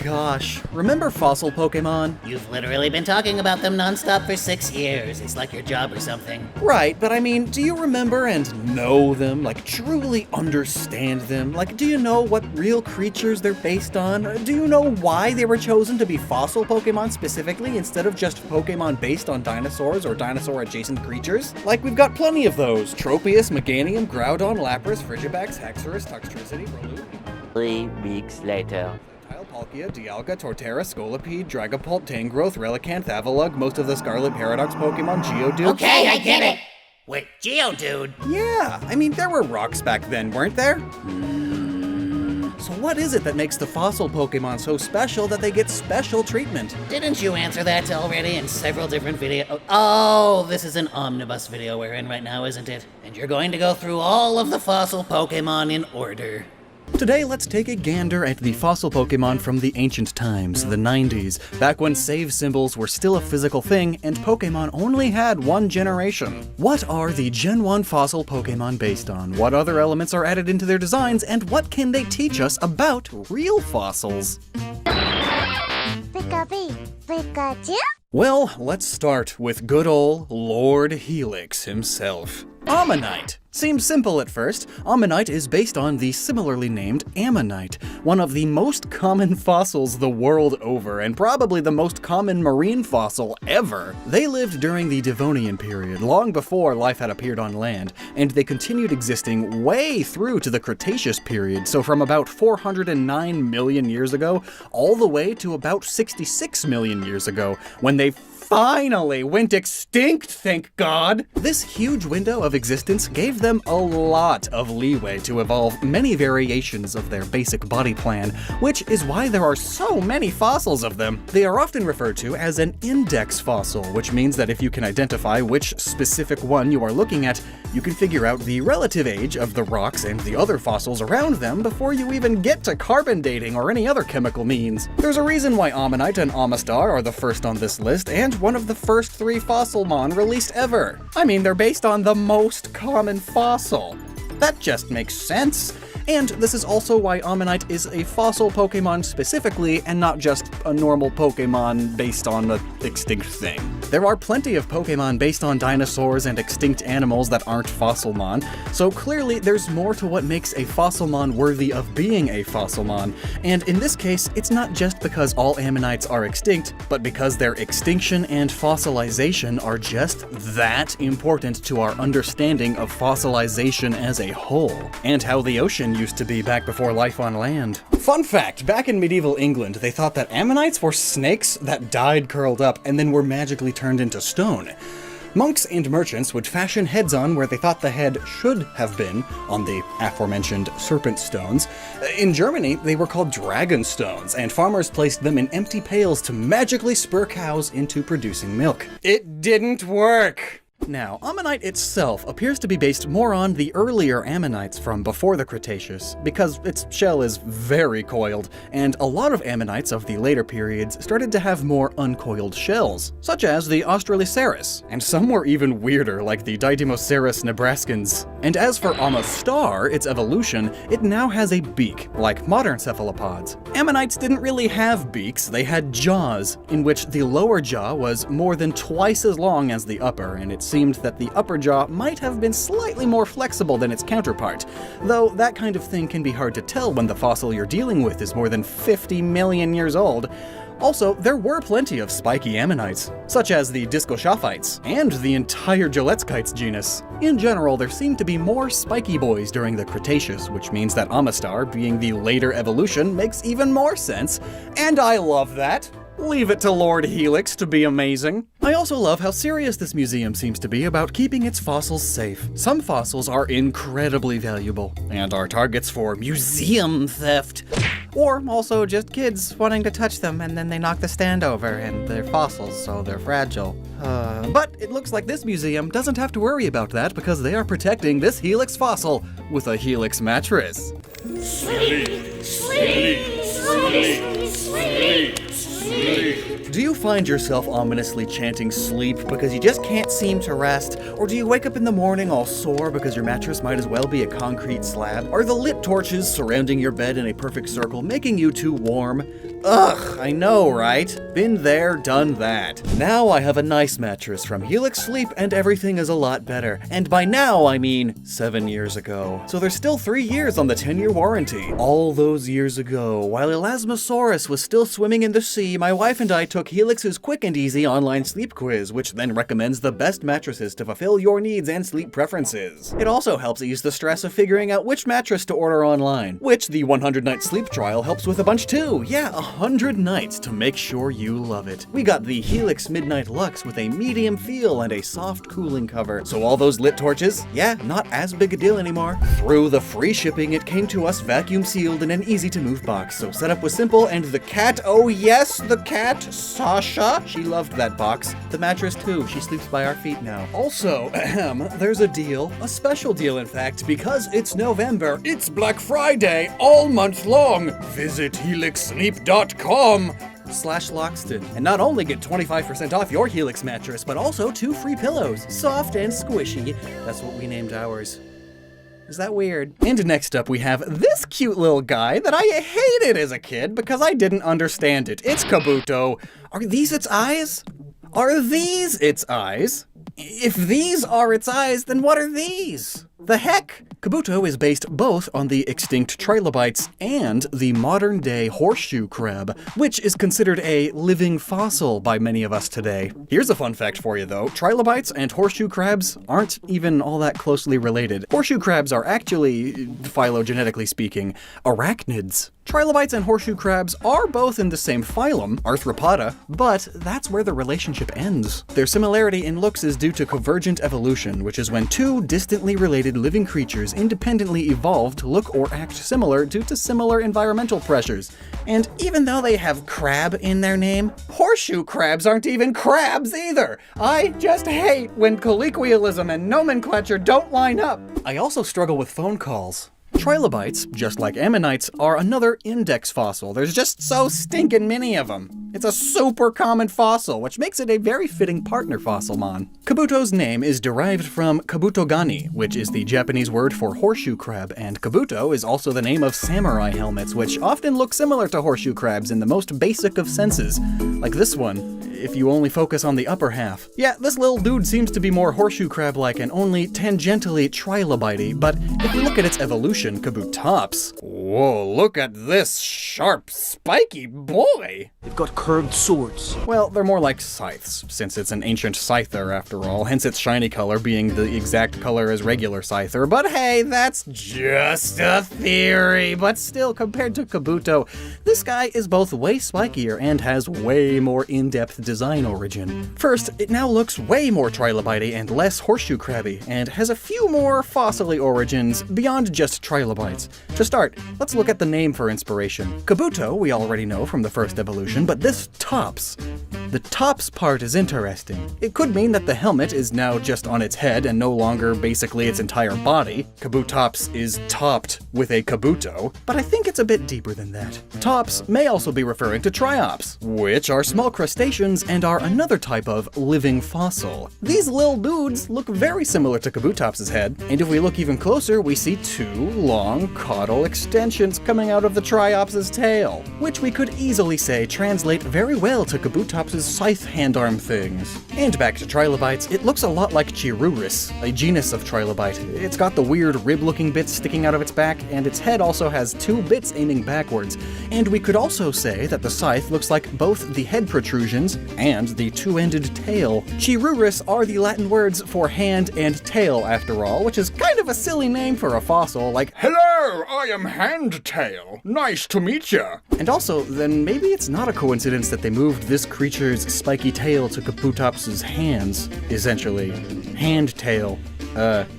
Gosh, remember fossil Pokémon? You've literally been talking about them nonstop for 6 years. It's like your job or something. Right, but I mean, do you remember and know them? Like, truly understand them? Like, do you know what real creatures they're based on? Do you know why they were chosen to be fossil Pokémon specifically instead of just Pokémon based on dinosaurs or dinosaur-adjacent creatures? Like, we've got plenty of those. Tropius, Meganium, Groudon, Lapras, Frigibax, Haxorus, Toxtricity, Breloom. 3 weeks later. Palkia, Dialga, Torterra, Scolipede, Dragapult, Tangrowth, Relicanth, Avalugg, most of the Scarlet Paradox Pokemon, Geodude. Okay, I get it! Wait, Geodude? Yeah, I mean, there were rocks back then, weren't there? So what is it that makes the fossil Pokemon so special that they get special treatment? Didn't you answer that already in several different videos? Oh, this is an omnibus video we're in right now, isn't it? And you're going to go through all of the fossil Pokemon in order. Today, let's take a gander at the fossil Pokémon from the ancient times, the 90s, back when save symbols were still a physical thing and Pokémon only had one generation. What are the Gen 1 fossil Pokémon based on? What other elements are added into their designs? And what can they teach us about real fossils? Pikachu? Well, let's start with good ol' Lord Helix himself. Omanyte. Seems simple at first. Omanyte is based on the similarly named Ammonite, one of the most common fossils the world over, and probably the most common marine fossil ever. They lived during the Devonian period, long before life had appeared on land, and they continued existing way through to the Cretaceous period, so from about 409 million years ago, all the way to about 66 million years ago, when they finally went extinct, thank God! This huge window of existence gave them a lot of leeway to evolve many variations of their basic body plan, which is why there are so many fossils of them. They are often referred to as an index fossil, which means that if you can identify which specific one you are looking at, you can figure out the relative age of the rocks and the other fossils around them before you even get to carbon dating or any other chemical means. There's a reason why Omanyte and Omastar are the first on this list, and one of the first 3 Fossilmon released ever. I mean, they're based on the most common fossil. That just makes sense. And this is also why Omanyte is a fossil Pokemon specifically, and not just a normal Pokemon based on an extinct thing. There are plenty of Pokemon based on dinosaurs and extinct animals that aren't Fossilmon, so clearly there's more to what makes a Fossilmon worthy of being a Fossilmon. And in this case, it's not just because all Ammonites are extinct, but because their extinction and fossilization are just that important to our understanding of fossilization as a whole, and how the ocean used to be back before life on land. Fun fact, back in medieval England, they thought that ammonites were snakes that died curled up and then were magically turned into stone. Monks and merchants would fashion heads on where they thought the head should have been, on the aforementioned serpent stones. In Germany, they were called dragon stones, and farmers placed them in empty pails to magically spur cows into producing milk. It didn't work! Now, Omanyte itself appears to be based more on the earlier Ammonites from before the Cretaceous, because its shell is very coiled, and a lot of Ammonites of the later periods started to have more uncoiled shells, such as the Australiceras, and some were even weirder, like the Didymoceras nebraskans. And as for Omastar, its evolution, it now has a beak, like modern cephalopods. Ammonites didn't really have beaks, they had jaws, in which the lower jaw was more than twice as long as the upper, and it seemed that the upper jaw might have been slightly more flexible than its counterpart, though that kind of thing can be hard to tell when the fossil you're dealing with is more than 50 million years old. Also, there were plenty of spiky ammonites, such as the Discoshophites, and the entire Gillespkites genus. In general, there seemed to be more spiky boys during the Cretaceous, which means that Omastar, being the later evolution, makes even more sense, and I love that. Leave it to Lord Helix to be amazing. I also love how serious this museum seems to be about keeping its fossils safe. Some fossils are incredibly valuable, and are targets for museum theft. Or also just kids wanting to touch them and then they knock the stand over and they're fossils, so they're fragile. But it looks like this museum doesn't have to worry about that because they are protecting this Helix fossil with a Helix mattress. Sleep, sleep, sleep, sleep, sleep. Do you find yourself ominously chanting sleep because you just can't seem to rest? Or do you wake up in the morning all sore because your mattress might as well be a concrete slab? Are the lit torches surrounding your bed in a perfect circle making you too warm? Ugh, I know, right? Been there, done that. Now I have a nice mattress from Helix Sleep and everything is a lot better. And by now, I mean 7 years ago. So there's still 3 years on the 10-year warranty. All those years ago, while Elasmosaurus was still swimming in the sea, my wife and I took Helix's quick and easy online sleep quiz, which then recommends the best mattresses to fulfill your needs and sleep preferences. It also helps ease the stress of figuring out which mattress to order online, which the 100-night sleep trial helps with a bunch too. Yeah, 100 nights to make sure you love it. We got the Helix Midnight Luxe with a medium feel and a soft cooling cover, so all those lit torches, yeah, not as big a deal anymore. Through the free shipping, it came to us vacuum sealed in an easy to move box, so setup was simple, and the cat, oh yes, the cat, Sasha, she loved that box. The mattress too, she sleeps by our feet now. Also, there's a deal, a special deal in fact, because it's November, it's Black Friday all month long. Visit helixsleep.com/Lockstin and not only get 25% off your Helix mattress, but also 2 free pillows, soft and squishy. That's what we named ours. Is that weird? And next up we have this cute little guy that I hated as a kid because I didn't understand it. It's Kabuto. Are these its eyes? Are these its eyes? If these are its eyes, then what are these? The heck? Kabuto is based both on the extinct trilobites and the modern-day horseshoe crab, which is considered a living fossil by many of us today. Here's a fun fact for you though. Trilobites and horseshoe crabs aren't even all that closely related. Horseshoe crabs are actually, phylogenetically speaking, arachnids. Trilobites and horseshoe crabs are both in the same phylum, Arthropoda, but that's where the relationship ends. Their similarity in looks is due to convergent evolution, which is when two distantly related living creatures independently evolve to look or act similar due to similar environmental pressures. And even though they have crab in their name, horseshoe crabs aren't even crabs either! I just hate when colloquialism and nomenclature don't line up! I also struggle with phone calls. Trilobites, just like ammonites, are another index fossil. There's just so stinking many of them. It's a super common fossil, which makes it a very fitting partner fossilmon. Kabuto's name is derived from kabutogani, which is the Japanese word for horseshoe crab, and Kabuto is also the name of samurai helmets, which often look similar to horseshoe crabs in the most basic of senses, like this one, if you only focus on the upper half. Yeah, this little dude seems to be more horseshoe crab-like and only tangentially trilobite-y, but if we look at its evolution, Kabutops. Whoa, look at this sharp, spiky boy! They've got curved swords. Well, they're more like scythes, since it's an ancient scyther after all, hence its shiny color being the exact color as regular scyther. But hey, that's just a theory. But still, compared to Kabuto, this guy is both way spikier and has way more in-depth design origin. First, it now looks way more trilobite and less horseshoe crabby, and has a few more fossily origins beyond just trilobites. To start, let's look at the name for inspiration. Kabuto, we already know from the first evolution, but this tops. The tops part is interesting. It could mean that the helmet is now just on its head and no longer basically its entire body. Kabutops is topped with a Kabuto, but I think it's a bit deeper than that. Tops may also be referring to triops, which are small crustaceans and are another type of living fossil. These little dudes look very similar to Kabutops' head, and if we look even closer, we see 2 long caudal extensions coming out of the triops' tail, which we could easily say translate very well to Kabutops' scythe hand-arm things. And back to trilobites, it looks a lot like Chiruris, a genus of trilobite. It's got the weird rib-looking bits sticking out of its back, and its head also has 2 bits aiming backwards. And we could also say that the scythe looks like both the head protrusions and the 2-ended tail. Chiruris are the Latin words for hand and tail, after all, which is kind of a silly name for a fossil, like, "Hello, I am Handtail. Nice to meet ya." And also, then maybe it's not a coincidence that they moved this creature's spiky tail to Kabutops' hands, essentially. Hand tail.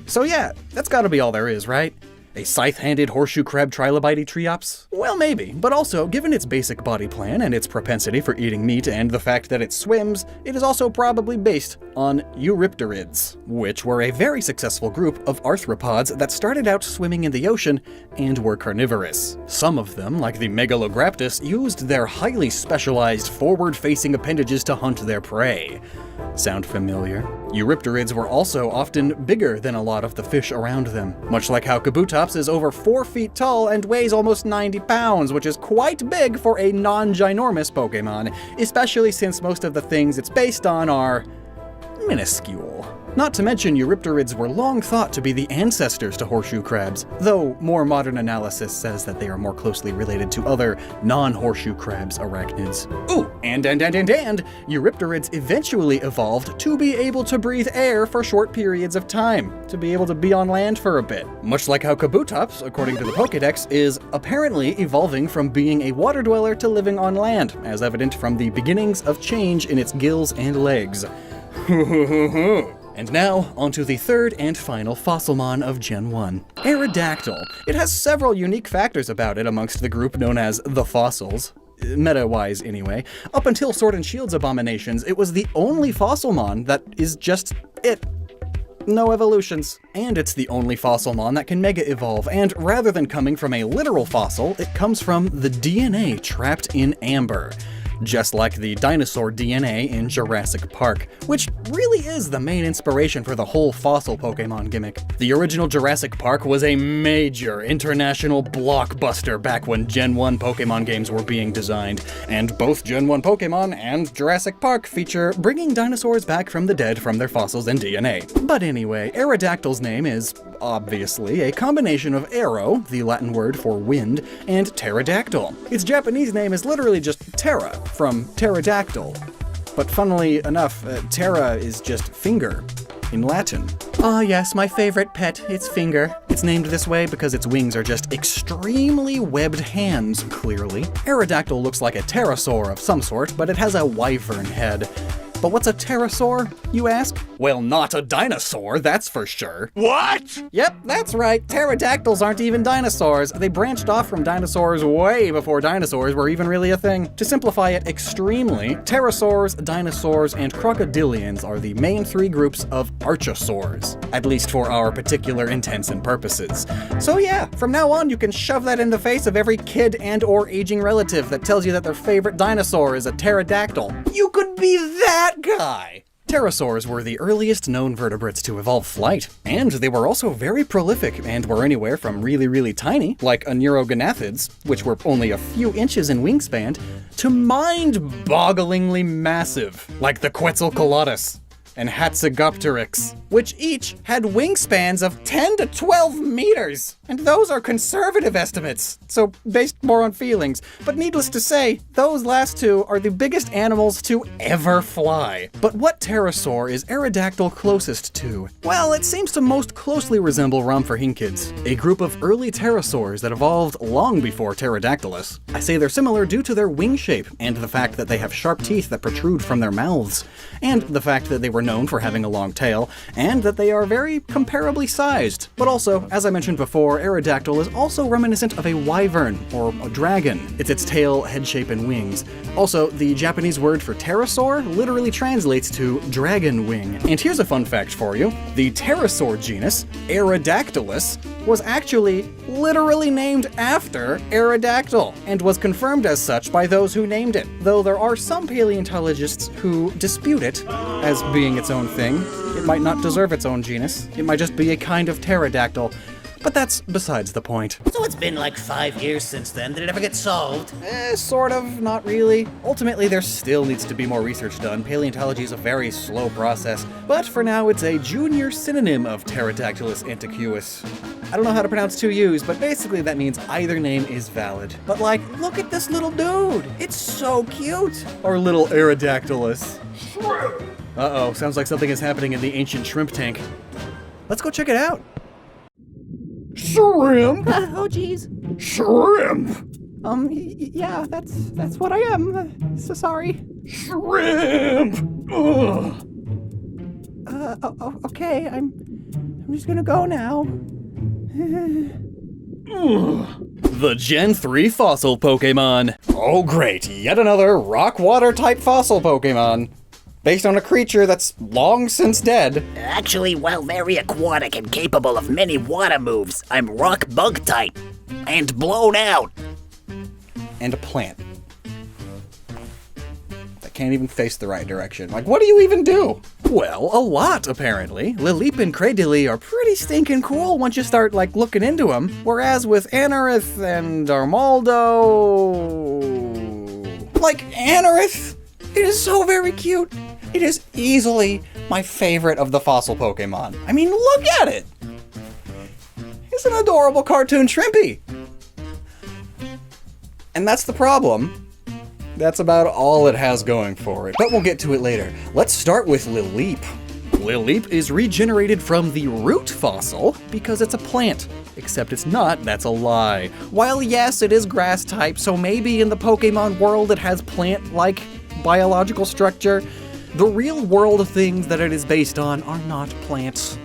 So yeah, that's gotta be all there is, right? A scythe-handed horseshoe crab trilobite triops? Well, maybe, but also, given its basic body plan and its propensity for eating meat and the fact that it swims, it is also probably based on Eurypterids, which were a very successful group of arthropods that started out swimming in the ocean and were carnivorous. Some of them, like the Megalograptus, used their highly specialized forward-facing appendages to hunt their prey. Sound familiar? Eurypterids were also often bigger than a lot of the fish around them, much like how Kabutops is over 4 feet tall and weighs almost 90 pounds, which is quite big for a non-ginormous Pokémon, especially since most of the things it's based on are minuscule. Not to mention, Eurypterids were long thought to be the ancestors to horseshoe crabs, though more modern analysis says that they are more closely related to other non-horseshoe crabs arachnids. Ooh, and Eurypterids eventually evolved to be able to breathe air for short periods of time, to be able to be on land for a bit. Much like how Kabutops, according to the Pokédex, is apparently evolving from being a water dweller to living on land, as evident from the beginnings of change in its gills and legs. And now, onto the third and final Fossilmon of Gen 1. Aerodactyl. It has several unique factors about it amongst the group known as the fossils. Meta-wise, anyway. Up until Sword and Shield's abominations, it was the only Fossilmon that is just it. No evolutions. And it's the only Fossilmon that can Mega Evolve, and rather than coming from a literal fossil, it comes from the DNA trapped in amber. Just like the dinosaur DNA in Jurassic Park, which really is the main inspiration for the whole fossil Pokémon gimmick. The original Jurassic Park was a major international blockbuster back when Gen 1 Pokémon games were being designed, and both Gen 1 Pokémon and Jurassic Park feature bringing dinosaurs back from the dead from their fossils and DNA. But anyway, Aerodactyl's name is, obviously, a combination of aero, the Latin word for wind, and pterodactyl. Its Japanese name is literally just Terra, from pterodactyl. But funnily enough, terra is just finger in Latin. Ah yes, my favorite pet, its Finger. It's named this way because its wings are just extremely webbed hands, clearly. Aerodactyl looks like a pterosaur of some sort, but it has a wyvern head. But what's a pterosaur, you ask? Well, not a dinosaur, that's for sure. What? Yep, that's right. Pterodactyls aren't even dinosaurs. They branched off from dinosaurs way before dinosaurs were even really a thing. To simplify it extremely, pterosaurs, dinosaurs, and crocodilians are the main three groups of archosaurs, at least for our particular intents and purposes. So yeah, from now on you can shove that in the face of every kid and or aging relative that tells you that their favorite dinosaur is a pterodactyl. You could be that guy! Pterosaurs were the earliest known vertebrates to evolve flight, and they were also very prolific and were anywhere from really, really tiny, like Neurogonathids, which were only a few inches in wingspan, to mind-bogglingly massive, like the Quetzalcoatlus and Hatzegopteryx, which each had wingspans of 10 to 12 meters. And those are conservative estimates, so based more on feelings. But needless to say, those last two are the biggest animals to ever fly. But what pterosaur is Aerodactyl closest to? Well, it seems to most closely resemble Rhamphorhynchids, a group of early pterosaurs that evolved long before Pterodactylus. I say they're similar due to their wing shape, and the fact that they have sharp teeth that protrude from their mouths, and the fact that they were known for having a long tail, and that they are very comparably sized. But also, as I mentioned before, Aerodactyl is also reminiscent of a wyvern, or a dragon. It's its tail, head shape, and wings. Also, the Japanese word for pterosaur literally translates to dragon wing. And here's a fun fact for you. The pterosaur genus, Aerodactylus, was actually literally named after Aerodactyl, and was confirmed as such by those who named it, though there are some paleontologists who dispute it as being its own thing. It might not deserve its own genus. It might just be a kind of pterodactyl. But that's besides the point. So it's been like 5 years since then. Did it ever get solved? Sort of, not really. Ultimately, there still needs to be more research done. Paleontology is a very slow process. But for now, it's a junior synonym of Pterodactylus antiquus. I don't know how to pronounce 2 U's, but basically that means either name is valid. But like, look at this little dude. It's so cute. Our little Aerodactylus. Uh-oh, sounds like something is happening in the ancient shrimp tank. Let's go check it out. Shrimp? Oh, geez. Shrimp! Yeah, that's what I am. So sorry. Shrimp! Ugh. Okay, I'm just gonna go now. The Gen 3 fossil Pokémon. Oh great, yet another rock-water type fossil Pokémon. Based on a creature that's long since dead. Actually, while very aquatic and capable of many water moves, I'm rock bug type. And blown out. And a plant. That can't even face the right direction. Like, what do you even do? Well, a lot, apparently. Lileep and Cradily are pretty stinking cool once you start, like, looking into them. Whereas with Anorith and Armaldo... Like, Anorith, it is so very cute. It is easily my favorite of the fossil Pokémon. I mean, look at it! It's an adorable cartoon Shrimpy. And that's the problem. That's about all it has going for it, but we'll get to it later. Let's start with Lileep. Lileep is regenerated from the root fossil because it's a plant. Except it's not, that's a lie. While yes, it is grass type, so maybe in the Pokemon world it has plant-like biological structure, the real world things that it is based on are not plants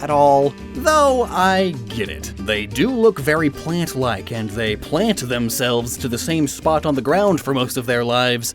at all. Though I get it. They do look very plant-like, and they plant themselves to the same spot on the ground for most of their lives,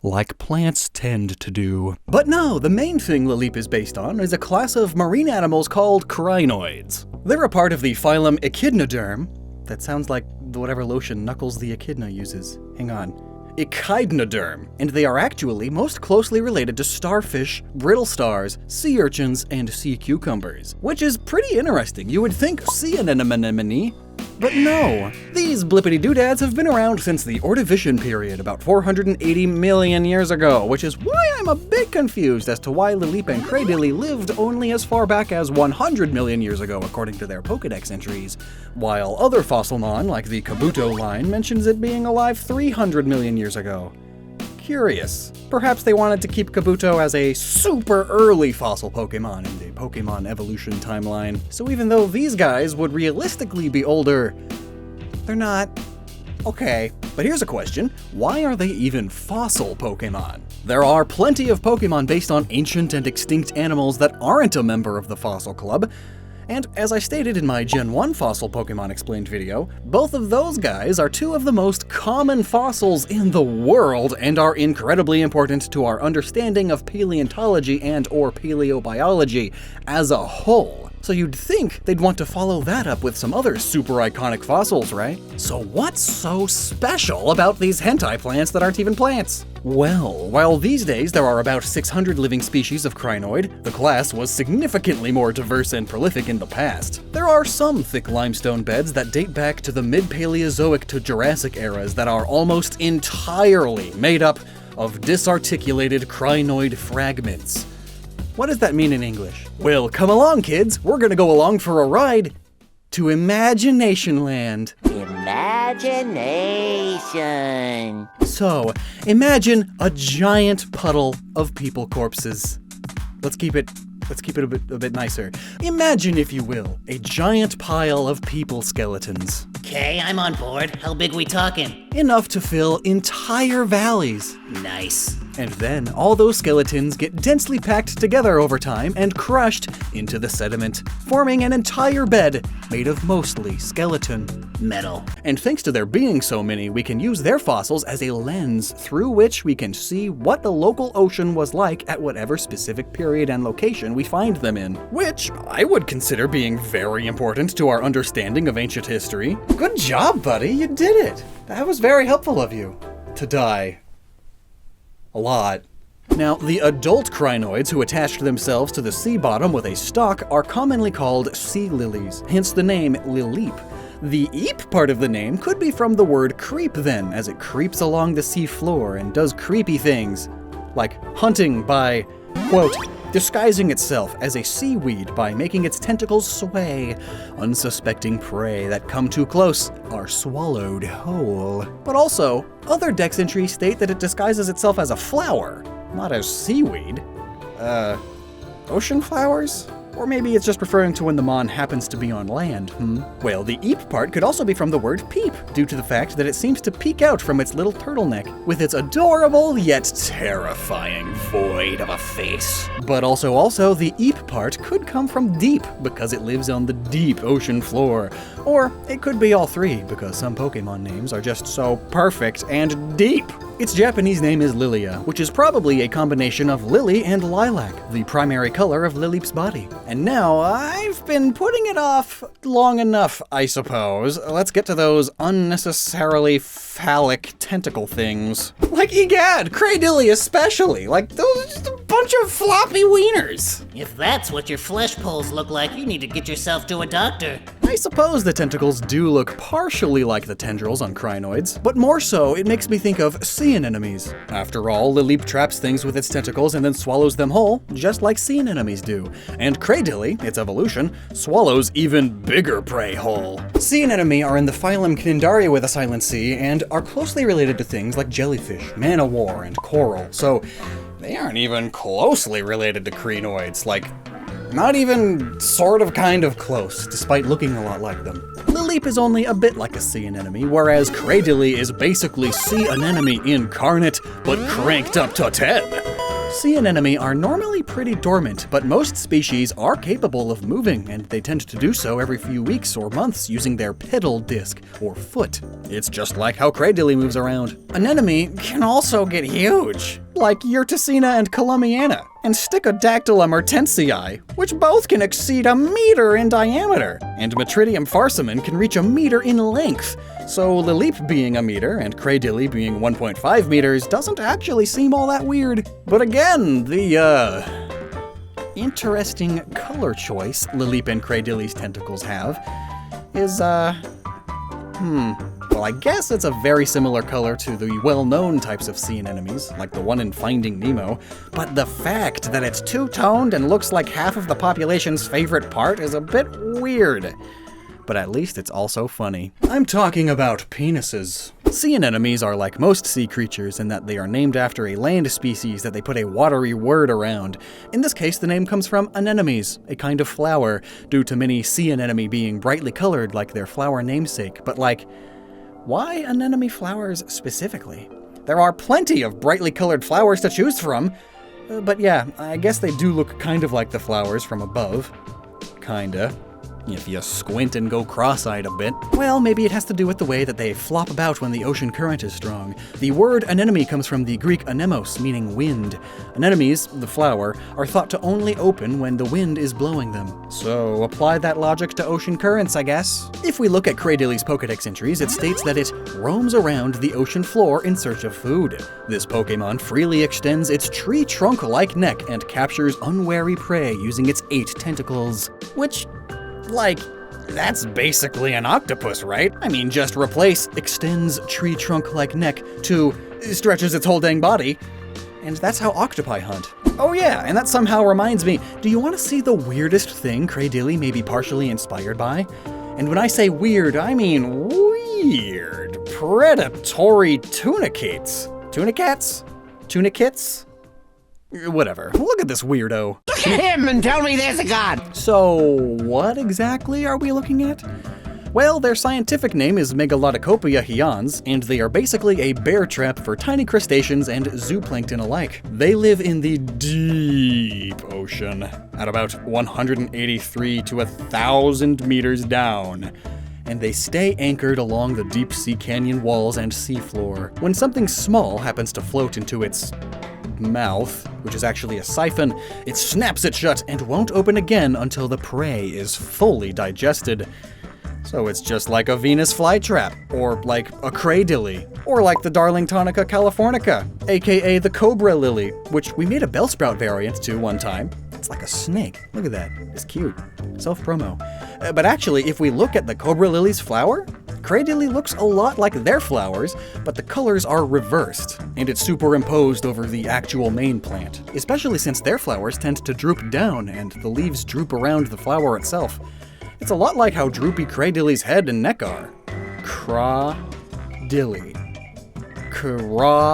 like plants tend to do. But no, the main thing Lileep is based on is a class of marine animals called crinoids. They're a part of the phylum Echidnoderm. That sounds like whatever lotion Knuckles the Echidna uses. Hang on. Echidnoderm, and they are actually most closely related to starfish, brittle stars, sea urchins, and sea cucumbers. Which is pretty interesting. You would think sea anemone, but no. These blippity-doodads have been around since the Ordovician period, about 480 million years ago, which is why I'm a bit confused as to why Lileep and Cradily lived only as far back as 100 million years ago, according to their Pokedex entries, while other Fossilmon, like the Kabuto line, mentions it being alive 300 million years ago. Curious. Perhaps they wanted to keep Kabuto as a super early fossil Pokemon in the Pokemon evolution timeline. So even though these guys would realistically be older, they're not. Okay, but here's a question. Why are they even fossil Pokemon? There are plenty of Pokemon based on ancient and extinct animals that aren't a member of the Fossil Club. And as I stated in my Gen 1 Fossil Pokemon Explained video, both of those guys are two of the most common fossils in the world and are incredibly important to our understanding of paleontology and/or paleobiology as a whole. So you'd think they'd want to follow that up with some other super iconic fossils, right? So what's so special about these hentai plants that aren't even plants? Well, while these days there are about 600 living species of crinoid, the class was significantly more diverse and prolific in the past. There are some thick limestone beds that date back to the mid-Paleozoic to Jurassic eras that are almost entirely made up of disarticulated crinoid fragments. What does that mean in English? Well, come along, kids. We're gonna go along for a ride to Imagination Land. Imagination. So, imagine a giant puddle of people corpses. Let's keep it a bit nicer. Imagine, if you will, a giant pile of people skeletons. Okay, I'm on board. How big we talking? Enough to fill entire valleys. Nice. And then all those skeletons get densely packed together over time and crushed into the sediment, forming an entire bed made of mostly skeleton Metal. And thanks to there being so many, we can use their fossils as a lens through which we can see what the local ocean was like at whatever specific period and location we find them in, which I would consider being very important to our understanding of ancient history. Good job, buddy, you did it! That was very helpful of you. To die. A lot. Now, the adult crinoids who attached themselves to the sea bottom with a stalk are commonly called sea lilies, hence the name Lileep. The eep part of the name could be from the word creep then, as it creeps along the sea floor and does creepy things, like hunting by, quote, disguising itself as a seaweed by making its tentacles sway. Unsuspecting prey that come too close are swallowed whole. But also, other Dex entries state that it disguises itself as a flower, not as seaweed. Ocean flowers? Or maybe it's just referring to when the mon happens to be on land, Well, the eep part could also be from the word peep, due to the fact that it seems to peek out from its little turtleneck, with its adorable yet terrifying void of a face. But also, the eep part could come from deep, because it lives on the deep ocean floor. Or it could be all three, because some Pokemon names are just so perfect and deep. Its Japanese name is Lilia, which is probably a combination of lily and lilac, the primary color of Lileep's body. And now, I've been putting it off long enough, I suppose. Let's get to those unnecessarily phallic tentacle things. Like Egad, Cradilly especially. Like, those are just a bunch of floppy wieners. If that's what your flesh poles look like, you need to get yourself to a doctor. I suppose the tentacles do look partially like the tendrils on crinoids, but more so, it makes me think of sea anemones. After all, Lileep traps things with its tentacles and then swallows them whole, just like sea anemones do. And Cradilly, its evolution, swallows even bigger prey whole. Sea anemone are in the phylum Cnidaria with a silent C, and are closely related to things like jellyfish, man-o'-war, and coral, so they aren't even closely related to crinoids, like, not even sort of kind of close, despite looking a lot like them. Lileep is only a bit like a sea anemone, whereas Cradilly is basically sea anemone incarnate, but cranked up to 10. Sea anemone are normally pretty dormant, but most species are capable of moving, and they tend to do so every few weeks or months using their pedal disc, or foot. It's just like how Cradilly moves around. Anemone can also get huge, like Urticina and Columbiana, and Sticodactyla mertensii, which both can exceed 1 meter in diameter, and Metridium farcimen can reach 1 meter in length. So Lileep being 1 meter and Cradilly being 1.5 meters doesn't actually seem all that weird. But again, the interesting color choice Lileep and Cradilly's tentacles have is, well, I guess it's a very similar color to the well-known types of sea anemones, like the one in Finding Nemo, but the fact that it's two-toned and looks like half of the population's favorite part is a bit weird. But at least it's also funny. I'm talking about penises. Sea anemones are like most sea creatures in that they are named after a land species that they put a watery word around. In this case, the name comes from anemones, a kind of flower, due to many sea anemone being brightly colored like their flower namesake. But like, why anemone flowers specifically? There are plenty of brightly colored flowers to choose from. But yeah, I guess they do look kind of like the flowers from above. Kinda. If you squint and go cross-eyed a bit. Well, maybe it has to do with the way that they flop about when the ocean current is strong. The word anemone comes from the Greek anemos, meaning wind. Anemones, the flower, are thought to only open when the wind is blowing them. So apply that logic to ocean currents, I guess. If we look at Cradilly's Pokedex entries, it states that it roams around the ocean floor in search of food. This Pokemon freely extends its tree trunk-like neck and captures unwary prey using its 8 tentacles. Which, like, that's basically an octopus, right? I mean, just replace extends tree trunk-like neck to stretches its whole dang body, and that's how octopi hunt. Oh yeah, and that somehow reminds me, do you want to see the weirdest thing Cradilly may be partially inspired by? And when I say weird, I mean weird. Predatory tunicates. Tunicats? Tunicates? Whatever. Look at this weirdo. Look at him and tell me there's a god! So, what exactly are we looking at? Well, their scientific name is Megalodicopia hians, and they are basically a bear trap for tiny crustaceans and zooplankton alike. They live in the deep ocean, at about 183 to 1,000 meters down. And they stay anchored along the deep sea canyon walls and seafloor. When something small happens to float into its mouth, which is actually a siphon, it snaps it shut and won't open again until the prey is fully digested. So it's just like a Venus flytrap, or like a Cradilly, or like the Darlingtonica californica, aka the cobra lily, which we made a Bellsprout variant to one time. It's like a snake. Look at that. It's cute. Self-promo. But actually, if we look at the cobra lily's flower, Cradilly looks a lot like their flowers, but the colors are reversed, and it's superimposed over the actual main plant, especially since their flowers tend to droop down and the leaves droop around the flower itself. It's a lot like how droopy Cradilly's head and neck are. Cradilly. Cradilly.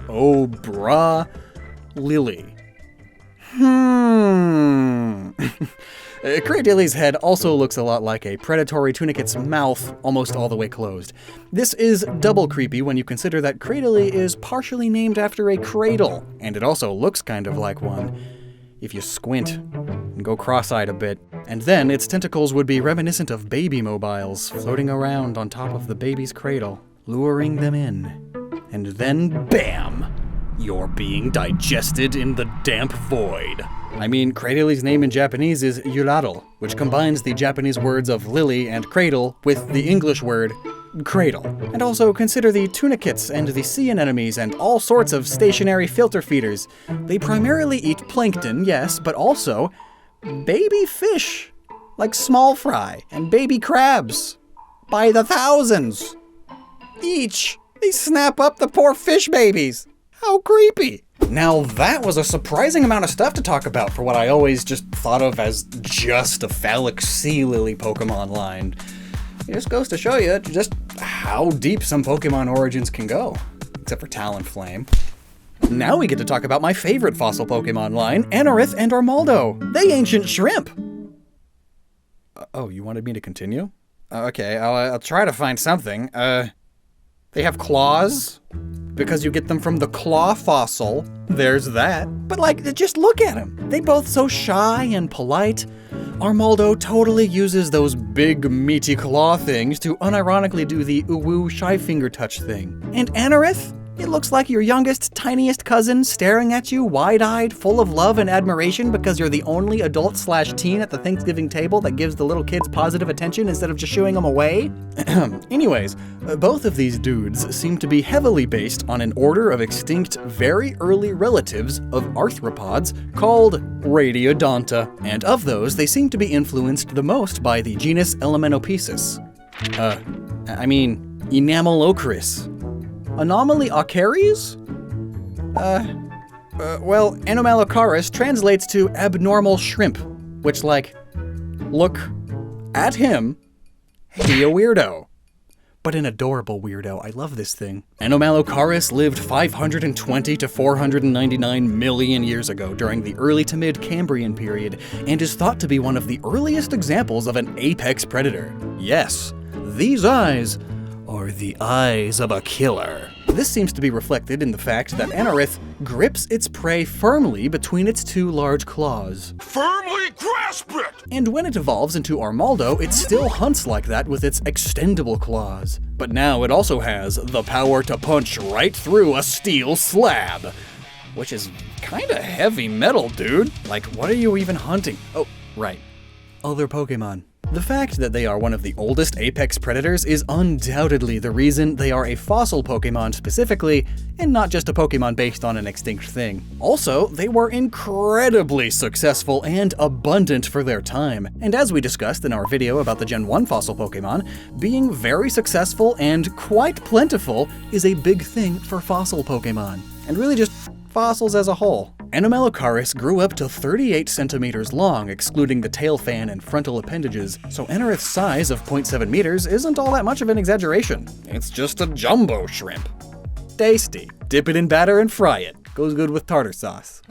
Oh, brah. Lily. Cradilly's head also looks a lot like a predatory tunicate's mouth, almost all the way closed. This is double creepy when you consider that Cradilly is partially named after a cradle, and it also looks kind of like one, if you squint and go cross-eyed a bit. And then its tentacles would be reminiscent of baby mobiles floating around on top of the baby's cradle, luring them in. And then, bam! You're being digested in the damp void. I mean, Cradilly's name in Japanese is Yurado, which combines the Japanese words of lily and cradle with the English word cradle. And also consider the tunicates and the sea anemones and all sorts of stationary filter feeders. They primarily eat plankton, yes, but also baby fish, like small fry and baby crabs, by the thousands. Each. They snap up the poor fish babies. How creepy. Now that was a surprising amount of stuff to talk about for what I always just thought of as just a phallic sea lily Pokemon line. It just goes to show you just how deep some Pokemon origins can go, except for Talonflame. Now we get to talk about my favorite fossil Pokemon line, Anorith and Armaldo, the ancient shrimp. Oh, you wanted me to continue? Okay, I'll try to find something. They have claws, because you get them from the claw fossil. There's that. But like, just look at them. They both so shy and polite. Armaldo totally uses those big meaty claw things to unironically do the uwu shy finger touch thing. And Anorith? It looks like your youngest, tiniest cousin staring at you wide-eyed, full of love and admiration because you're the only adult/teen at the Thanksgiving table that gives the little kids positive attention instead of just shooing them away. Anyways, both of these dudes seem to be heavily based on an order of extinct, very early relatives of arthropods called Radiodonta. And of those, they seem to be influenced the most by the genus Elemenophysis. Enamelocris. Anomaly Acaries? Well, Anomalocaris translates to abnormal shrimp, which, like, look at him, be a weirdo. But an adorable weirdo. I love this thing. Anomalocaris lived 520 to 499 million years ago during the early to mid-Cambrian period, and is thought to be one of the earliest examples of an apex predator. Yes, these eyes are the eyes of a killer. This seems to be reflected in the fact that Anorith grips its prey firmly between its two large claws. Firmly grasp it! And when it evolves into Armaldo, it still hunts like that with its extendable claws. But now it also has the power to punch right through a steel slab. Which is kinda heavy metal, dude. Like, what are you even hunting? Oh, right. Other Pokemon. The fact that they are one of the oldest apex predators is undoubtedly the reason they are a fossil Pokemon specifically, and not just a Pokemon based on an extinct thing. Also, they were incredibly successful and abundant for their time, and as we discussed in our video about the Gen 1 fossil Pokemon, being very successful and quite plentiful is a big thing for fossil Pokemon, and really just fossils as a whole. Anomalocaris grew up to 38 centimeters long, excluding the tail fan and frontal appendages, so Anorith's size of 0.7 meters isn't all that much of an exaggeration. It's just a jumbo shrimp. Tasty. Dip it in batter and fry it. Goes good with tartar sauce.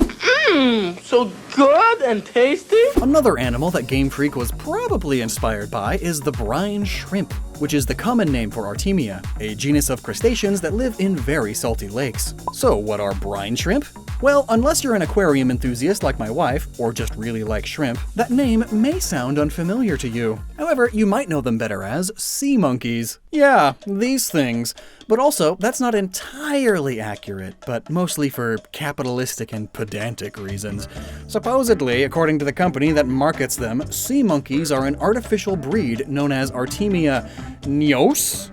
So good and tasty. Another animal that Game Freak was probably inspired by is the brine shrimp, which is the common name for Artemia, a genus of crustaceans that live in very salty lakes. So what are brine shrimp? Well, unless you're an aquarium enthusiast like my wife, or just really like shrimp, that name may sound unfamiliar to you. However, you might know them better as sea monkeys. Yeah, these things. But also, that's not entirely accurate, but mostly for capitalistic and pedantic reasons. Supposedly, according to the company that markets them, sea monkeys are an artificial breed known as Artemia nyos,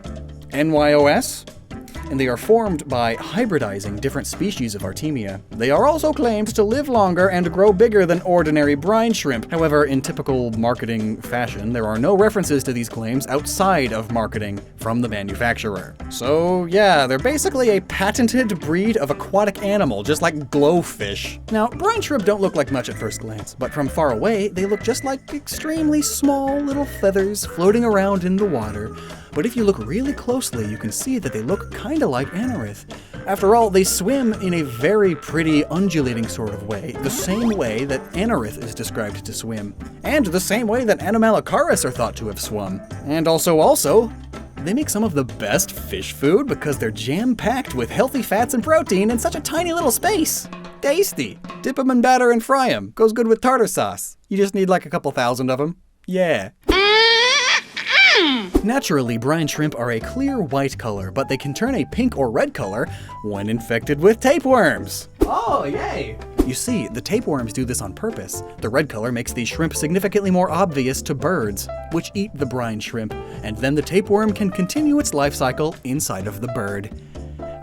N-Y-O-S, and they are formed by hybridizing different species of Artemia. They are also claimed to live longer and grow bigger than ordinary brine shrimp. However, in typical marketing fashion, there are no references to these claims outside of marketing from the manufacturer. So yeah, they're basically a patented breed of aquatic animal, just like glowfish. Now, brine shrimp don't look like much at first glance, but from far away, they look just like extremely small little feathers floating around in the water. But if you look really closely, you can see that they look kinda like Anorith. After all, they swim in a very pretty undulating sort of way, the same way that Anorith is described to swim, and the same way that Anomalocaris are thought to have swum. And also, they make some of the best fish food because they're jam-packed with healthy fats and protein in such a tiny little space. Tasty. Dip them in batter and fry them. Goes good with tartar sauce. You just need like a couple thousand of them. Yeah. Naturally, brine shrimp are a clear white color, but they can turn a pink or red color when infected with tapeworms. Oh, yay! You see, the tapeworms do this on purpose. The red color makes these shrimp significantly more obvious to birds, which eat the brine shrimp, and then the tapeworm can continue its life cycle inside of the bird.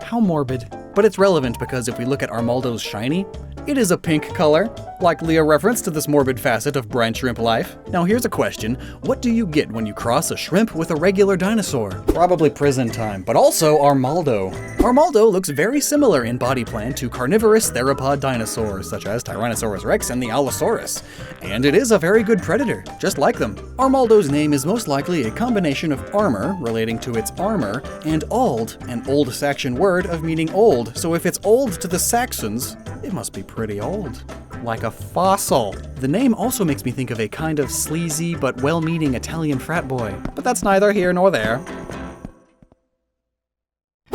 How morbid. But it's relevant because if we look at Armaldo's shiny, it is a pink color, likely a reference to this morbid facet of brine shrimp life. Now here's a question, what do you get when you cross a shrimp with a regular dinosaur? Probably prison time, but also Armaldo. Armaldo looks very similar in body plan to carnivorous theropod dinosaurs, such as Tyrannosaurus rex and the Allosaurus. And it is a very good predator, just like them. Armaldo's name is most likely a combination of armor, relating to its armor, and ald, an Old Saxon word of meaning old, so if it's old to the Saxons, it must be pretty old. Like a fossil. The name also makes me think of a kind of sleazy but well-meaning Italian frat boy. But that's neither here nor there.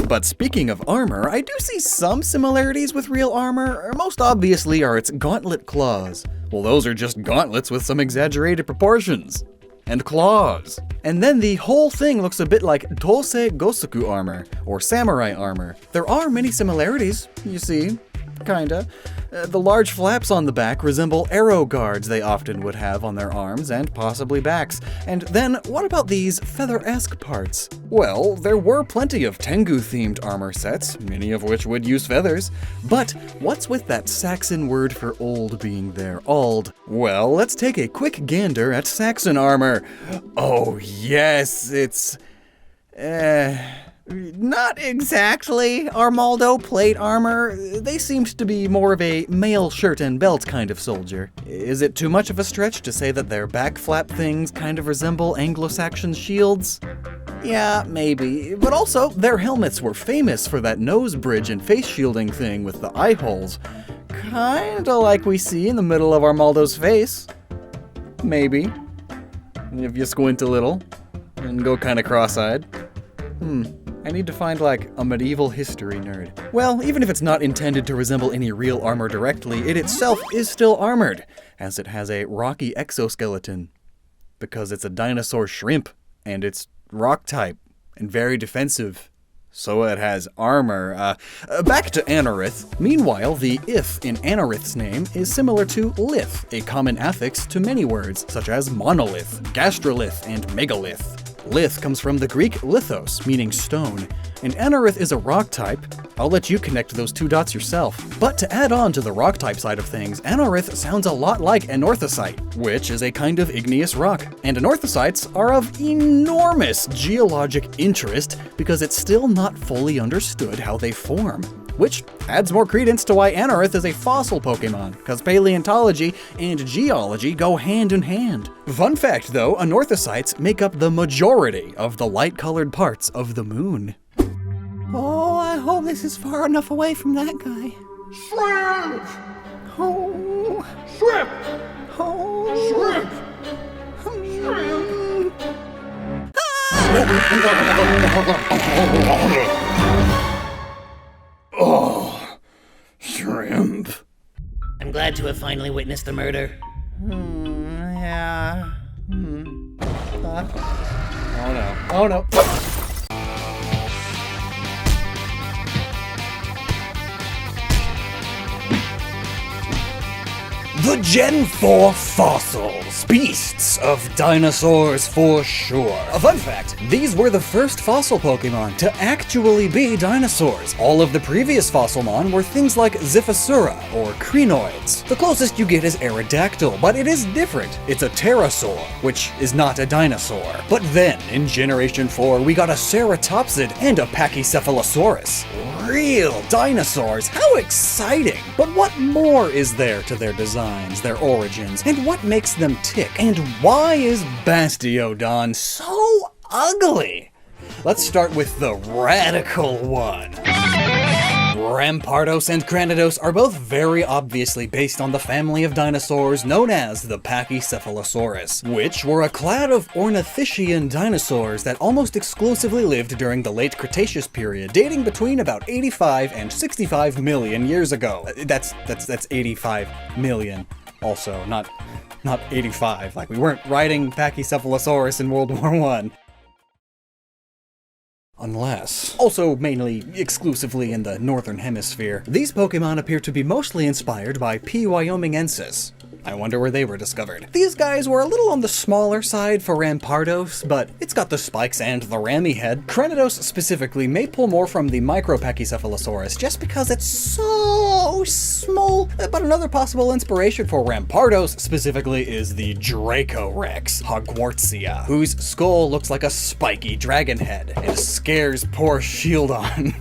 But speaking of armor, I do see some similarities with real armor. Most obviously are its gauntlet claws. Well, those are just gauntlets with some exaggerated proportions. And claws. And then the whole thing looks a bit like Tosei Gosuku armor, or samurai armor. There are many similarities, you see. Kinda. The large flaps on the back resemble arrow guards they often would have on their arms and possibly backs. And then, what about these feather-esque parts? Well, there were plenty of Tengu-themed armor sets, many of which would use feathers. But what's with that Saxon word for old being there, ald? Well, let's take a quick gander at Saxon armor. Oh yes, it's... not exactly Armaldo plate armor. They seemed to be more of a male shirt and belt kind of soldier. Is it too much of a stretch to say that their back flap things kind of resemble Anglo-Saxon shields? Yeah, maybe. But also, their helmets were famous for that nose bridge and face shielding thing with the eye holes. Kinda like we see in the middle of Armaldo's face. Maybe. If you squint a little and go kinda cross-eyed. I need to find like a medieval history nerd. Well, even if it's not intended to resemble any real armor directly, it itself is still armored, as it has a rocky exoskeleton. Because it's a dinosaur shrimp, and it's rock type, and very defensive. So it has armor. Back to Anorith. Meanwhile, the if in Anorith's name is similar to lith, a common affix to many words, such as monolith, gastrolith, and megalith. Lith comes from the Greek lithos, meaning stone, and Anorith is a rock type. I'll let you connect those two dots yourself. But to add on to the rock type side of things, Anorith sounds a lot like anorthosite, which is a kind of igneous rock. And anorthosites are of enormous geologic interest because it's still not fully understood how they form. Which adds more credence to why Anorith is a fossil Pokémon, because paleontology and geology go hand in hand. Fun fact though, anorthosites make up the majority of the light-colored parts of the moon. Oh, I hope this is far enough away from that guy. Shrimp! Oh, Shrimp! oh, Shrimp! Oh, shrimp. I'm glad to have finally witnessed the murder. Yeah. Oh no. Oh no. The Gen 4 fossils, beasts of dinosaurs for sure. A fun fact, these were the first fossil Pokemon to actually be dinosaurs. All of the previous Fossilmon were things like Ziphisura or Crinoids. The closest you get is Aerodactyl, but it is different. It's a pterosaur, which is not a dinosaur. But then, in Generation 4, we got a Ceratopsid and a Pachycephalosaurus. Real dinosaurs, how exciting! But what more is there to their designs, their origins, and what makes them tick? And why is Bastiodon so ugly? Let's start with the radical one. Rampardos and Cranidos are both very obviously based on the family of dinosaurs known as the Pachycephalosaurus, which were a clade of ornithischian dinosaurs that almost exclusively lived during the late Cretaceous period, dating between about 85 and 65 million years ago. That's 85 million also, not 85. Like, we weren't riding Pachycephalosaurus in World War I. Unless, also mainly exclusively in the northern hemisphere, these Pokemon appear to be mostly inspired by P. wyomingensis. I wonder where they were discovered. These guys were a little on the smaller side for Rampardos, but it's got the spikes and the rammy head. Cranidos specifically may pull more from the Micropachycephalosaurus just because it's so small, but another possible inspiration for Rampardos specifically is the Dracorex Hogwartsia, whose skull looks like a spiky dragon head and scares poor Shieldon.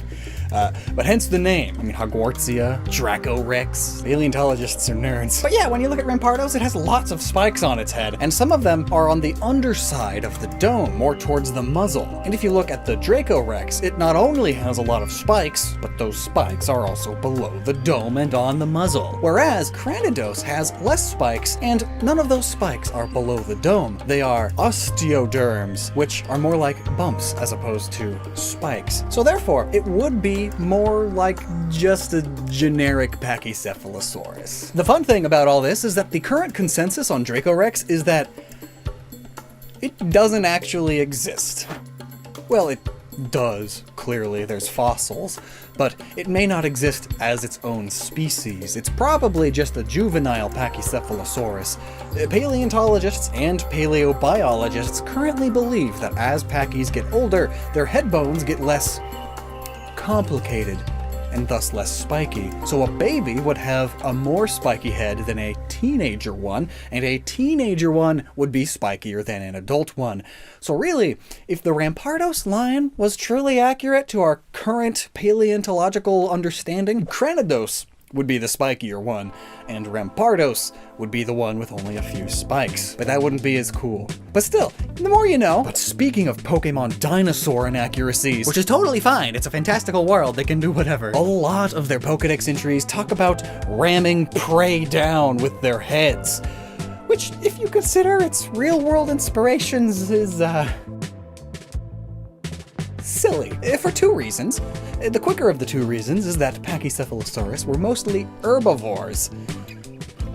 But hence the name. I mean, Hogwartsia, Dracorex. Paleontologists are nerds. But yeah, when you look at Rampardos, it has lots of spikes on its head, and some of them are on the underside of the dome, more towards the muzzle. And if you look at the Dracorex, it not only has a lot of spikes, but those spikes are also below the dome and on the muzzle. Whereas Cranidos has less spikes, and none of those spikes are below the dome. They are osteoderms, which are more like bumps as opposed to spikes. So therefore, it would be more like just a generic Pachycephalosaurus. The fun thing about all this is that the current consensus on Dracorex is that it doesn't actually exist. Well, it does, clearly, there's fossils, but it may not exist as its own species. It's probably just a juvenile Pachycephalosaurus. Paleontologists and paleobiologists currently believe that as Pachys get older, their head bones get less complicated and thus less spiky. So a baby would have a more spiky head than a teenager one, and a teenager one would be spikier than an adult one. So really, if the Rampardos line was truly accurate to our current paleontological understanding, Cranidos would be the spikier one, and Rampardos would be the one with only a few spikes. But that wouldn't be as cool. But still, the more you know. But speaking of Pokemon dinosaur inaccuracies, which is totally fine, it's a fantastical world, they can do whatever. A lot of their Pokedex entries talk about ramming prey down with their heads, which, if you consider its real-world inspirations, is, silly. For two reasons. The quicker of the two reasons is that Pachycephalosaurus were mostly herbivores,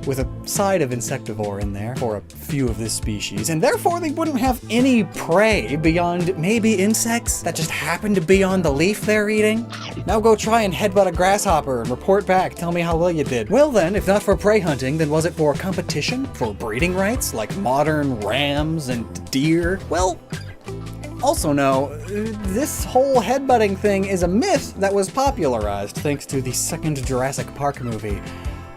with a side of insectivore in there for a few of this species, and therefore they wouldn't have any prey beyond maybe insects that just happen to be on the leaf they're eating. Now go try and headbutt a grasshopper and report back, tell me how well you did. Well then, if not for prey hunting, then was it for competition? For breeding rights, like modern rams and deer? Well, also no, this whole headbutting thing is a myth that was popularized thanks to the second Jurassic Park movie,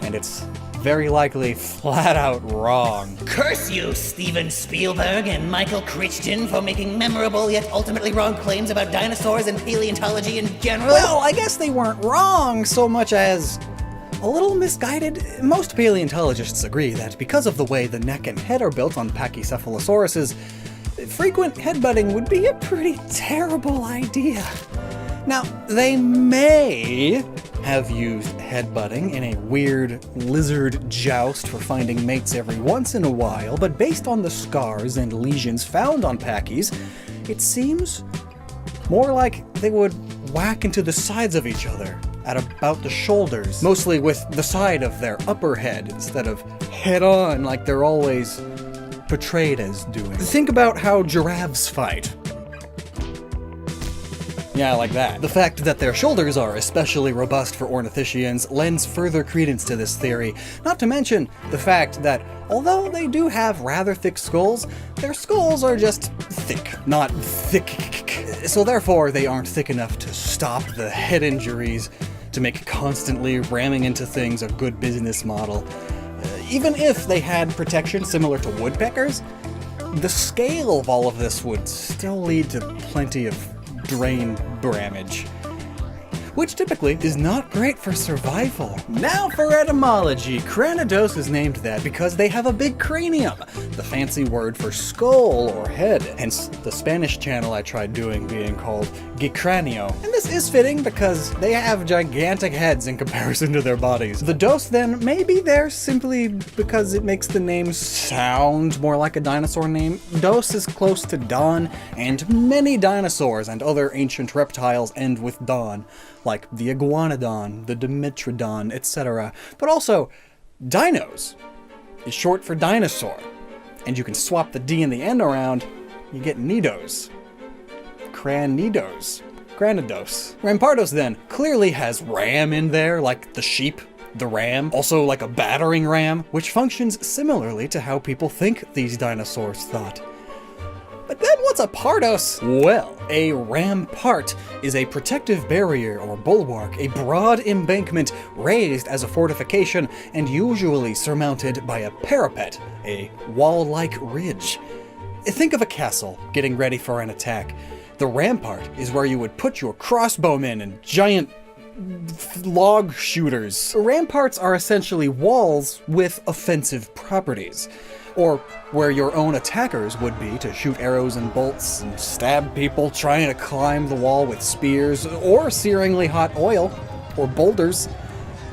and it's very likely flat out wrong. Curse you, Steven Spielberg and Michael Crichton, for making memorable yet ultimately wrong claims about dinosaurs and paleontology in general. Well, I guess they weren't wrong so much as a little misguided. Most paleontologists agree that because of the way the neck and head are built on Pachycephalosauruses, frequent headbutting would be a pretty terrible idea. Now, they may have used headbutting in a weird lizard joust for finding mates every once in a while, but based on the scars and lesions found on Pachys, it seems more like they would whack into the sides of each other at about the shoulders, mostly with the side of their upper head instead of head-on like they're always portrayed as doing. Think about how giraffes fight. Yeah, like that. The fact that their shoulders are especially robust for ornithischians lends further credence to this theory, not to mention the fact that although they do have rather thick skulls, their skulls are just thick, not thick. So therefore, they aren't thick enough to stop the head injuries, to make constantly ramming into things a good business model. Even if they had protection similar to woodpeckers, the scale of all of this would still lead to plenty of drain damage. which typically is not great for survival. Now for etymology. Cranidos is named that because they have a big cranium, the fancy word for skull or head, hence the Spanish channel I tried doing being called Gicranio. And this is fitting because they have gigantic heads in comparison to their bodies. The dos then may be there simply because it makes the name sound more like a dinosaur name. Dos is close to Don, and many dinosaurs and other ancient reptiles end with Don, like the Iguanodon, the Dimetrodon, etc. But also, dinos is short for dinosaur, and you can swap the D and the N around, you get nidos. Cranidos. Cranidos. Rampardos then clearly has ram in there, like the sheep, the ram, also like a battering ram, which functions similarly to how people think these dinosaurs thought. But then what's a pardos? Well, a rampart is a protective barrier or bulwark, a broad embankment raised as a fortification and usually surmounted by a parapet, a wall-like ridge. Think of a castle getting ready for an attack. The rampart is where you would put your crossbowmen and giant log shooters. Ramparts are essentially walls with offensive properties, or where your own attackers would be to shoot arrows and bolts and stab people trying to climb the wall with spears, or searingly hot oil, or boulders,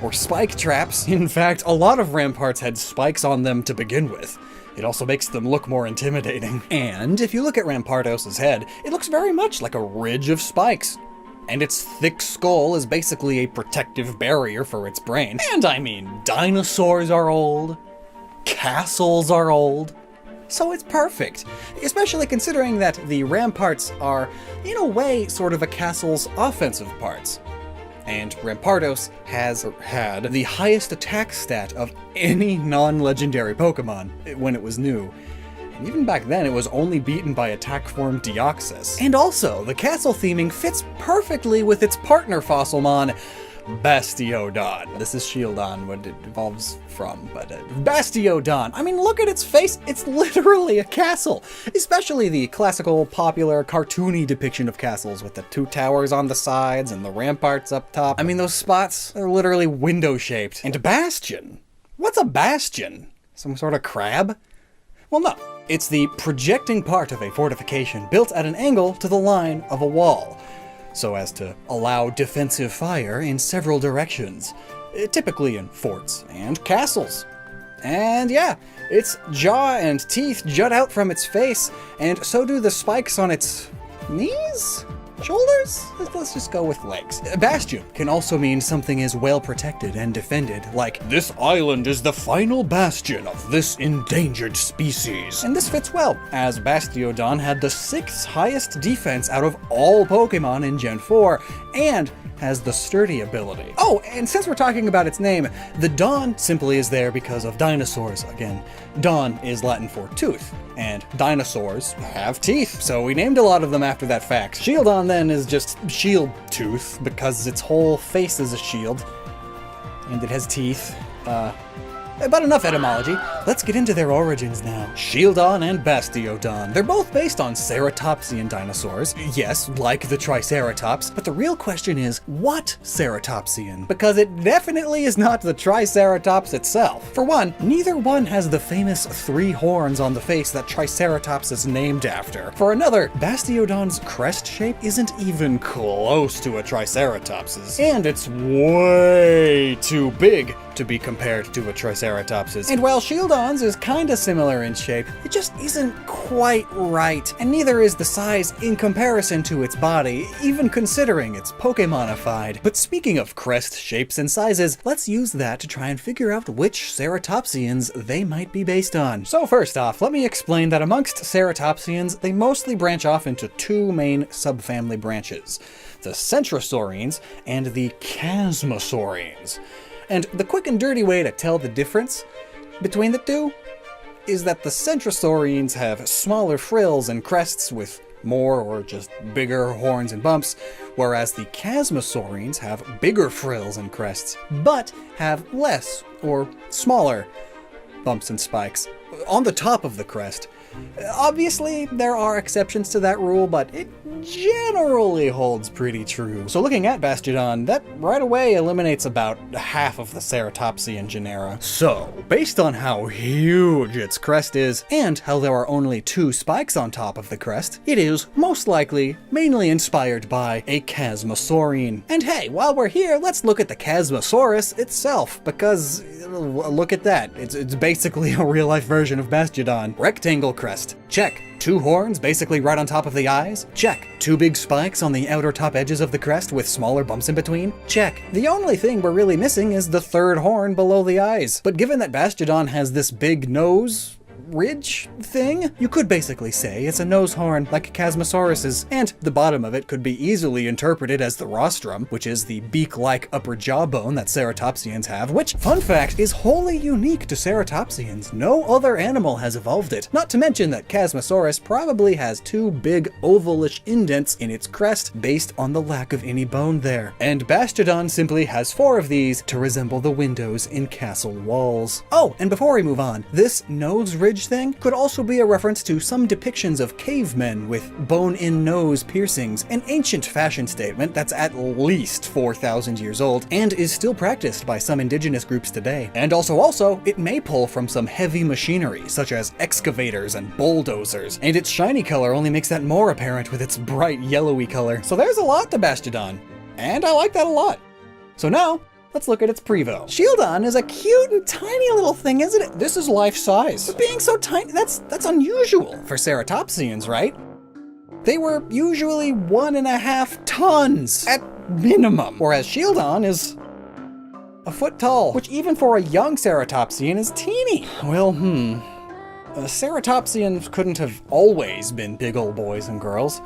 or spike traps. In fact, a lot of ramparts had spikes on them to begin with. It also makes them look more intimidating. And if you look at Rampardos' head, it looks very much like a ridge of spikes. And its thick skull is basically a protective barrier for its brain. And I mean, dinosaurs are old, castles are old, so it's perfect. Especially considering that the ramparts are, in a way, sort of a castle's offensive parts. And Rampardos has had the highest attack stat of any non-legendary Pokemon when it was new. And even back then, it was only beaten by attack form Deoxys. And also, the castle theming fits perfectly with its partner Fossilmon, Bastiodon. This is Shieldon, what it evolves from, but Bastiodon. I mean, look at its face. It's literally a castle. Especially the classical, popular, cartoony depiction of castles with the two towers on the sides and the ramparts up top. I mean, those spots are literally window-shaped. And bastion. What's a bastion? Some sort of crab? Well, no. It's the projecting part of a fortification built at an angle to the line of a wall, so as to allow defensive fire in several directions, typically in forts and castles. And yeah, its jaw and teeth jut out from its face, and so do the spikes on its knees? Shoulders? Let's just go with legs. Bastion can also mean something is well protected and defended, like, this island is the final bastion of this endangered species. And this fits well, as Bastiodon had the 6th highest defense out of all Pokemon in Gen 4, and has the sturdy ability. Oh, and since we're talking about its name, the Don simply is there because of dinosaurs again. Don is Latin for tooth, and dinosaurs have teeth, so we named a lot of them after that fact. Shieldon then is just shield tooth because its whole face is a shield, and it has teeth. But enough etymology, let's get into their origins now. Shieldon and Bastiodon. They're both based on ceratopsian dinosaurs. Yes, like the Triceratops, but the real question is, what ceratopsian? Because it definitely is not the Triceratops itself. For one, neither one has the famous 3 horns on the face that Triceratops is named after. For another, Bastiodon's crest shape isn't even close to a Triceratops's, and it's way too big to be compared to a Triceratops's. And while Shieldon's is kinda similar in shape, it just isn't quite right, and neither is the size in comparison to its body, even considering it's Pokemonified. But speaking of crest shapes and sizes, let's use that to try and figure out which Ceratopsians they might be based on. So first off, let me explain that amongst Ceratopsians, they mostly branch off into 2 main subfamily branches: the Centrosaurines and the Chasmosaurines. And the quick and dirty way to tell the difference between the two is that the Centrosaurines have smaller frills and crests with more or just bigger horns and bumps, whereas the Chasmosaurines have bigger frills and crests, but have less or smaller bumps and spikes on the top of the crest. Obviously, there are exceptions to that rule, but it generally holds pretty true. So looking at Bastiodon, that right away eliminates about half of the Ceratopsian genera. So, based on how huge its crest is, and how there are only 2 spikes on top of the crest, it is most likely mainly inspired by a Chasmosaurine. And hey, while we're here, let's look at the Chasmosaurus itself, because look at that. It's basically a real-life version of Bastiodon. Rectangle crest. Check. 2 horns basically right on top of the eyes? Check. 2 big spikes on the outer top edges of the crest with smaller bumps in between? Check. The only thing we're really missing is the 3rd horn below the eyes. But given that Bastiodon has this big nose ridge thing, you could basically say it's a nose horn like Chasmosaurus's, and the bottom of it could be easily interpreted as the rostrum, which is the beak-like upper jawbone that Ceratopsians have, which, fun fact, is wholly unique to Ceratopsians. No other animal has evolved it. Not to mention that Chasmosaurus probably has 2 big ovalish indents in its crest based on the lack of any bone there. And Bastiodon simply has 4 of these to resemble the windows in castle walls. Oh, and before we move on, this nose ridge thing could also be a reference to some depictions of cavemen with bone-in nose piercings, an ancient fashion statement that's at least 4,000 years old and is still practiced by some indigenous groups today. And also, it may pull from some heavy machinery, such as excavators and bulldozers, and its shiny color only makes that more apparent with its bright yellowy color. So there's a lot to Bastiodon, and I like that a lot. So now, let's look at its prevo. Shieldon is a cute and tiny little thing, isn't it? This is life-size. But being so tiny, that's unusual for Ceratopsians, right? They were usually 1.5 tons at minimum, whereas Shieldon is a foot tall, which even for a young Ceratopsian is teeny. Well, Ceratopsians couldn't have always been big old boys and girls.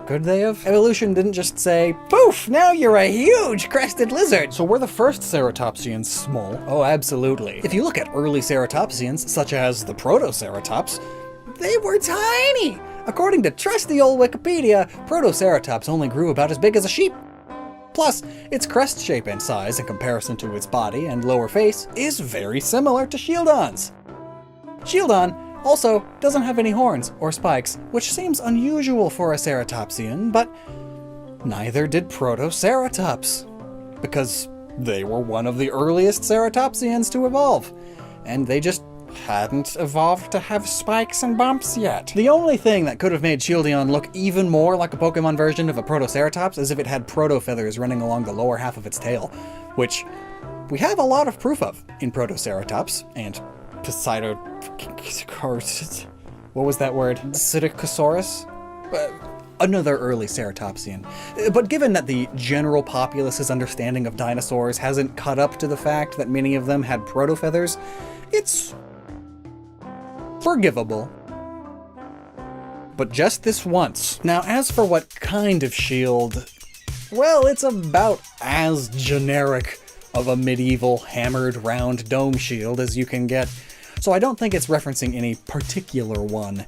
Could they have? Evolution didn't just say, poof, now you're a huge crested lizard. So were the first Ceratopsians small? Oh, absolutely. If you look at early Ceratopsians, such as the Protoceratops, they were tiny. According to trusty old Wikipedia, Protoceratops only grew about as big as a sheep. Plus, its crest shape and size in comparison to its body and lower face is very similar to Shieldon's. Shieldon also doesn't have any horns or spikes, which seems unusual for a Ceratopsian, but neither did Protoceratops, because they were one of the earliest Ceratopsians to evolve, and they just hadn't evolved to have spikes and bumps yet. The only thing that could have made Shieldon look even more like a Pokemon version of a Protoceratops is if it had proto-feathers running along the lower half of its tail, which we have a lot of proof of in Protoceratops and what was that word? Psittacosaurus? Another early Ceratopsian. But given that the general populace's understanding of dinosaurs hasn't caught up to the fact that many of them had proto-feathers, it's forgivable. But just this once. Now, as for what kind of shield, well, it's about as generic of a medieval hammered round dome shield as you can get. So I don't think it's referencing any particular one.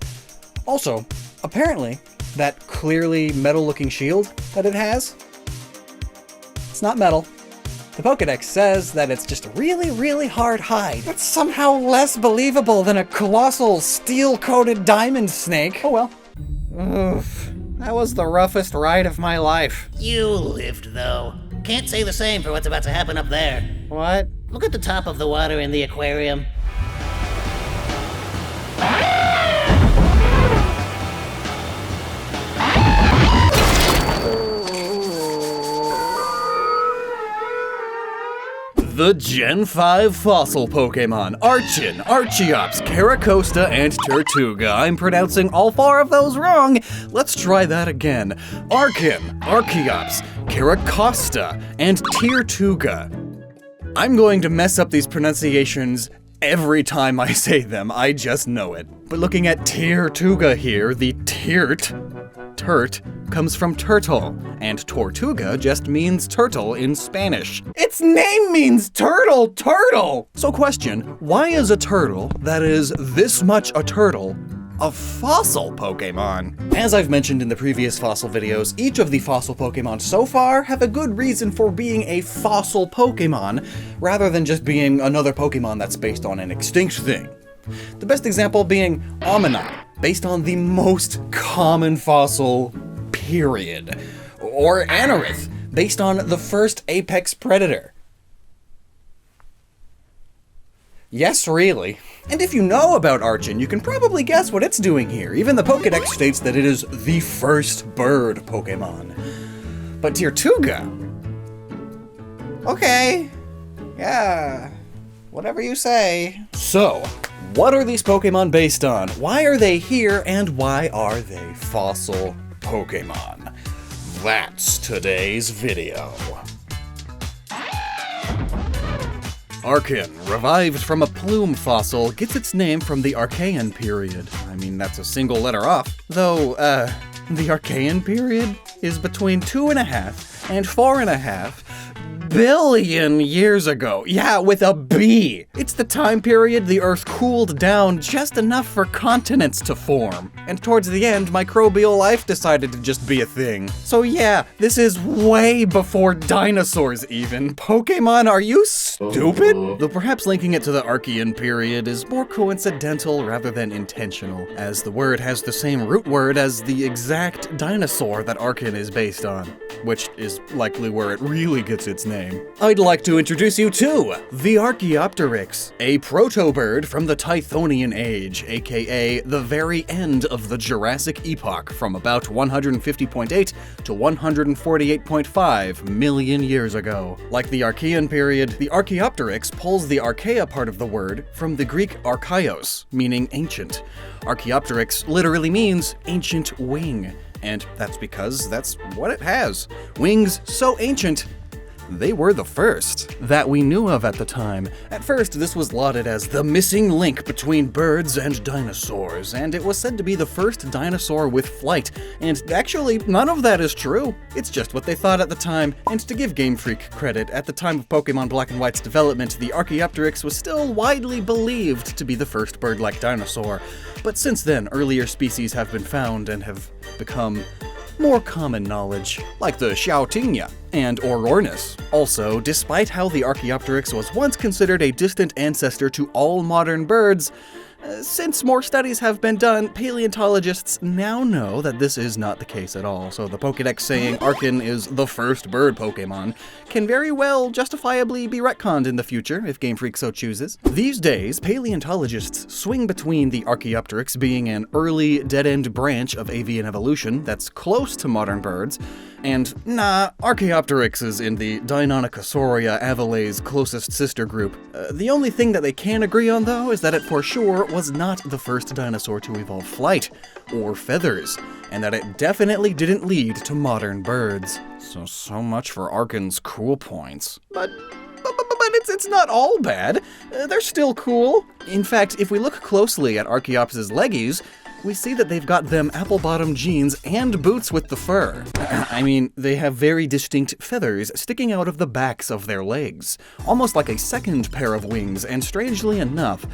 Also, apparently, that clearly metal-looking shield that it has, it's not metal. The Pokédex says that it's just a really, really hard hide. That's somehow less believable than a colossal steel-coated diamond snake. Oh well. Oof. That was the roughest ride of my life. You lived, though. Can't say the same for what's about to happen up there. What? Look at the top of the water in the aquarium. The Gen 5 fossil Pokémon, Archon, Archeops, Caracosta, and Tortuga. I'm pronouncing all 4 of those wrong. Let's try that again. Archon, Archeops, Caracosta, and Tortuga. I'm going to mess up these pronunciations every time I say them, I just know it. But looking at Tortuga here, the turt comes from turtle, and Tortuga just means turtle in Spanish. Its name means turtle! So question, why is a turtle that is this much a turtle a fossil Pokémon? As I've mentioned in the previous fossil videos, each of the fossil Pokémon so far have a good reason for being a fossil Pokémon, rather than just being another Pokémon that's based on an extinct thing. The best example being Omanyte, based on the most common fossil, period. Or Anorith, based on the first apex predator. Yes, really. And if you know about Archon, you can probably guess what it's doing here. Even the Pokédex states that it is the first bird Pokémon. But Tirtuga? Okay. Yeah. Whatever you say. So, what are these Pokémon based on? Why are they here, and why are they fossil Pokémon? That's today's video. Archon, revived from a plume fossil, gets its name from the Archean period. I mean, that's a single letter off. Though, the Archean period is between 2.5 and 4.5 billion years ago. Yeah, with a B. It's the time period the Earth cooled down just enough for continents to form. And towards the end, microbial life decided to just be a thing. So yeah, this is way before dinosaurs even. Pokémon, are you stupid? Though perhaps linking it to the Archean period is more coincidental rather than intentional, as the word has the same root word as the exact dinosaur that Archon is based on, which is likely where it really gets its name. I'd like to introduce you to the Archaeopteryx, a proto-bird from the Tithonian Age, aka the very end of the Jurassic Epoch, from about 150.8 to 148.5 million years ago. Like the Archean period, the Archaeopteryx pulls the archaea part of the word from the Greek archaios, meaning ancient. Archaeopteryx literally means ancient wing, and that's because that's what it has. Wings so ancient, they were the first that we knew of at the time. At first, this was lauded as the missing link between birds and dinosaurs, and it was said to be the first dinosaur with flight. And actually, none of that is true. It's just what they thought at the time. And to give Game Freak credit, at the time of Pokémon Black and White's development, the Archaeopteryx was still widely believed to be the first bird-like dinosaur. But since then, earlier species have been found and have become more common knowledge, like the Xiaotingya and Orornis. Also, despite how the Archaeopteryx was once considered a distant ancestor to all modern birds, since more studies have been done, paleontologists now know that this is not the case at all, so the Pokédex saying Archon is the first bird Pokémon can very well justifiably be retconned in the future if Game Freak so chooses. These days, paleontologists swing between the Archaeopteryx being an early, dead-end branch of avian evolution that's close to modern birds, and Archaeopteryx is in the Deinonychosauria avales closest sister group. The only thing that they can agree on, though, is that it for sure was not the first dinosaur to evolve flight or feathers, and that it definitely didn't lead to modern birds. So much for Archon's cool points. But it's not all bad. They're still cool. In fact, if we look closely at Archaeops's leggies, we see that they've got them apple-bottom jeans and boots with the fur. I mean, they have very distinct feathers sticking out of the backs of their legs, almost like a second pair of wings, and strangely enough,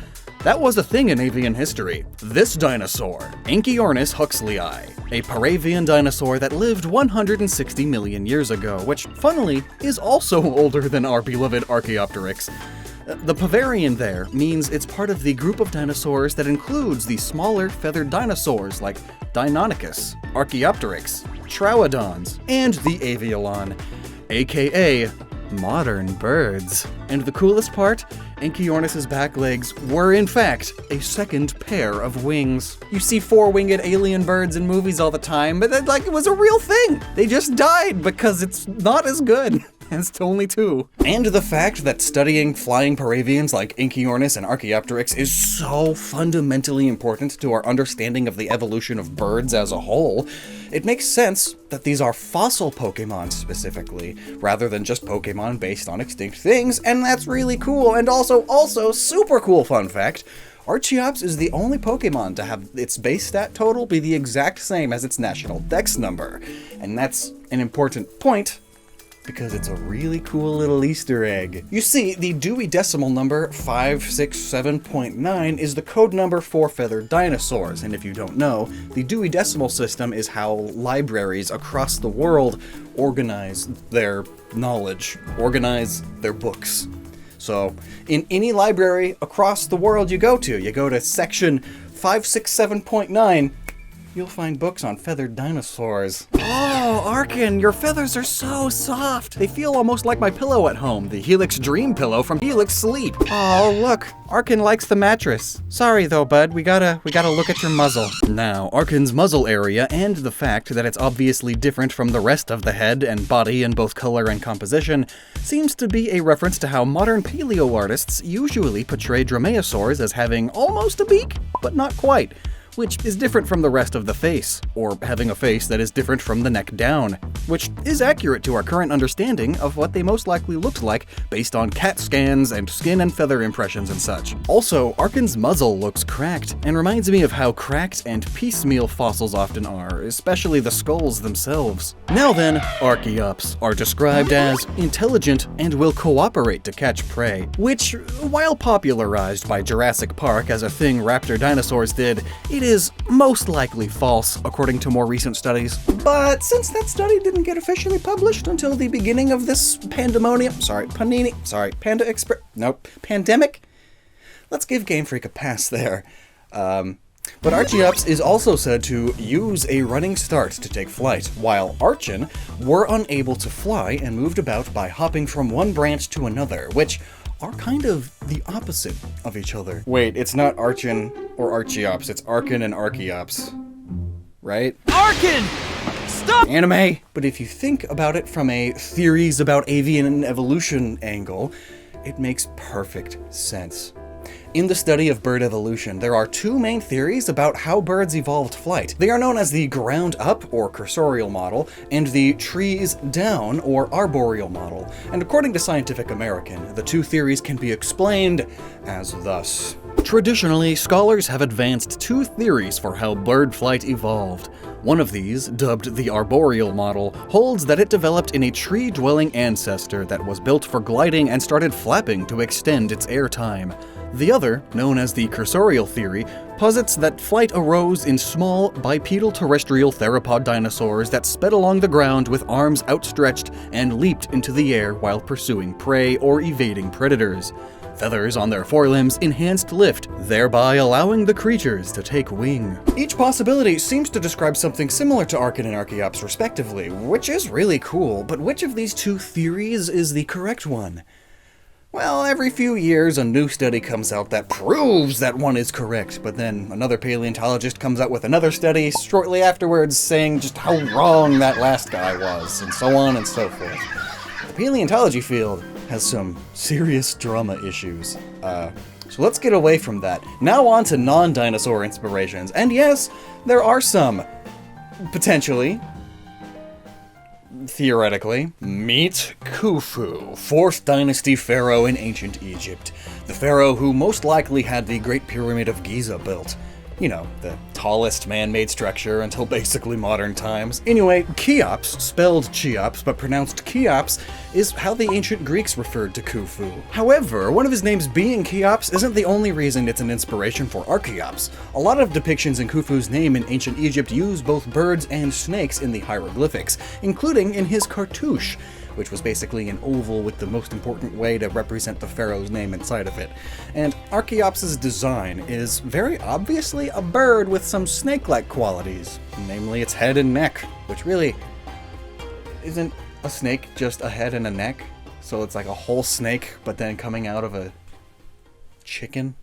that was a thing in avian history. This dinosaur, Anchiornis huxleyi, a Paravian dinosaur that lived 160 million years ago, which, funnily, is also older than our beloved Archaeopteryx. The Bavarian there means it's part of the group of dinosaurs that includes the smaller feathered dinosaurs like Deinonychus, Archaeopteryx, Troodons, and the Aviolon, aka modern birds. And the coolest part? Anchiornis' back legs were in fact a second pair of wings. You see four-winged alien birds in movies all the time, but it was a real thing. They just died because it's not as good. It's only two. And the fact that studying flying Paravians like Anchiornis and Archaeopteryx is so fundamentally important to our understanding of the evolution of birds as a whole, it makes sense that these are fossil Pokémon specifically, rather than just Pokémon based on extinct things, and that's really cool. And also super cool fun fact, Archaeops is the only Pokémon to have its base stat total be the exact same as its national dex number. And that's an important point, because it's a really cool little Easter egg. You see, the Dewey Decimal number 567.9 is the code number for feathered dinosaurs, and if you don't know, the Dewey Decimal System is how libraries across the world organize their knowledge, organize their books. So, in any library across the world you go to section 567.9, you'll find books on feathered dinosaurs. Oh, Arkin, your feathers are so soft. They feel almost like my pillow at home, the Helix Dream Pillow from Helix Sleep. Oh, look, Arkin likes the mattress. Sorry though, bud, we gotta look at your muzzle. Now, Arkin's muzzle area and the fact that it's obviously different from the rest of the head and body in both color and composition seems to be a reference to how modern paleo artists usually portray dromaeosaurs as having almost a beak, but not quite, which is different from the rest of the face, or having a face that is different from the neck down, which is accurate to our current understanding of what they most likely looked like based on CAT scans and skin and feather impressions and such. Also, Arkin's muzzle looks cracked, and reminds me of how cracked and piecemeal fossils often are, especially the skulls themselves. Now then, Archaeops are described as intelligent and will cooperate to catch prey, which, while popularized by Jurassic Park as a thing raptor dinosaurs did, it is most likely false, according to more recent studies. But since that study didn't get officially published until the beginning of this pandemonium, pandemic, let's give Game Freak a pass there. But Archaeops is also said to use a running start to take flight, while Archon were unable to fly and moved about by hopping from one branch to another, which are kind of the opposite of each other. Wait, it's not Archon or Archaeops, it's Archon and Archaeops, right? Arkin! Stop! Anime! But if you think about it from a theories about avian evolution angle, it makes perfect sense. In the study of bird evolution, there are two main theories about how birds evolved flight. They are known as the ground-up, or cursorial model, and the trees-down, or arboreal model. And according to Scientific American, the two theories can be explained as thus. Traditionally, scholars have advanced two theories for how bird flight evolved. One of these, dubbed the arboreal model, holds that it developed in a tree-dwelling ancestor that was built for gliding and started flapping to extend its air time. The other, known as the cursorial theory, posits that flight arose in small, bipedal terrestrial theropod dinosaurs that sped along the ground with arms outstretched and leaped into the air while pursuing prey or evading predators. Feathers on their forelimbs enhanced lift, thereby allowing the creatures to take wing. Each possibility seems to describe something similar to Archon and Archaeops respectively, which is really cool, but which of these two theories is the correct one? Well, every few years a new study comes out that proves that one is correct, but then another paleontologist comes out with another study shortly afterwards saying just how wrong that last guy was, and so on and so forth. The paleontology field has some serious drama issues. So let's get away from that. Now on to non-dinosaur inspirations, and yes, there are some. Potentially. Theoretically. Meet Khufu, 4th dynasty pharaoh in ancient Egypt. The pharaoh who most likely had the Great Pyramid of Giza built. You know, the tallest man-made structure until basically modern times. Anyway, Cheops, spelled Cheops but pronounced Cheops, is how the ancient Greeks referred to Khufu. However, one of his names being Cheops isn't the only reason it's an inspiration for Archaeops. A lot of depictions in Khufu's name in ancient Egypt use both birds and snakes in the hieroglyphics, including in his cartouche, which was basically an oval with the most important way to represent the pharaoh's name inside of it. And Archaeops' design is very obviously a bird with some snake-like qualities, namely its head and neck, which really isn't a snake just a head and a neck, so it's like a whole snake but then coming out of a chicken.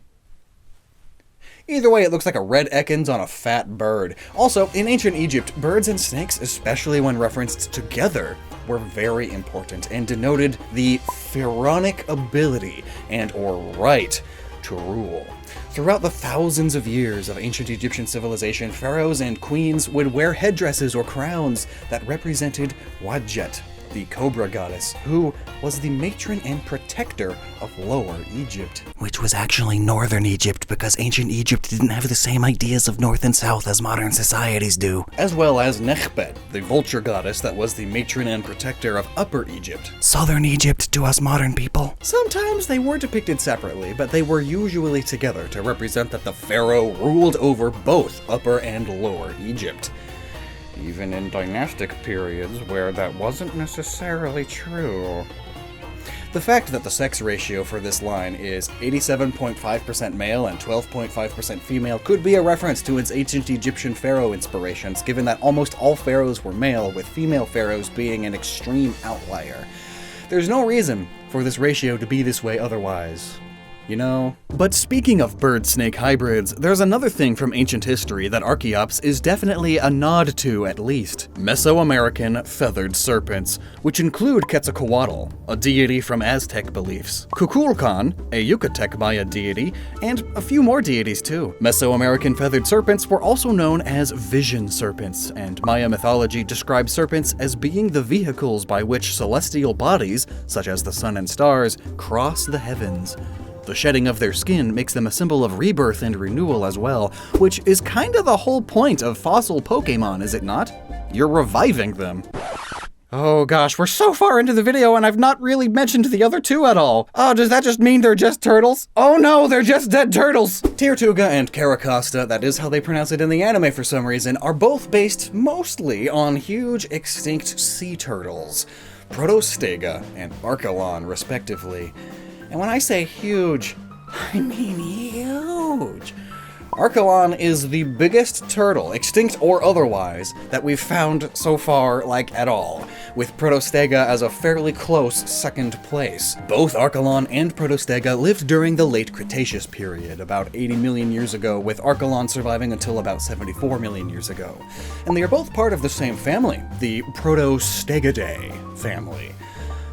Either way, it looks like a red Ekans on a fat bird. Also, in ancient Egypt, birds and snakes, especially when referenced together, were very important and denoted the pharaonic ability and/or right to rule. Throughout the thousands of years of ancient Egyptian civilization, pharaohs and queens would wear headdresses or crowns that represented Wadjet, the cobra goddess, who was the matron and protector of Lower Egypt. Which was actually Northern Egypt, because ancient Egypt didn't have the same ideas of North and South as modern societies do. As well as Nekhbet, the vulture goddess that was the matron and protector of Upper Egypt. Southern Egypt to us modern people. Sometimes they were depicted separately, but they were usually together to represent that the pharaoh ruled over both Upper and Lower Egypt. Even in dynastic periods where that wasn't necessarily true. The fact that the sex ratio for this line is 87.5% male and 12.5% female could be a reference to its ancient Egyptian pharaoh inspirations, given that almost all pharaohs were male, with female pharaohs being an extreme outlier. There's no reason for this ratio to be this way otherwise. You know? But speaking of bird-snake hybrids, there's another thing from ancient history that Archaeops is definitely a nod to, at least. Mesoamerican feathered serpents, which include Quetzalcoatl, a deity from Aztec beliefs, Kukulkan, a Yucatec Maya deity, and a few more deities too. Mesoamerican feathered serpents were also known as vision serpents, and Maya mythology describes serpents as being the vehicles by which celestial bodies, such as the sun and stars, cross the heavens. The shedding of their skin makes them a symbol of rebirth and renewal as well, which is kinda the whole point of fossil Pokémon, is it not? You're reviving them. Oh gosh, we're so far into the video and I've not really mentioned the other two at all. Oh, does that just mean they're just turtles? Oh no, they're just dead turtles! Tirtuga and Caracosta, that is how they pronounce it in the anime for some reason, are both based mostly on huge extinct sea turtles, Protostega and Archelon, respectively. And when I say huge, I mean huge. Archelon is the biggest turtle, extinct or otherwise, that we've found so far, like, at all, with Protostega as a fairly close second place. Both Archelon and Protostega lived during the late Cretaceous period, about 80 million years ago, with Archelon surviving until about 74 million years ago. And they are both part of the same family, the Protostegidae family,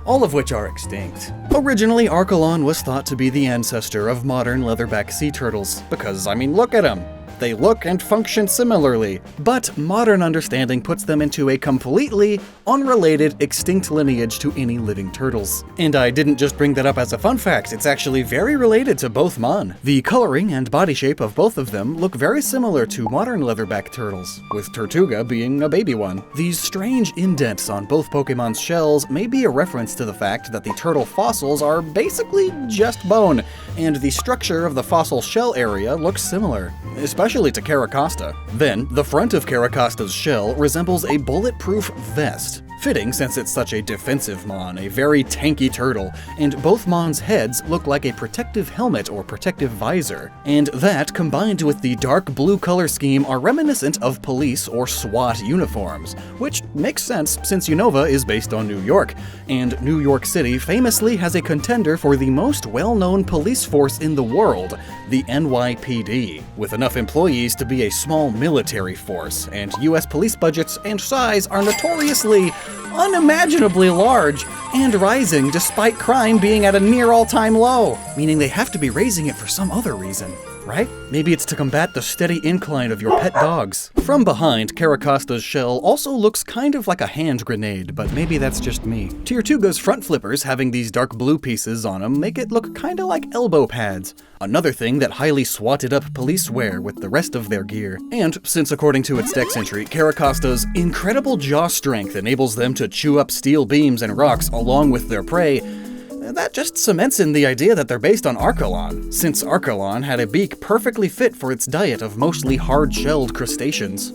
all of which are extinct. Originally, Archelon was thought to be the ancestor of modern leatherback sea turtles, because, I mean, look at them. They look and function similarly, but modern understanding puts them into a completely unrelated, extinct lineage to any living turtles. And I didn't just bring that up as a fun fact, it's actually very related to both Mon. The coloring and body shape of both of them look very similar to modern leatherback turtles, with Tortuga being a baby one. These strange indents on both Pokemon's shells may be a reference to the fact that the turtle fossils are basically just bone, and the structure of the fossil shell area looks similar, especially to Caracosta. Then, the front of Caracosta's shell resembles a bulletproof vest, fitting since it's such a defensive Mon, a very tanky turtle, and both Mon's heads look like a protective helmet or protective visor. And that, combined with the dark blue color scheme, are reminiscent of police or SWAT uniforms, which makes sense since Unova is based on New York, and New York City famously has a contender for the most well-known police force in the world, the NYPD, with enough employees to be a small military force, and US police budgets and size are notoriously unimaginably large and rising despite crime being at a near all-time low, meaning they have to be raising it for some other reason, right? Maybe it's to combat the steady incline of your pet dogs. From behind, Caracosta's shell also looks kind of like a hand grenade, but maybe that's just me. Tirtuga's front flippers having these dark blue pieces on them make it look kinda like elbow pads, another thing that highly swatted up police wear with the rest of their gear. And since according to its dex entry, Caracosta's incredible jaw strength enables them to chew up steel beams and rocks along with their prey, that just cements in the idea that they're based on Archelon, since Archelon had a beak perfectly fit for its diet of mostly hard-shelled crustaceans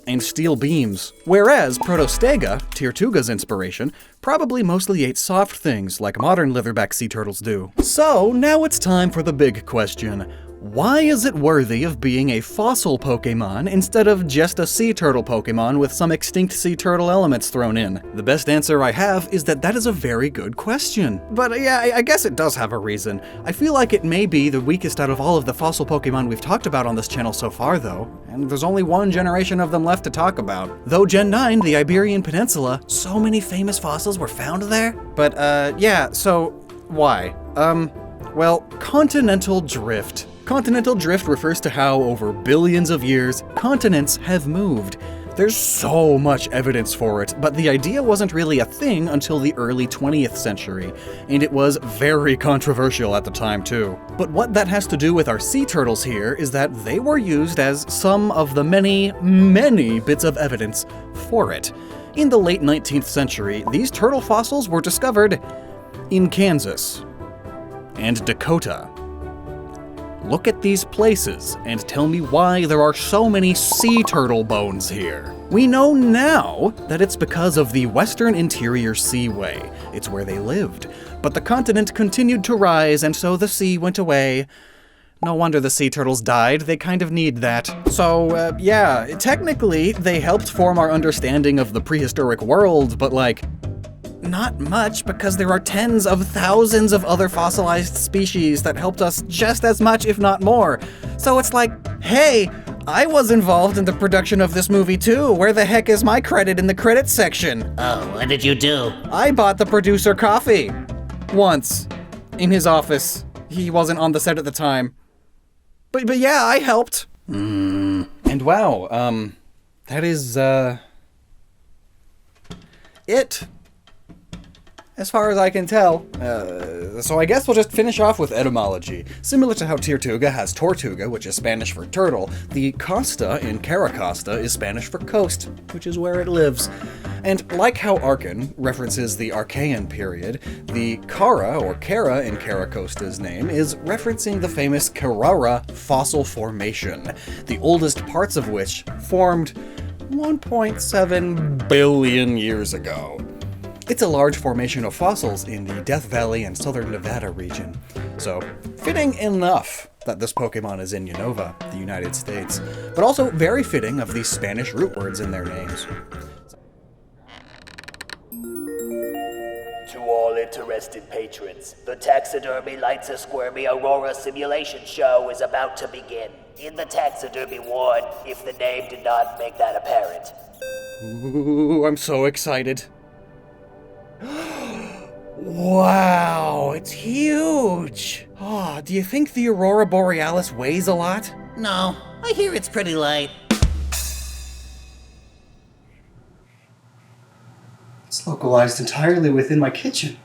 and steel beams. Whereas Protostega, Tirtuga's inspiration, probably mostly ate soft things like modern leatherback sea turtles do. So now it's time for the big question. Why is it worthy of being a fossil Pokémon instead of just a sea turtle Pokémon with some extinct sea turtle elements thrown in? The best answer I have is that is a very good question. But yeah, I guess it does have a reason. I feel like it may be the weakest out of all of the fossil Pokémon we've talked about on this channel so far though, and there's only one generation of them left to talk about. Though Gen 9, the Iberian Peninsula, so many famous fossils were found there. But yeah, so why? Well, continental drift. Continental drift refers to how, over billions of years, continents have moved. There's so much evidence for it, but the idea wasn't really a thing until the early 20th century, and it was very controversial at the time too. But what that has to do with our sea turtles here is that they were used as some of the many, many bits of evidence for it. In the late 19th century, these turtle fossils were discovered in Kansas and Dakota. Look at these places and tell me why there are so many sea turtle bones here. We know now that it's because of the Western Interior Seaway. It's where they lived. But the continent continued to rise, and so the sea went away. No wonder the sea turtles died, they kind of need that. So, yeah, technically, they helped form our understanding of the prehistoric world, but like, not much, because there are tens of thousands of other fossilized species that helped us just as much, if not more. So it's like, hey, I was involved in the production of this movie too. Where the heck is my credit in the credits section? Oh, what did you do? I bought the producer coffee. Once. In his office. He wasn't on the set at the time. But yeah, I helped. And wow, that is, it. As far as I can tell. So I guess we'll just finish off with etymology. Similar to how Tortuga has Tortuga, which is Spanish for turtle, the Costa in Caracosta is Spanish for coast, which is where it lives. And like how Archon references the Archaean period, the Kara, or Kara in Caracosta's name, is referencing the famous Carrara fossil formation, the oldest parts of which formed 1.7 billion years ago. It's a large formation of fossils in the Death Valley and southern Nevada region. So, fitting enough that this Pokemon is in Unova, the United States, but also very fitting of the Spanish root words in their names. To all interested patrons, the Taxidermy Lights a Squirmy Aurora Simulation Show is about to begin. In the taxidermy ward, if the name did not make that apparent. Ooh, I'm so excited. Wow, it's huge! Oh, do you think the Aurora Borealis weighs a lot? No, I hear it's pretty light. It's localized entirely within my kitchen.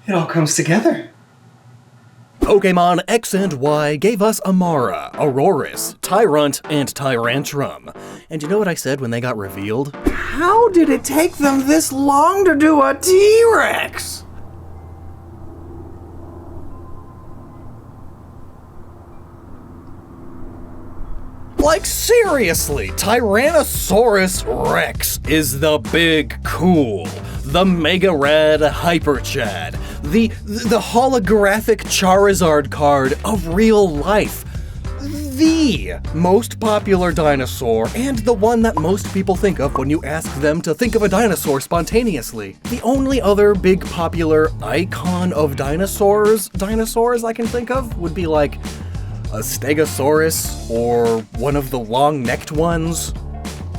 It all comes together. Pokémon X and Y gave us Amara, Aurorus, Tyrant, and Tyrantrum. And you know what I said when they got revealed? How did it take them this long to do a T-Rex? Like seriously, Tyrannosaurus Rex is the big cool, the Mega Rad Hyper Chad, the holographic Charizard card of real life, the most popular dinosaur, and the one that most people think of when you ask them to think of a dinosaur spontaneously. The only other big popular icon of dinosaurs I can think of would be like a Stegosaurus, or one of the long-necked ones.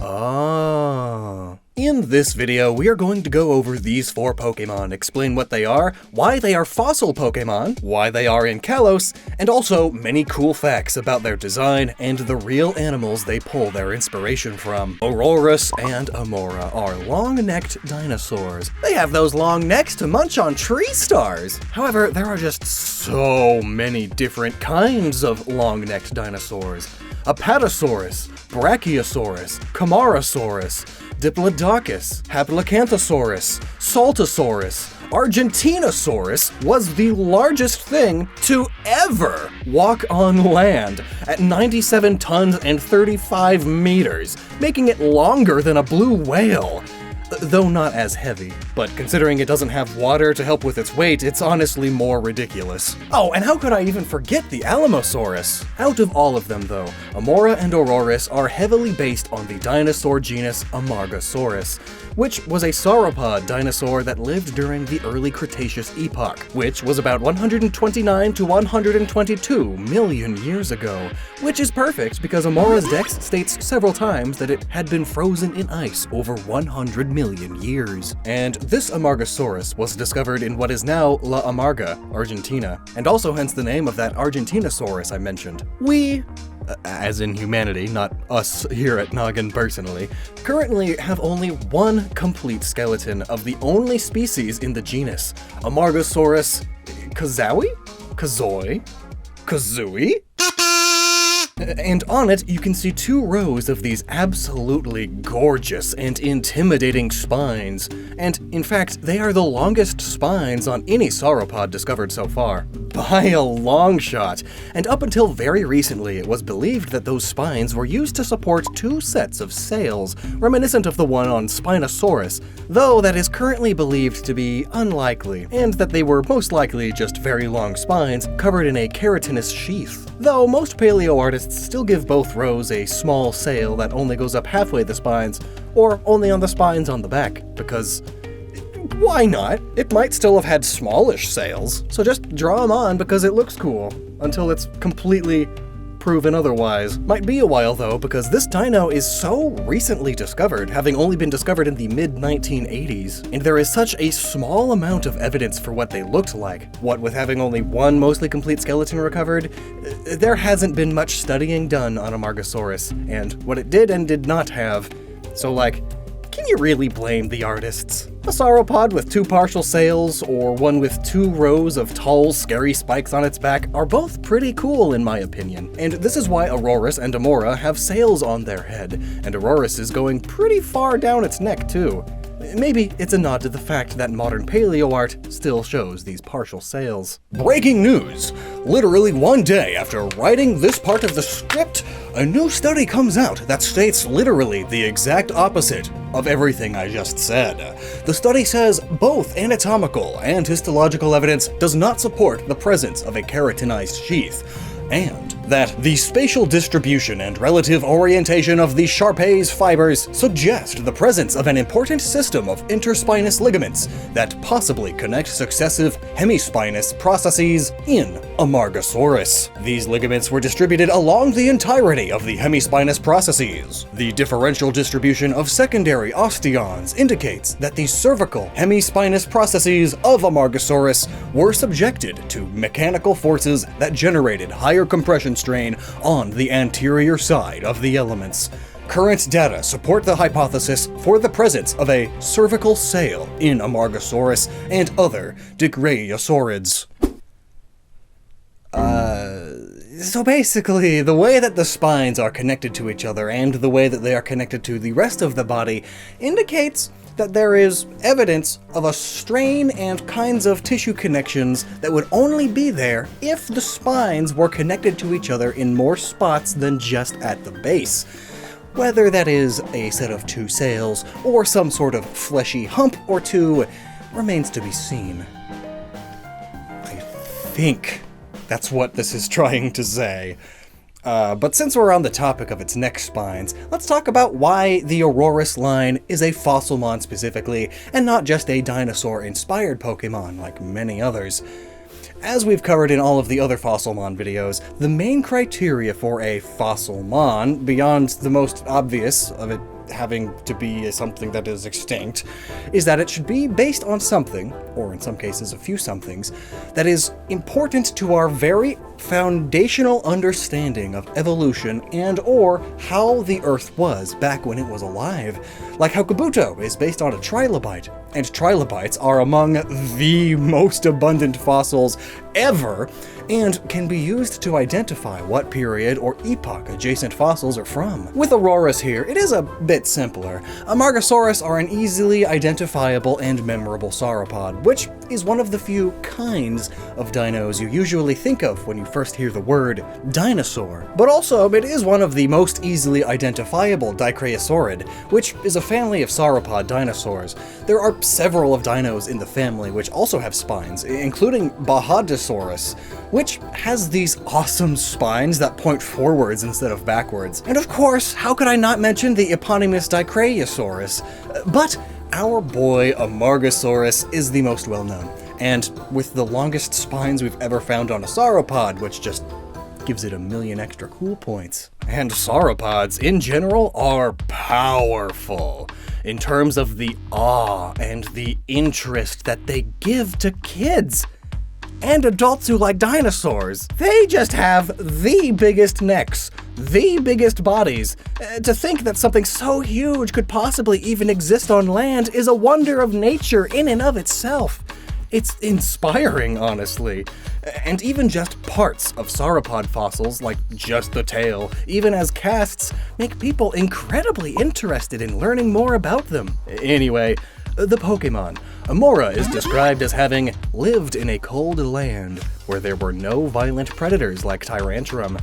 Ah. In this video, we are going to go over these 4 Pokemon, explain what they are, why they are fossil Pokemon, why they are in Kalos, and also many cool facts about their design and the real animals they pull their inspiration from. Aurorus and Amora are long-necked dinosaurs. They have those long necks to munch on tree stars. However, there are just so many different kinds of long-necked dinosaurs. Apatosaurus, Brachiosaurus, Camarasaurus, Diplodocus, Haplacanthosaurus, Saltosaurus. Argentinosaurus was the largest thing to ever walk on land at 97 tons and 35 meters, making it longer than a blue whale. Though not as heavy, but considering it doesn't have water to help with its weight, it's honestly more ridiculous. Oh, and how could I even forget the Alamosaurus? Out of all of them though, Amora and Aurorus are heavily based on the dinosaur genus Amargasaurus, which was a sauropod dinosaur that lived during the early Cretaceous epoch, which was about 129 to 122 million years ago, which is perfect because Amora's dex states several times that it had been frozen in ice over 100 million years. And this Amargasaurus was discovered in what is now La Amarga, Argentina, and also hence the name of that Argentinosaurus I mentioned. We, as in humanity, not us here at Noggin personally, currently have only one complete skeleton of the only species in the genus, Amargasaurus Kazowie? Kazooie? And on it, you can see 2 rows of these absolutely gorgeous and intimidating spines. And in fact, they are the longest spines on any sauropod discovered so far. by a long shot, and up until very recently it was believed that those spines were used to support two sets of sails, reminiscent of the one on Spinosaurus, though that is currently believed to be unlikely, and that they were most likely just very long spines covered in a keratinous sheath. Though most paleo artists still give both rows a small sail that only goes up halfway the spines, or only on the spines on the back, because why not? It might still have had smallish sails, so just draw them on because it looks cool, until it's completely proven otherwise. Might be a while though, because this dino is so recently discovered, having only been discovered in the mid-1980s, and there is such a small amount of evidence for what they looked like. What with having only one mostly complete skeleton recovered, there hasn't been much studying done on Amargasaurus, and what it did and did not have. So can you really blame the artists? A sauropod with two partial sails, or one with two rows of tall, scary spikes on its back, are both pretty cool in my opinion. And this is why Aurorus and Amora have sails on their head, and Aurorus is going pretty far down its neck too. Maybe it's a nod to the fact that modern paleo art still shows these partial sails. Breaking news! Literally one day after writing this part of the script, a new study comes out that states literally the exact opposite of everything I just said. The study says both anatomical and histological evidence does not support the presence of a keratinized sheath, and that the spatial distribution and relative orientation of the Sharpei's fibers suggest the presence of an important system of interspinous ligaments that possibly connect successive hemispinous processes in Amargasaurus. These ligaments were distributed along the entirety of the hemispinous processes. The differential distribution of secondary osteons indicates that the cervical hemispinous processes of Amargasaurus were subjected to mechanical forces that generated higher compression strain on the anterior side of the elements. Current data support the hypothesis for the presence of a cervical sail in Amargasaurus and other Dicraeosaurids. So basically, the way that the spines are connected to each other and the way that they are connected to the rest of the body indicates that there is evidence of a strain and kinds of tissue connections that would only be there if the spines were connected to each other in more spots than just at the base. Whether that is a set of two sails or some sort of fleshy hump or two remains to be seen. I think that's what this is trying to say. But since we're on the topic of its neck spines, let's talk about why the Aurorus line is a Fossilmon specifically, and not just a dinosaur-inspired Pokémon like many others. As we've covered in all of the other Fossilmon videos, the main criteria for a Fossilmon, beyond the most obvious of it having to be something that is extinct, is that it should be based on something, or in some cases a few somethings, that is important to our very foundational understanding of evolution and or how the Earth was back when it was alive. Like how Kabuto is based on a trilobite, and trilobites are among the most abundant fossils ever, and can be used to identify what period or epoch adjacent fossils are from. With Aurorus here, it is a bit simpler. Amargasaurus are an easily identifiable and memorable sauropod, which is one of the few kinds of dinos you usually think of when you first hear the word dinosaur. But also, it is one of the most easily identifiable Dicraeosaurid, which is a family of sauropod dinosaurs. There are several of dinos in the family which also have spines, including Bahadosaurus, which has these awesome spines that point forwards instead of backwards. And of course, how could I not mention the eponymous Dicraeosaurus? But our boy Amargasaurus is the most well-known, and with the longest spines we've ever found on a sauropod, which just gives it a million extra cool points. And sauropods, in general, are powerful in terms of the awe and the interest that they give to kids and adults who like dinosaurs. They just have the biggest necks, the biggest bodies. To think that something so huge could possibly even exist on land is a wonder of nature in and of itself. It's inspiring, honestly. And even just parts of sauropod fossils, like just the tail, even as casts, make people incredibly interested in learning more about them. Anyway, the Pokémon. Amora is described as having lived in a cold land where there were no violent predators like Tyrantrum.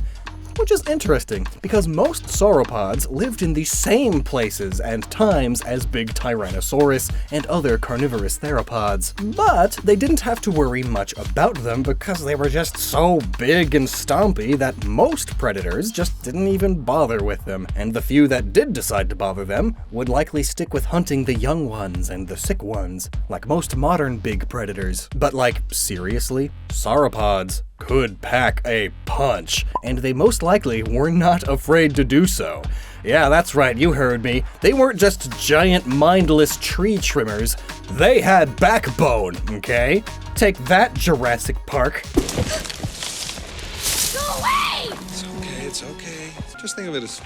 Which is interesting, because most sauropods lived in the same places and times as big Tyrannosaurus and other carnivorous theropods. But they didn't have to worry much about them because they were just so big and stompy that most predators just didn't even bother with them, and the few that did decide to bother them would likely stick with hunting the young ones and the sick ones, like most modern big predators. But like, seriously? Sauropods could pack a punch, and they most likely were not afraid to do so. Yeah, that's right, you heard me. They weren't just giant mindless tree trimmers. They had backbone, okay? Take that, Jurassic Park. Go away! It's okay. Just think of it as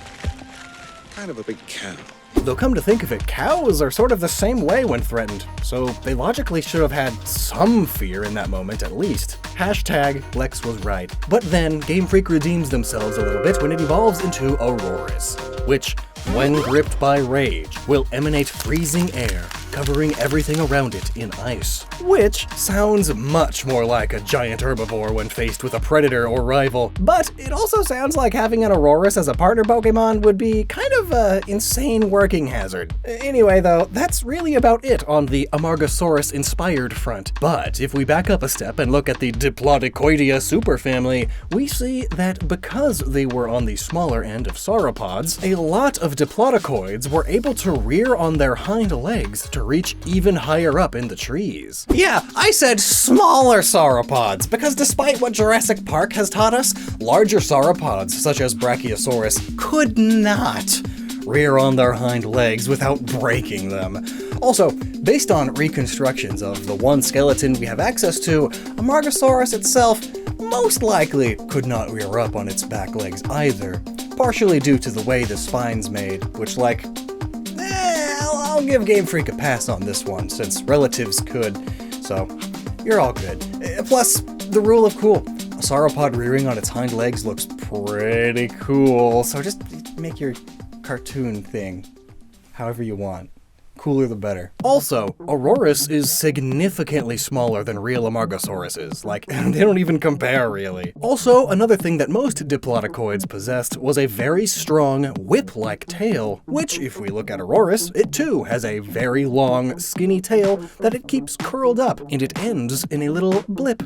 kind of a big cow. Though come to think of it, cows are sort of the same way when threatened, so they logically should have had some fear in that moment at least. Hashtag Lex was right. But then, Game Freak redeems themselves a little bit when it evolves into Auroras, which, when gripped by rage, will emanate freezing air, covering everything around it in ice. Which sounds much more like a giant herbivore when faced with a predator or rival, but it also sounds like having an Auroras as a partner Pokemon would be kind of an insane working hazard. Anyway though, that's really about it on the Amargasaurus-inspired front. But if we back up a step and look at the Diplodocuydia superfamily, we see that because they were on the smaller end of sauropods, a lot of Diplodocoids were able to rear on their hind legs to reach even higher up in the trees. Yeah, I said smaller sauropods, because despite what Jurassic Park has taught us, larger sauropods, such as Brachiosaurus, could not rear on their hind legs without breaking them. Also, based on reconstructions of the one skeleton we have access to, Amargasaurus itself most likely could not rear up on its back legs either, partially due to the way the spine's made, which I'll give Game Freak a pass on this one, since relatives could, so you're all good. Plus, the rule of cool. A sauropod rearing on its hind legs looks pretty cool, so just make your cartoon thing however you want. Cooler the better. Also, Auroras is significantly smaller than real Amargasauruses. Like, they don't even compare, really. Also, another thing that most Diplodocoids possessed was a very strong whip-like tail, which, if we look at Auroras, it too has a very long, skinny tail that it keeps curled up, and it ends in a little blip,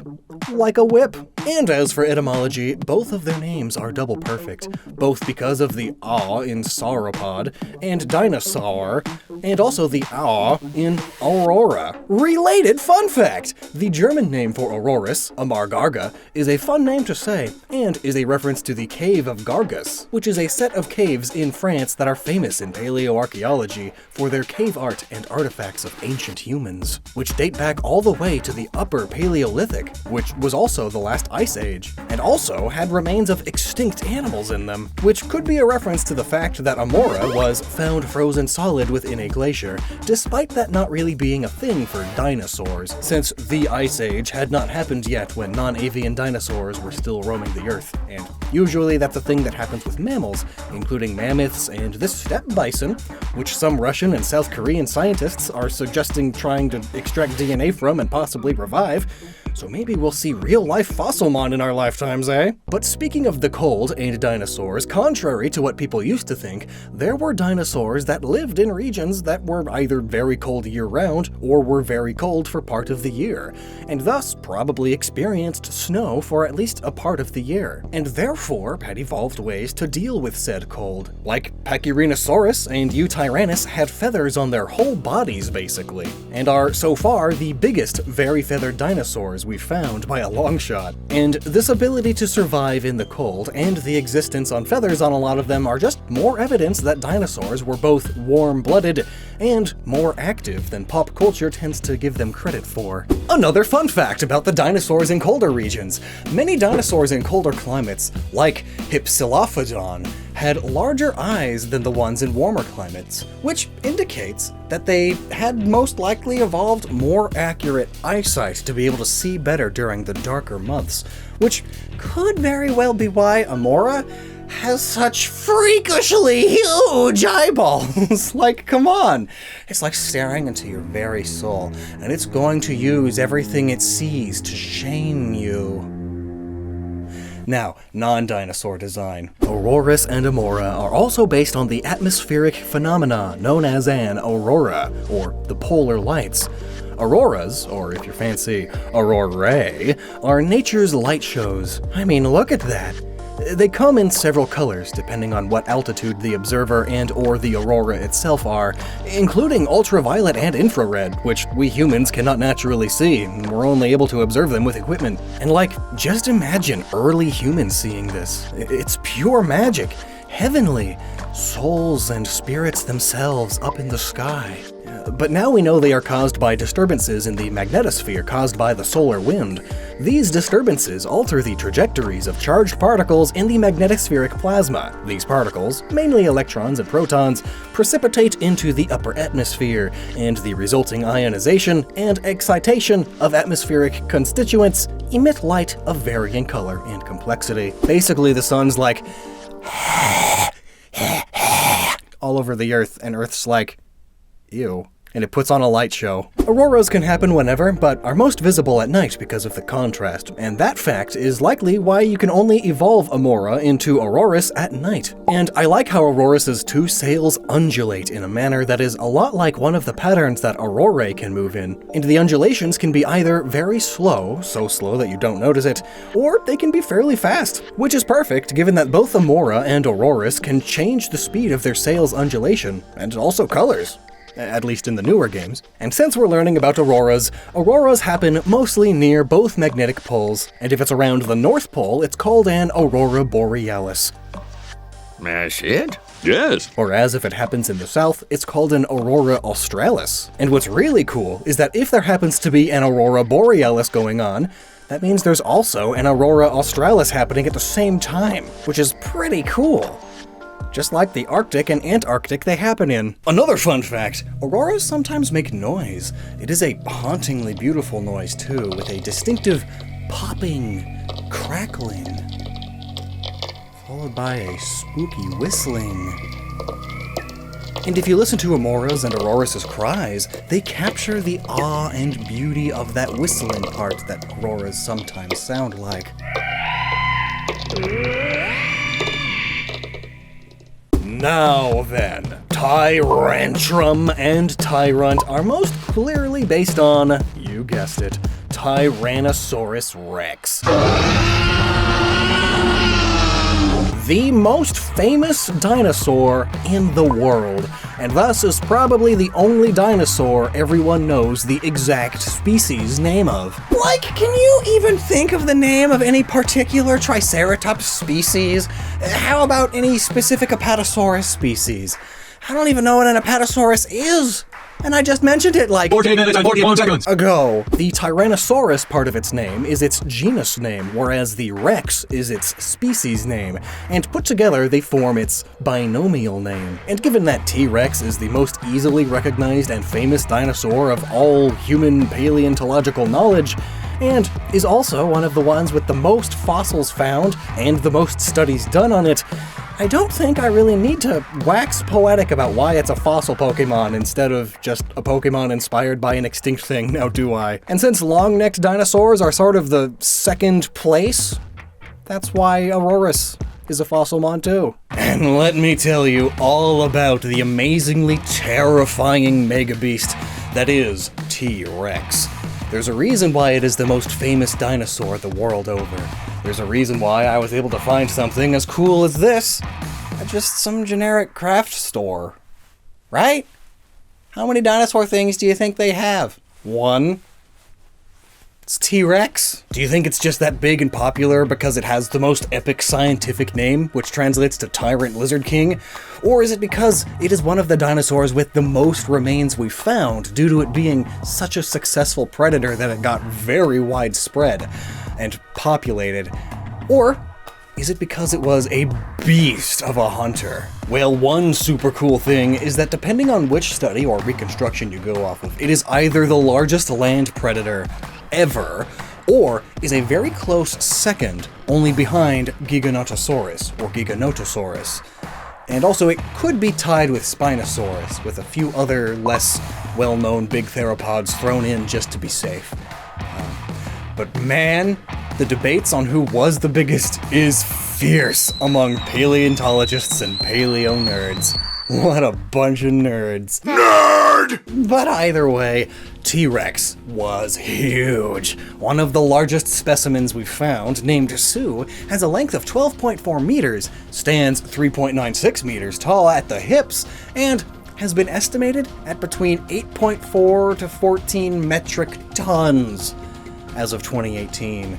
like a whip. And as for etymology, both of their names are double perfect, both because of the "a" in sauropod and dinosaur, and also the "a" in Aurora. Related fun fact! The German name for Auroras, Amargarga, is a fun name to say, and is a reference to the Cave of Gargus, which is a set of caves in France that are famous in paleoarchaeology for their cave art and artifacts of ancient humans, which date back all the way to the Upper Paleolithic, which was also the last ice age, and also had remains of extinct animals in them, which could be a reference to the fact that Amora was found frozen solid within a glacier, despite that not really being a thing for dinosaurs, since the Ice Age had not happened yet when non-avian dinosaurs were still roaming the Earth, and usually that's a thing that happens with mammals, including mammoths and this steppe bison, which some Russian and South Korean scientists are suggesting trying to extract DNA from and possibly revive. So maybe we'll see real-life Fossilmon in our lifetimes, eh? But speaking of the cold and dinosaurs, contrary to what people used to think, there were dinosaurs that lived in regions that were either very cold year-round or were very cold for part of the year, and thus probably experienced snow for at least a part of the year, and therefore had evolved ways to deal with said cold. Like Pachyrhinosaurus and Eutyrannus had feathers on their whole bodies, basically, and are, so far, the biggest very feathered dinosaurs we've found by a long shot. And this ability to survive in the cold and the existence on feathers on a lot of them are just more evidence that dinosaurs were both warm-blooded and more active than pop culture tends to give them credit for. Another fun fact about the dinosaurs in colder regions. Many dinosaurs in colder climates, like Hypsilophodon, had larger eyes than the ones in warmer climates, which indicates that they had most likely evolved more accurate eyesight to be able to see better during the darker months, which could very well be why Amora has such freakishly huge eyeballs. Like, come on. It's like staring into your very soul, and it's going to use everything it sees to shame you. Now, non-dinosaur design. Auroras and Amora are also based on the atmospheric phenomena known as an aurora, or the polar lights. Auroras, or if you're fancy, aurorae, are nature's light shows. I mean, look at that. They come in several colors depending on what altitude the observer and or the aurora itself are, including ultraviolet and infrared, which we humans cannot naturally see, and we're only able to observe them with equipment. And like, just imagine early humans seeing this. It's pure magic, heavenly, souls and spirits themselves up in the sky. But now we know they are caused by disturbances in the magnetosphere caused by the solar wind. These disturbances alter the trajectories of charged particles in the magnetospheric plasma. These particles, mainly electrons and protons, precipitate into the upper atmosphere, and the resulting ionization and excitation of atmospheric constituents emit light of varying color and complexity. Basically, the sun's like all over the Earth, and Earth's like, ew. And it puts on a light show. Auroras can happen whenever, but are most visible at night because of the contrast, and that fact is likely why you can only evolve Amora into Auroras at night. And I like how Auroras's two sails undulate in a manner that is a lot like one of the patterns that Aurorae can move in. And the undulations can be either very slow, so slow that you don't notice it, or they can be fairly fast, which is perfect given that both Amora and Auroras can change the speed of their sails' undulation, and also colors. At least in the newer games. And since we're learning about auroras happen mostly near both magnetic poles, and if it's around the North Pole, it's called an aurora borealis. That's it? Yes. Whereas if it happens in the south, it's called an aurora australis. And what's really cool is that if there happens to be an aurora borealis going on, that means there's also an aurora australis happening at the same time, which is pretty cool. Just like the Arctic and Antarctic they happen in. Another fun fact, auroras sometimes make noise. It is a hauntingly beautiful noise too, with a distinctive popping, crackling, followed by a spooky whistling. And if you listen to Amora's and Auroras' cries, they capture the awe and beauty of that whistling part that auroras sometimes sound like. Now then, Tyrantrum and Tyrant are most clearly based on, you guessed it, Tyrannosaurus Rex. The most famous dinosaur in the world, and thus is probably the only dinosaur everyone knows the exact species name of. Like, can you even think of the name of any particular Triceratops species? How about any specific Apatosaurus species? I don't even know what an Apatosaurus is. And I just mentioned it like 14 minutes and 41 seconds ago. The Tyrannosaurus part of its name is its genus name, whereas the Rex is its species name. And put together, they form its binomial name. And given that T-Rex is the most easily recognized and famous dinosaur of all human paleontological knowledge, and is also one of the ones with the most fossils found and the most studies done on it, I don't think I really need to wax poetic about why it's a fossil Pokemon instead of just a Pokemon inspired by an extinct thing, now do I? And since long-necked dinosaurs are sort of the second place, that's why Aurorus is a fossilmon too. And let me tell you all about the amazingly terrifying mega beast that is T-Rex. There's a reason why it is the most famous dinosaur the world over. There's a reason why I was able to find something as cool as this at just some generic craft store. Right? How many dinosaur things do you think they have? One. It's T-Rex. Do you think it's just that big and popular because it has the most epic scientific name, which translates to Tyrant Lizard King? Or is it because it is one of the dinosaurs with the most remains we've found, due to it being such a successful predator that it got very widespread and populated? Or is it because it was a beast of a hunter? Well, one super cool thing is that depending on which study or reconstruction you go off of, it is either the largest land predator ever, or is a very close second, only behind Giganotosaurus or Giganotosaurus. And also it could be tied with Spinosaurus, with a few other less well-known big theropods thrown in just to be safe. But man, the debates on who was the biggest is fierce among paleontologists and paleo-nerds. What a bunch of nerds. Nerd! But either way, T-Rex was huge. One of the largest specimens we've found, named Sue, has a length of 12.4 meters, stands 3.96 meters tall at the hips, and has been estimated at between 8.4 to 14 metric tons as of 2018.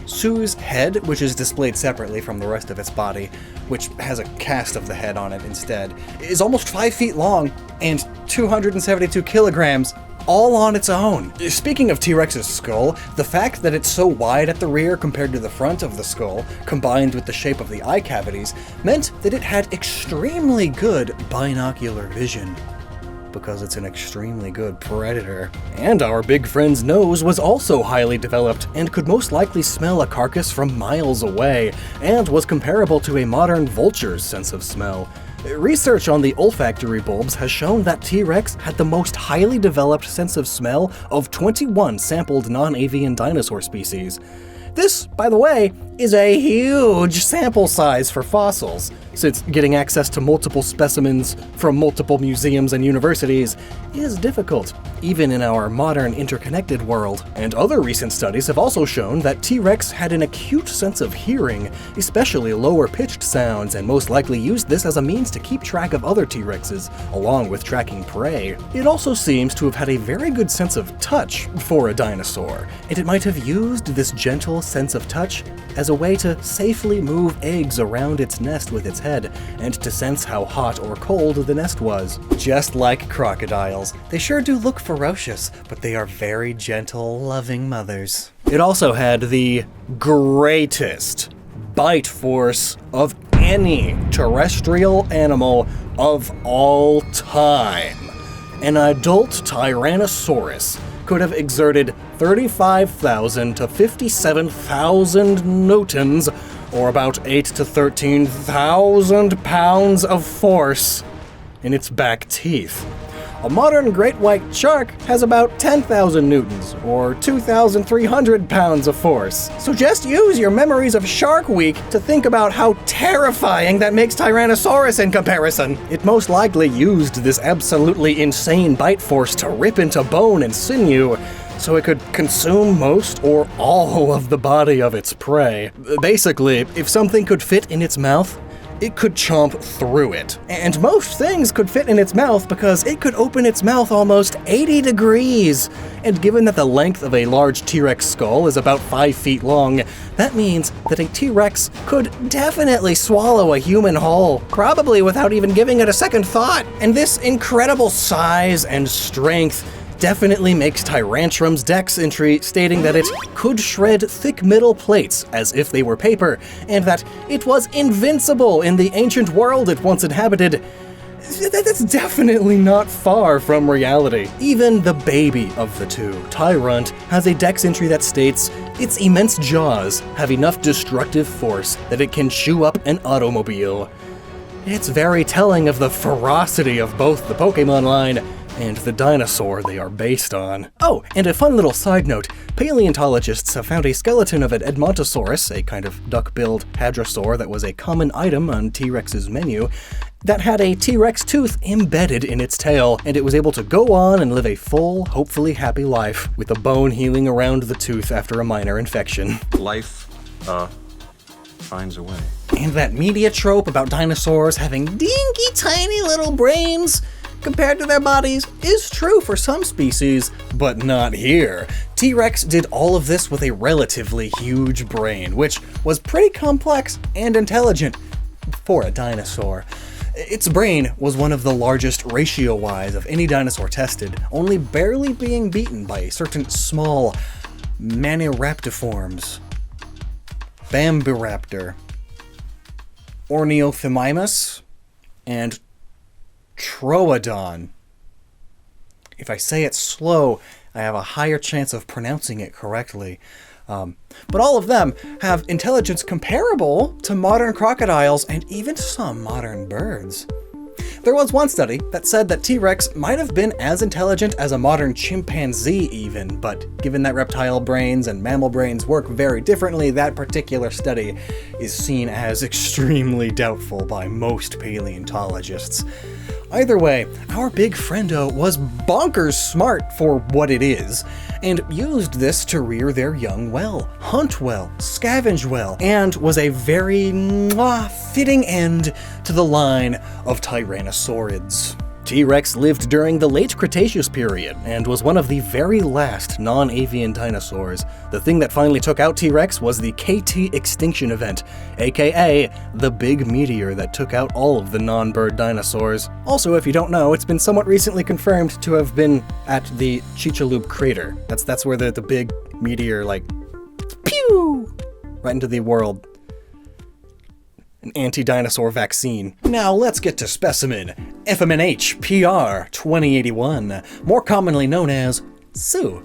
Sue's head, which is displayed separately from the rest of its body, which has a cast of the head on it instead, is almost 5 feet long and 272 kilograms, all on its own. Speaking of T-Rex's skull, the fact that it's so wide at the rear compared to the front of the skull, combined with the shape of the eye cavities, meant that it had extremely good binocular vision, because it's an extremely good predator. And our big friend's nose was also highly developed and could most likely smell a carcass from miles away, and was comparable to a modern vulture's sense of smell. Research on the olfactory bulbs has shown that T-Rex had the most highly developed sense of smell of 21 sampled non-avian dinosaur species. This, by the way, is a huge sample size for fossils, since getting access to multiple specimens from multiple museums and universities is difficult, even in our modern interconnected world. And other recent studies have also shown that T-Rex had an acute sense of hearing, especially lower-pitched sounds, and most likely used this as a means to keep track of other T-Rexes, along with tracking prey. It also seems to have had a very good sense of touch for a dinosaur, and it might have used this gentle sense of touch as a way to safely move eggs around its nest with its head, and to sense how hot or cold the nest was. Just like crocodiles, they sure do look ferocious, but they are very gentle, loving mothers. It also had the greatest bite force of any terrestrial animal of all time. An adult Tyrannosaurus could have exerted 35,000 to 57,000 newtons, or about 8 to 13,000 pounds of force in its back teeth. A modern great white shark has about 10,000 newtons, or 2,300 pounds of force. So just use your memories of Shark Week to think about how terrifying that makes Tyrannosaurus in comparison. It most likely used this absolutely insane bite force to rip into bone and sinew, so it could consume most or all of the body of its prey. Basically, if something could fit in its mouth, it could chomp through it. And most things could fit in its mouth because it could open its mouth almost 80 degrees. And given that the length of a large T-Rex skull is about 5 feet long, that means that a T-Rex could definitely swallow a human whole, probably without even giving it a second thought. And this incredible size and strength definitely makes Tyrantrum's dex entry stating that it could shred thick metal plates as if they were paper, and that it was invincible in the ancient world it once inhabited. That's definitely not far from reality. Even the baby of the two, Tyrunt, has a dex entry that states its immense jaws have enough destructive force that it can chew up an automobile. It's very telling of the ferocity of both the Pokémon line and the dinosaur they are based on. Oh, and a fun little side note, paleontologists have found a skeleton of an Edmontosaurus, a kind of duck-billed hadrosaur that was a common item on T-Rex's menu, that had a T-Rex tooth embedded in its tail, and it was able to go on and live a full, hopefully happy life, with the bone healing around the tooth after a minor infection. Life, finds a way. And that media trope about dinosaurs having dinky tiny little brains compared to their bodies is true for some species, but not here. T-Rex did all of this with a relatively huge brain, which was pretty complex and intelligent for a dinosaur. Its brain was one of the largest ratio-wise of any dinosaur tested, only barely being beaten by certain small Maniraptiforms, Bambiraptor, Ornithomimus, and Troodon. If I say it slow, I have a higher chance of pronouncing it correctly. But all of them have intelligence comparable to modern crocodiles and even some modern birds. There was one study that said that T-Rex might have been as intelligent as a modern chimpanzee even, but given that reptile brains and mammal brains work very differently, that particular study is seen as extremely doubtful by most paleontologists. Either way, our big friendo was bonkers smart for what it is, and used this to rear their young well, hunt well, scavenge well, and was a very fitting end to the line of Tyrannosaurids. T-Rex lived during the late Cretaceous period and was one of the very last non-avian dinosaurs. The thing that finally took out T-Rex was the KT extinction event, aka the big meteor that took out all of the non-bird dinosaurs. Also, if you don't know, it's been somewhat recently confirmed to have been at the Chicxulub crater. That's where the big meteor, like, pew! Right into the world. An anti-dinosaur vaccine. Now let's get to specimen FMNH PR 2081, more commonly known as Sue.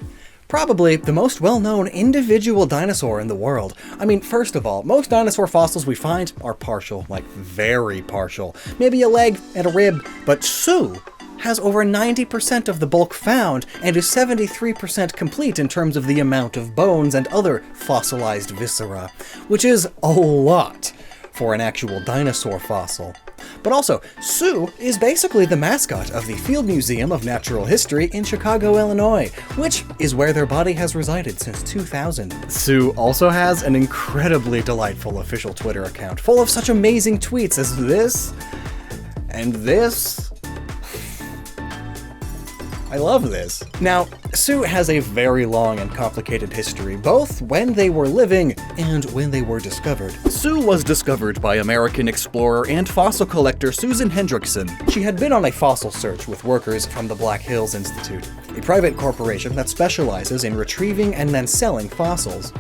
Probably the most well-known individual dinosaur in the world. I mean, first of all, most dinosaur fossils we find are partial, like very partial. Maybe a leg and a rib, but Sue has over 90% of the bulk found and is 73% complete in terms of the amount of bones and other fossilized viscera, which is a lot for an actual dinosaur fossil. But also, Sue is basically the mascot of the Field Museum of Natural History in Chicago, Illinois, which is where their body has resided since 2000. Sue also has an incredibly delightful official Twitter account, full of such amazing tweets as this, and this. I love this. Now, Sue has a very long and complicated history, both when they were living and when they were discovered. Sue was discovered by American explorer and fossil collector Susan Hendrickson. She had been on a fossil search with workers from the Black Hills Institute, a private corporation that specializes in retrieving and then selling fossils.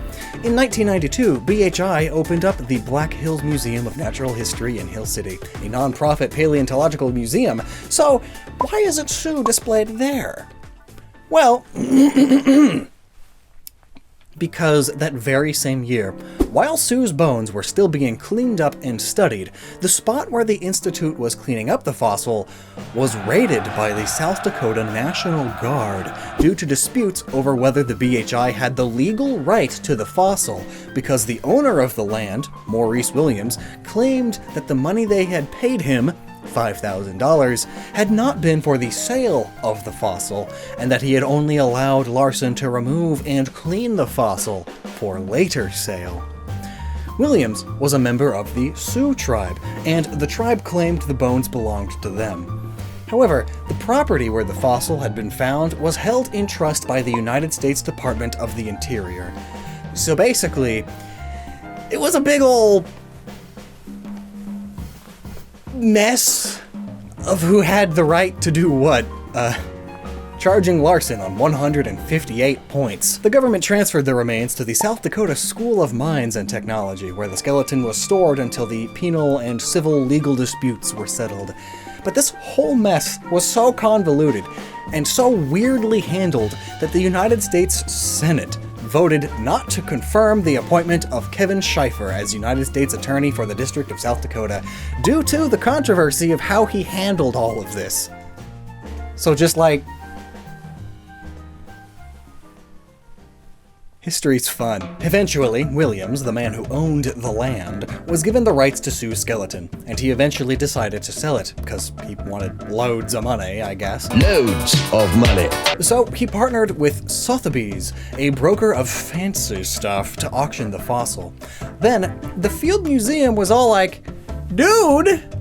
In 1992, BHI opened up the Black Hills Museum of Natural History in Hill City, a non-profit paleontological museum, so why isn't Sue displayed there? Well, because that very same year, while Sue's bones were still being cleaned up and studied, the spot where the Institute was cleaning up the fossil was raided by the South Dakota National Guard due to disputes over whether the BHI had the legal right to the fossil, because the owner of the land, Maurice Williams, claimed that the money they had paid him, $5,000, had not been for the sale of the fossil, and that he had only allowed Larson to remove and clean the fossil for later sale. Williams was a member of the Sioux tribe, and the tribe claimed the bones belonged to them. However, the property where the fossil had been found was held in trust by the United States Department of the Interior. So basically, it was a big ol' mess of who had the right to do what. Charging Larson on 158 points. The government transferred the remains to the South Dakota School of Mines and Technology, where the skeleton was stored until the penal and civil legal disputes were settled. But this whole mess was so convoluted and so weirdly handled that the United States Senate voted not to confirm the appointment of Kevin Schieffer as United States Attorney for the District of South Dakota due to the controversy of how he handled all of this. So just like, history's fun. Eventually, Williams, the man who owned the land, was given the rights to Sue's skeleton, and he eventually decided to sell it, because he wanted loads of money, I guess. Loads of money. So he partnered with Sotheby's, a broker of fancy stuff, to auction the fossil. Then, the Field Museum was all like, dude,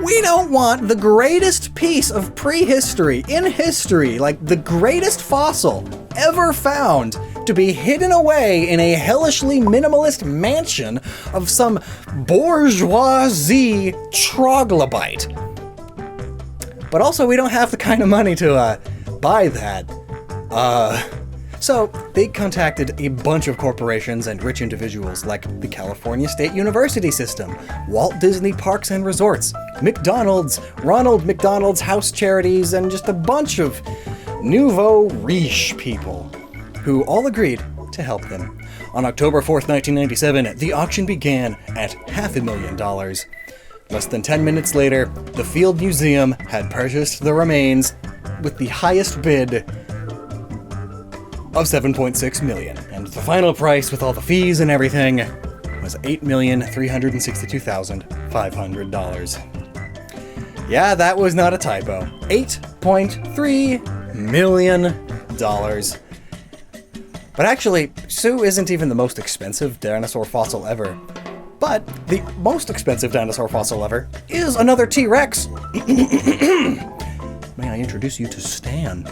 we don't want the greatest piece of prehistory in history, like the greatest fossil ever found, to be hidden away in a hellishly minimalist mansion of some bourgeoisie troglodyte. But also, we don't have the kind of money to buy that. So they contacted a bunch of corporations and rich individuals like the California State University System, Walt Disney Parks and Resorts, McDonald's, Ronald McDonald's House Charities, and just a bunch of nouveau riche people who all agreed to help them. On October 4th, 1997, the auction began at $500,000. Less than 10 minutes later, the Field Museum had purchased the remains with the highest bid of $7.6 million. And the final price, with all the fees and everything, was $8,362,500. Yeah, that was not a typo. $8.3 million. But actually, Sue isn't even the most expensive dinosaur fossil ever. But the most expensive dinosaur fossil ever is another T-Rex. May I introduce you to Stan?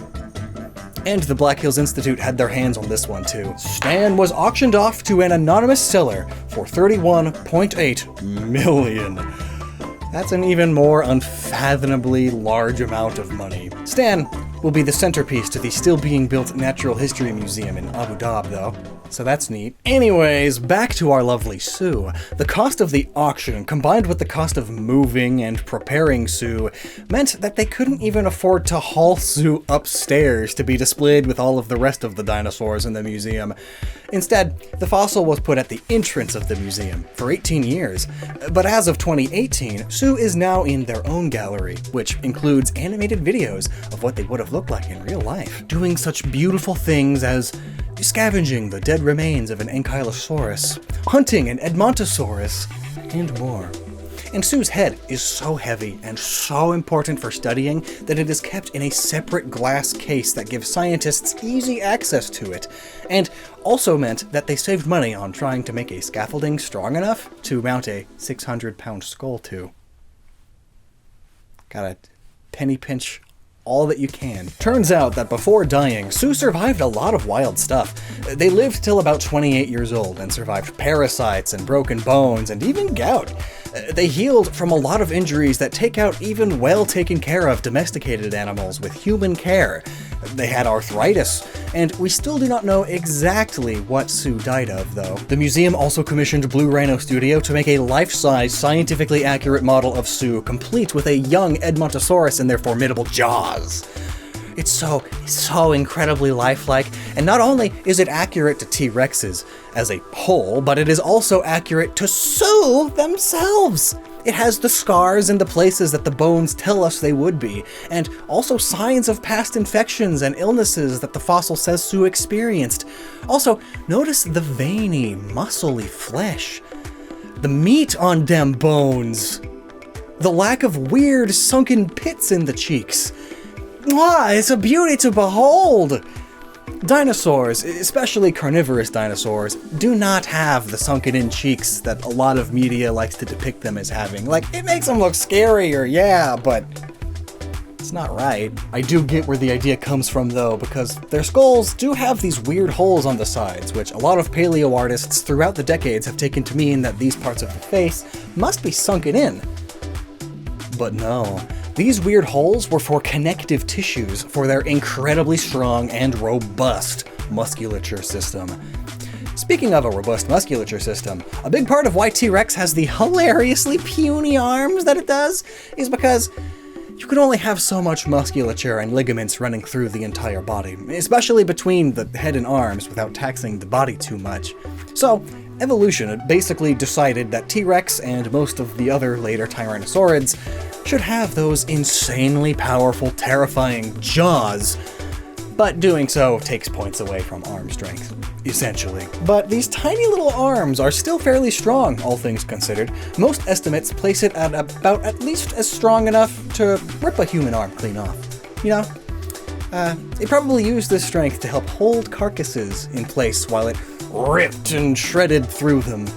And the Black Hills Institute had their hands on this one too. Stan was auctioned off to an anonymous seller for $31.8 million. That's an even more unfathomably large amount of money. Stan will be the centerpiece to the still being built Natural History Museum in Abu Dhabi, though. So that's neat. Anyways, back to our lovely Sue. The cost of the auction, combined with the cost of moving and preparing Sue, meant that they couldn't even afford to haul Sue upstairs to be displayed with all of the rest of the dinosaurs in the museum. Instead, the fossil was put at the entrance of the museum for 18 years. But as of 2018, Sue is now in their own gallery, which includes animated videos of what they would have looked like in real life, doing such beautiful things as scavenging the dead remains of an Ankylosaurus, hunting an Edmontosaurus, and more. And Sue's head is so heavy and so important for studying that it is kept in a separate glass case that gives scientists easy access to it, and also meant that they saved money on trying to make a scaffolding strong enough to mount a 600-pound skull to. Gotta penny pinch all that you can. Turns out that before dying, Sue survived a lot of wild stuff. They lived till about 28 years old and survived parasites and broken bones and even gout. They healed from a lot of injuries that take out even well-taken care of domesticated animals with human care. They had arthritis, and we still do not know exactly what Sue died of, though. The museum also commissioned Blue Rhino Studio to make a life-size, scientifically accurate model of Sue, complete with a young Edmontosaurus and their formidable jaws. It's so incredibly lifelike, and not only is it accurate to T-Rexes as a whole, but it is also accurate to Sue themselves. It has the scars and the places that the bones tell us they would be, and also signs of past infections and illnesses that the fossil says Sue experienced. Also, notice the veiny, muscly flesh. The meat on them bones. The lack of weird, sunken pits in the cheeks. Mwah, it's a beauty to behold! Dinosaurs, especially carnivorous dinosaurs, do not have the sunken-in cheeks that a lot of media likes to depict them as having. Like, it makes them look scarier, yeah, but it's not right. I do get where the idea comes from, though, because their skulls do have these weird holes on the sides, which a lot of paleo artists throughout the decades have taken to mean that these parts of the face must be sunken in. But no. These weird holes were for connective tissues for their incredibly strong and robust musculature system. Speaking of a robust musculature system, a big part of why T-Rex has the hilariously puny arms that it does is because you can only have so much musculature and ligaments running through the entire body, especially between the head and arms without taxing the body too much. So, evolution basically decided that T-Rex and most of the other later Tyrannosaurids should have those insanely powerful, terrifying jaws, but doing so takes points away from arm strength, essentially. But these tiny little arms are still fairly strong, all things considered. Most estimates place it at about at least as strong enough to rip a human arm clean off. You know? It probably used this strength to help hold carcasses in place while it ripped and shredded through them.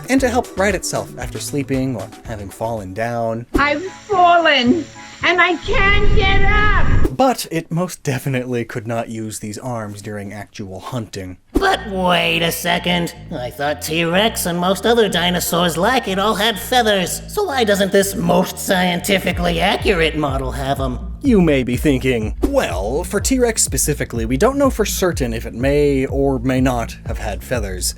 And to help right itself after sleeping or having fallen down. I've fallen, and I can't get up! But it most definitely could not use these arms during actual hunting. But wait a second. I thought T-Rex and most other dinosaurs like it all had feathers. So why doesn't this most scientifically accurate model have them? You may be thinking, well, for T-Rex specifically, we don't know for certain if it may or may not have had feathers.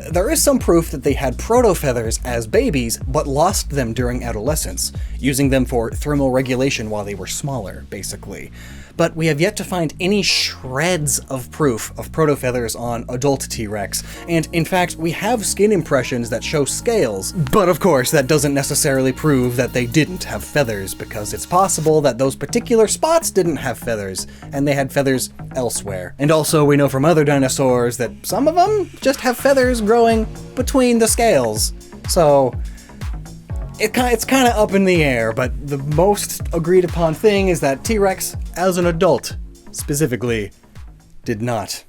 There is some proof that they had proto-feathers as babies, but lost them during adolescence, using them for thermal regulation while they were smaller, basically. But we have yet to find any shreds of proof of proto-feathers on adult T-Rex, and in fact, we have skin impressions that show scales, but of course that doesn't necessarily prove that they didn't have feathers, because it's possible that those particular spots didn't have feathers, and they had feathers elsewhere. And also we know from other dinosaurs that some of them just have feathers growing between the scales, so it's kind of up in the air, but the most agreed upon thing is that T-Rex, as an adult, specifically, did not.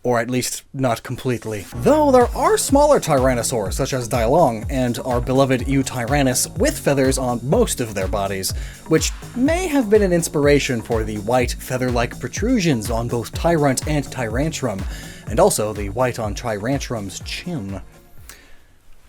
Or at least not completely. Though there are smaller tyrannosaurs, such as Dailong and our beloved Eutyrannus, with feathers on most of their bodies, which may have been an inspiration for the white feather-like protrusions on both Tyrant and Tyrantrum, and also the white on Tyrantrum's chin.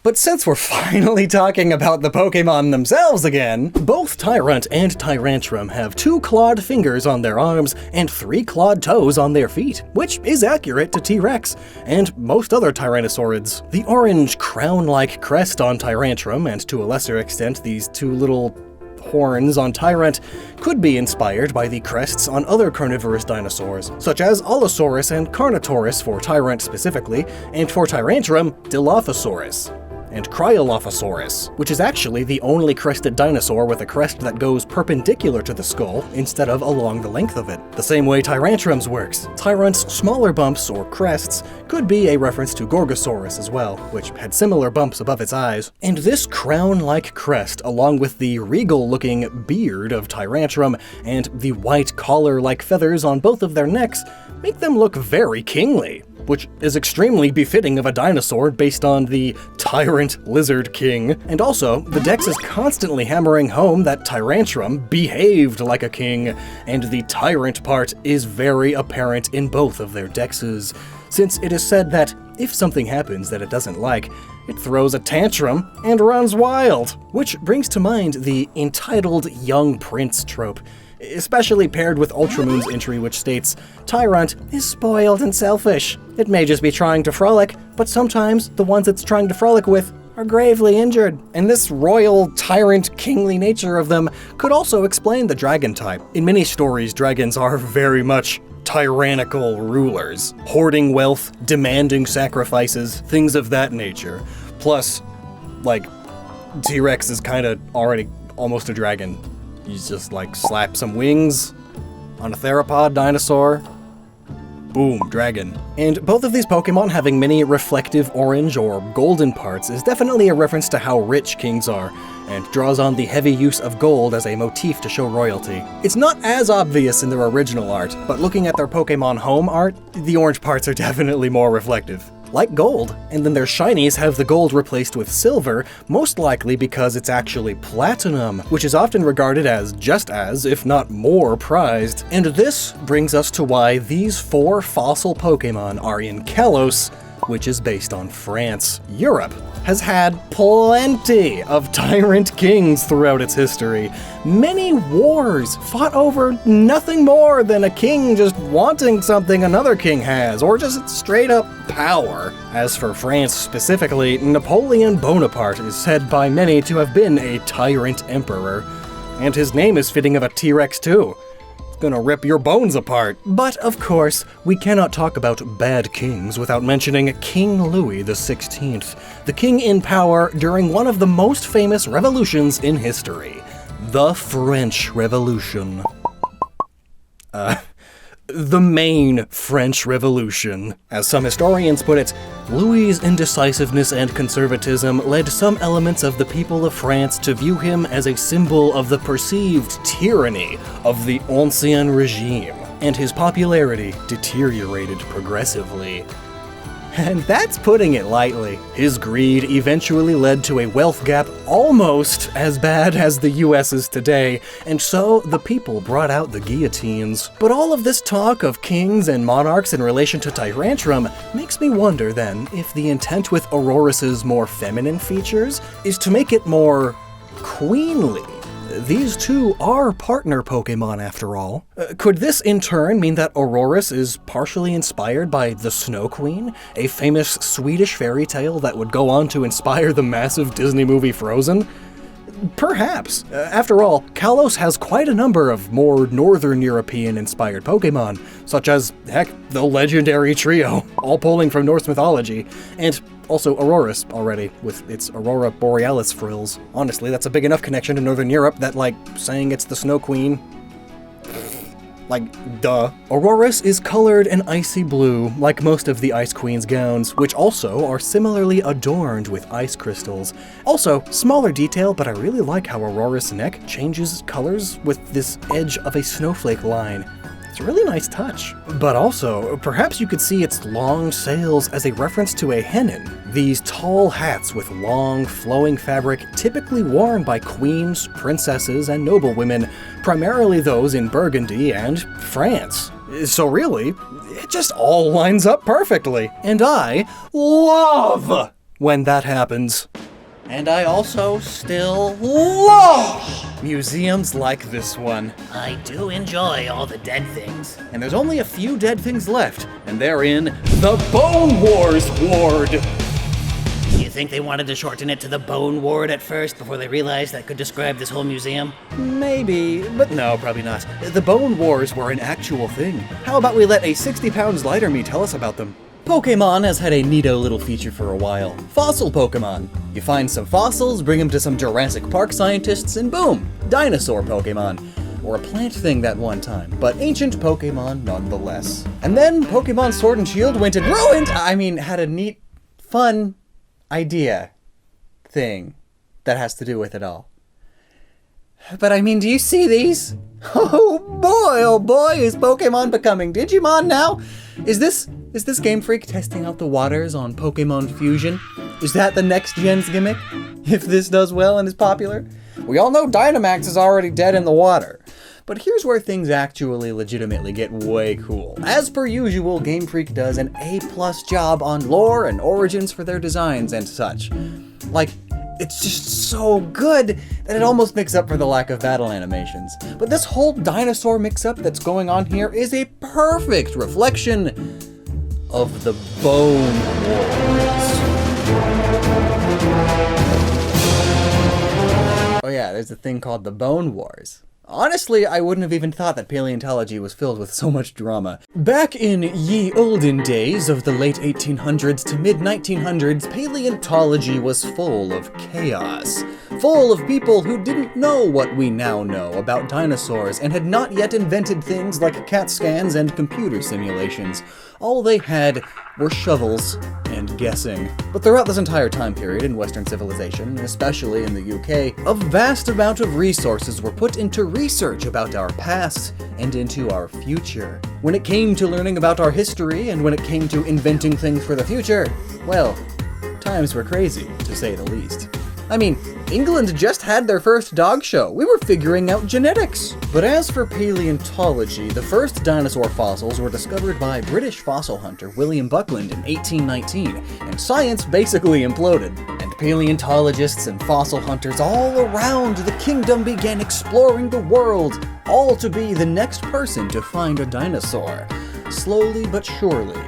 But since we're finally talking about the Pokémon themselves again, both Tyrant and Tyrantrum have 2 clawed fingers on their arms and 3 clawed toes on their feet, which is accurate to T-Rex and most other Tyrannosaurids. The orange crown-like crest on Tyrantrum, and to a lesser extent these 2 little horns on Tyrant, could be inspired by the crests on other carnivorous dinosaurs, such as Allosaurus and Carnotaurus for Tyrant specifically, and for Tyrantrum, Dilophosaurus and Cryolophosaurus, which is actually the only crested dinosaur with a crest that goes perpendicular to the skull instead of along the length of it. The same way Tyrantrum's works. Tyrant's smaller bumps, or crests, could be a reference to Gorgosaurus as well, which had similar bumps above its eyes. And this crown-like crest, along with the regal-looking beard of Tyrantrum and the white collar-like feathers on both of their necks, make them look very kingly, which is extremely befitting of a dinosaur based on the Tyrant Lizard King. And also, the Dex is constantly hammering home that Tyrantrum behaved like a king, and the tyrant part is very apparent in both of their Dexes, since it is said that if something happens that it doesn't like, it throws a tantrum and runs wild, which brings to mind the entitled young prince trope, especially paired with Ultramoon's entry, which states, Tyrant is spoiled and selfish. It may just be trying to frolic, but sometimes the ones it's trying to frolic with are gravely injured. And this royal, tyrant, kingly nature of them could also explain the dragon type. In many stories, dragons are very much tyrannical rulers, hoarding wealth, demanding sacrifices, things of that nature. Plus, like, T-Rex is kind of already almost a dragon. You just, like, slap some wings on a theropod dinosaur. Boom, dragon. And both of these Pokemon having many reflective orange or golden parts is definitely a reference to how rich kings are, and draws on the heavy use of gold as a motif to show royalty. It's not as obvious in their original art, but looking at their Pokemon Home art, the orange parts are definitely more reflective. Like gold, and then their shinies have the gold replaced with silver, most likely because it's actually platinum, which is often regarded as just as, if not more, prized. And this brings us to why these 4 fossil Pokemon are in Kalos, which is based on France. Europe has had plenty of tyrant kings throughout its history. Many wars fought over nothing more than a king just wanting something another king has, or just straight up power. As for France specifically, Napoleon Bonaparte is said by many to have been a tyrant emperor. And his name is fitting of a T-Rex too. Gonna rip your bones apart. But of course, we cannot talk about bad kings without mentioning King Louis XVI, the king in power during one of the most famous revolutions in history, the French Revolution. The main French Revolution. As some historians put it, Louis's indecisiveness and conservatism led some elements of the people of France to view him as a symbol of the perceived tyranny of the Ancien Regime, and his popularity deteriorated progressively. And that's putting it lightly. His greed eventually led to a wealth gap almost as bad as the US's today, and so the people brought out the guillotines. But all of this talk of kings and monarchs in relation to Tyrantrum makes me wonder then if the intent with Aurorus's more feminine features is to make it more queenly, These two are partner Pokémon after all. Could this in turn mean that Aurorus is partially inspired by the Snow Queen, a famous Swedish fairy tale that would go on to inspire the massive Disney movie Frozen? Perhaps. After all, Kalos has quite a number of more Northern European-inspired Pokémon, such as, heck, the legendary trio, all pulling from Norse mythology, and also Aurorus already, with its Aurora Borealis frills. Honestly, that's a big enough connection to Northern Europe that, like, saying it's the Snow Queen... like, duh. Aurorus is colored an icy blue, like most of the Ice Queen's gowns, which also are similarly adorned with ice crystals. Also, smaller detail, but I really like how Aurorus' neck changes colors with this edge of a snowflake line. It's a really nice touch. But also, perhaps you could see its long sails as a reference to a Hoenn, these tall hats with long, flowing fabric typically worn by queens, princesses, and noblewomen, primarily those in Burgundy and France. So really, it just all lines up perfectly. And I love when that happens. And I also still love museums like this one. I do enjoy all the dead things. And there's only a few dead things left, and they're in the Bone Wars Ward. You think they wanted to shorten it to the Bone Ward at first before they realized that could describe this whole museum? Maybe, but no, probably not. The Bone Wars were an actual thing. How about we let a 60 pounds lighter me tell us about them? Pokémon has had a neato little feature for a while. Fossil Pokémon. You find some fossils, bring them to some Jurassic Park scientists, and boom! Dinosaur Pokémon. Or a plant thing that one time, but ancient Pokémon nonetheless. And then Pokémon Sword and Shield went and had a neat, fun idea thing that has to do with it all. But do you see these? Oh boy, is Pokémon becoming Digimon now? Is this Game Freak testing out the waters on Pokémon Fusion? Is that the next gen's gimmick? If this does well and is popular? We all know Dynamax is already dead in the water. But here's where things actually legitimately get way cool. As per usual, Game Freak does an A+ job on lore and origins for their designs and such. Like, it's just so good that it almost makes up for the lack of battle animations. But this whole dinosaur mix-up that's going on here is a perfect reflection of the Bone Wars. Oh yeah, there's a thing called the Bone Wars. Honestly, I wouldn't have even thought that paleontology was filled with so much drama. Back in ye olden days of the late 1800s to mid-1900s, paleontology was full of chaos. Full of people who didn't know what we now know about dinosaurs and had not yet invented things like CAT scans and computer simulations. All they had were shovels and guessing. But throughout this entire time period in Western civilization, especially in the UK, a vast amount of resources were put into research about our past and into our future. When it came to learning about our history and when it came to inventing things for the future, well, times were crazy, to say the least. England just had their first dog show. We were figuring out genetics. But as for paleontology, the first dinosaur fossils were discovered by British fossil hunter William Buckland in 1819, and science basically imploded. And paleontologists and fossil hunters all around the kingdom began exploring the world, all to be the next person to find a dinosaur. Slowly but surely,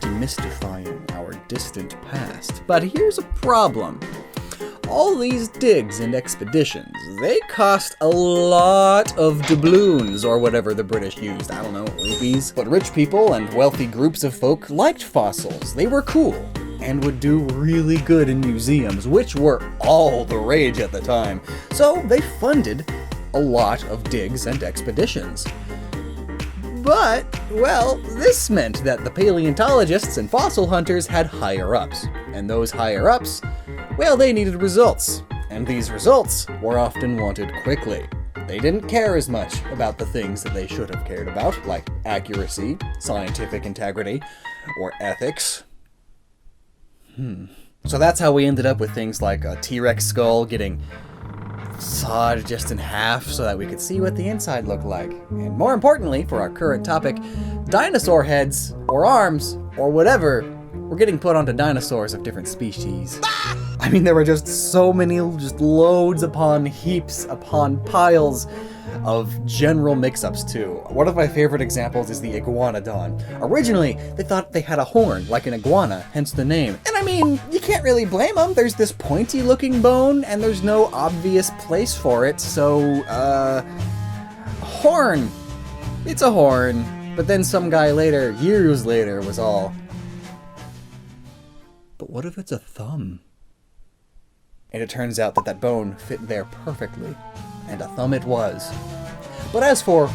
demystifying our distant past. But here's a problem. All these digs and expeditions, they cost a lot of doubloons, or whatever the British used, I don't know, rupees. But rich people and wealthy groups of folk liked fossils. They were cool, and would do really good in museums, which were all the rage at the time. So they funded a lot of digs and expeditions. But, well, this meant that the paleontologists and fossil hunters had higher-ups, and those higher-ups, well, they needed results, and these results were often wanted quickly. They didn't care as much about the things that they should have cared about, like accuracy, scientific integrity, or ethics. So that's how we ended up with things like a T-Rex skull getting sawed just in half so that we could see what the inside looked like. And more importantly, for our current topic, dinosaur heads, or arms, or whatever, were getting put onto dinosaurs of different species. I mean, there were just so many, just loads upon heaps upon piles of general mix-ups too. One of my favorite examples is the iguanodon. Originally, they thought they had a horn, like an iguana, hence the name. And I mean, you can't really blame them. There's this pointy-looking bone, and there's no obvious place for it, so, horn. It's a horn. But then some guy later, years later, was all, but what if it's a thumb? And it turns out that that bone fit there perfectly, and a thumb it was. But as for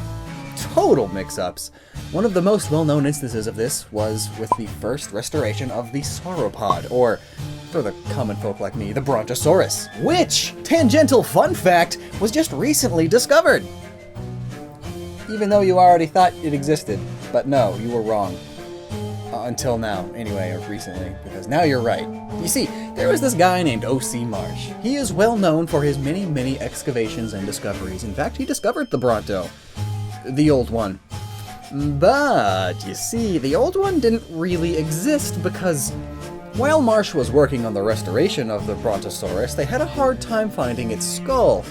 total mix-ups, one of the most well-known instances of this was with the first restoration of the sauropod, or, for the common folk like me, the Brontosaurus, which, tangential fun fact, was just recently discovered. Even though you already thought it existed, but no, you were wrong. Until now, anyway, or recently, because now you're right. You see, there was this guy named O.C. Marsh. He is well known for his many, many excavations and discoveries. In fact, he discovered the Bronto. The old one. But, you see, the old one didn't really exist because while Marsh was working on the restoration of the Brontosaurus, they had a hard time finding its skull.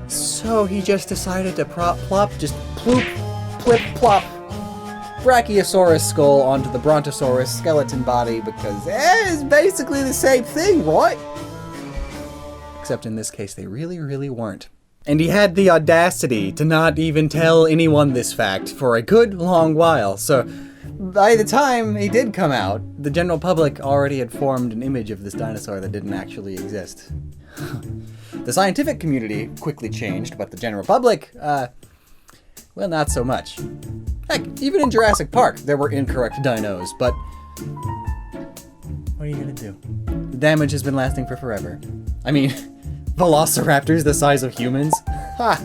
So he just decided to just ploop, plip, plop, Brachiosaurus skull onto the Brontosaurus skeleton body because it's basically the same thing, right? Except in this case, they really, really weren't. And he had the audacity to not even tell anyone this fact for a good long while, so by the time he did come out, the general public already had formed an image of this dinosaur that didn't actually exist. The scientific community quickly changed, but the general public, well, not so much. Heck, even in Jurassic Park, there were incorrect dinos, but what are you gonna do? The damage has been lasting for forever. I mean, velociraptors the size of humans? Ha!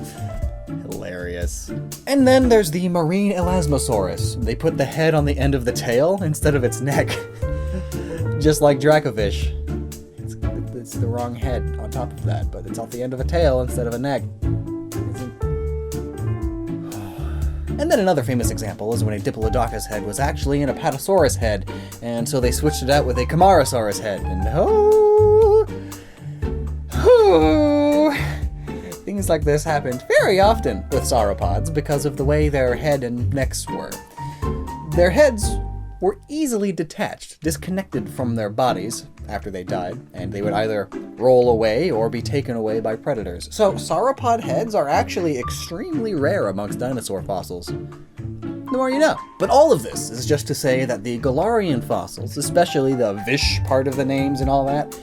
Hilarious. And then there's the marine Elasmosaurus. They put the head on the end of the tail instead of its neck. Just like Dracovish. It's the wrong head on top of that, but it's off the end of a tail instead of a neck. And then another famous example is when a Diplodocus head was actually an Apatosaurus head, and so they switched it out with a Camarasaurus head, and things like this happened very often with sauropods because of the way their head and necks were. Their heads were easily detached, disconnected from their bodies after they died, and they would either roll away or be taken away by predators. So sauropod heads are actually extremely rare amongst dinosaur fossils. The more you know. But all of this is just to say that the Galarian fossils, especially the Vish part of the names and all that,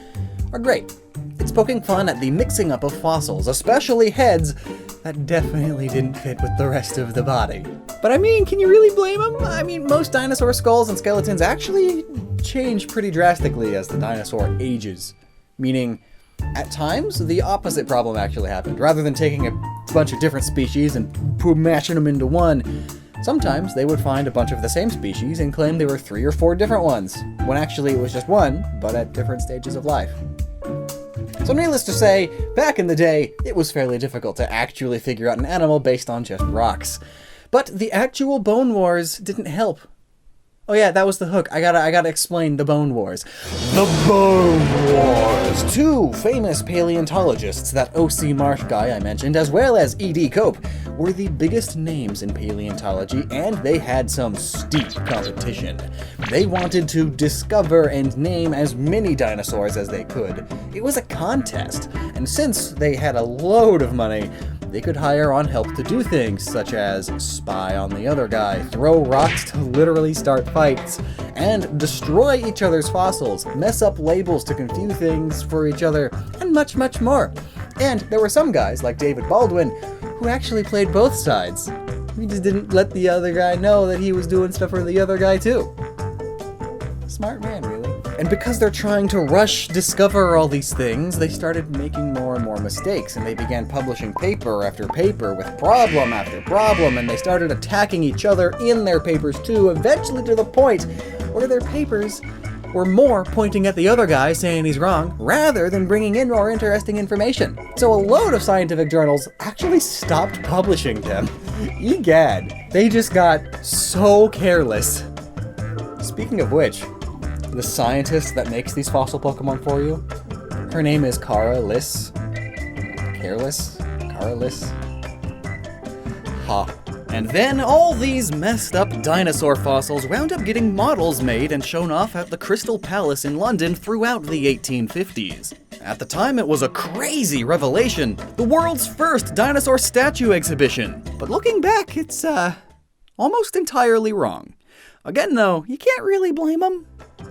are great. It's poking fun at the mixing up of fossils, especially heads, that definitely didn't fit with the rest of the body. But I mean, can you really blame them? I mean, most dinosaur skulls and skeletons actually change pretty drastically as the dinosaur ages. Meaning, at times, the opposite problem actually happened. Rather than taking a bunch of different species and mashing them into one, sometimes they would find a bunch of the same species and claim they were 3 or 4 different ones, when actually it was just one, but at different stages of life. So needless to say, back in the day, it was fairly difficult to actually figure out an animal based on just rocks. But the actual Bone Wars didn't help. Oh yeah, that was the hook. I gotta explain the Bone Wars. The Bone Wars! 2 famous paleontologists, that O.C. Marsh guy I mentioned, as well as E.D. Cope, were the biggest names in paleontology, and they had some steep competition. They wanted to discover and name as many dinosaurs as they could. It was a contest, and since they had a load of money, they could hire on help to do things such as spy on the other guy, throw rocks to literally start fights, and destroy each other's fossils, mess up labels to confuse things for each other, and much, much more. And there were some guys, like David Baldwin, who actually played both sides. He just didn't let the other guy know that he was doing stuff for the other guy too. Smart man, really. And because they're trying to discover all these things, they started making more and more mistakes, and they began publishing paper after paper with problem after problem, and they started attacking each other in their papers too, eventually to the point where their papers were more pointing at the other guy saying he's wrong, rather than bringing in more interesting information. So a load of scientific journals actually stopped publishing them. Egad, they just got so careless. Speaking of which, the scientist that makes these fossil Pokemon for you. Her name is Kalos. Ha. And then all these messed up dinosaur fossils wound up getting models made and shown off at the Crystal Palace in London throughout the 1850s. At the time, it was a crazy revelation, the world's first dinosaur statue exhibition. But looking back, it's almost entirely wrong. Again though, you can't really blame them.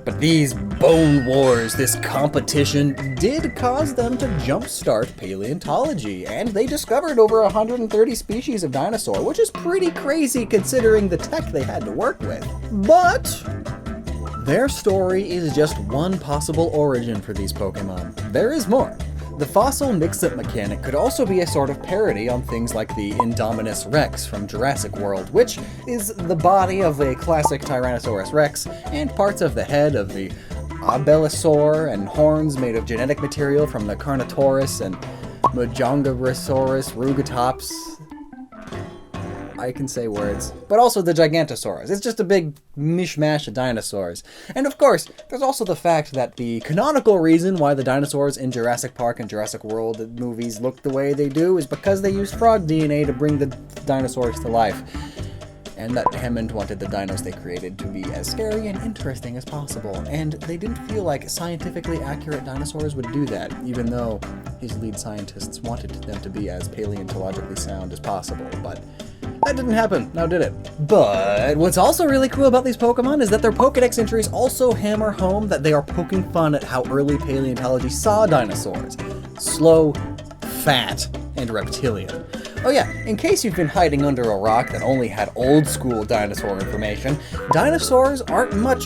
But these bone wars, this competition, did cause them to jumpstart paleontology, and they discovered over 130 species of dinosaur, which is pretty crazy considering the tech they had to work with. But their story is just one possible origin for these Pokemon. There is more. The fossil mix-up mechanic could also be a sort of parody on things like the Indominus Rex from Jurassic World, which is the body of a classic Tyrannosaurus Rex, and parts of the head of the Abelisaur, and horns made of genetic material from the Carnotaurus and Mojongasaurus, Rugatops. I can say words. But also the Gigantosaurus. It's just a big mishmash of dinosaurs. And of course, there's also the fact that the canonical reason why the dinosaurs in Jurassic Park and Jurassic World movies look the way they do is because they used frog DNA to bring the dinosaurs to life. And that Hammond wanted the dinos they created to be as scary and interesting as possible. And they didn't feel like scientifically accurate dinosaurs would do that, even though his lead scientists wanted them to be as paleontologically sound as possible. But that didn't happen, now did it? But what's also really cool about these Pokemon is that their Pokedex entries also hammer home that they are poking fun at how early paleontology saw dinosaurs. Slow, fat, and reptilian. Oh yeah, in case you've been hiding under a rock that only had old school dinosaur information, dinosaurs aren't much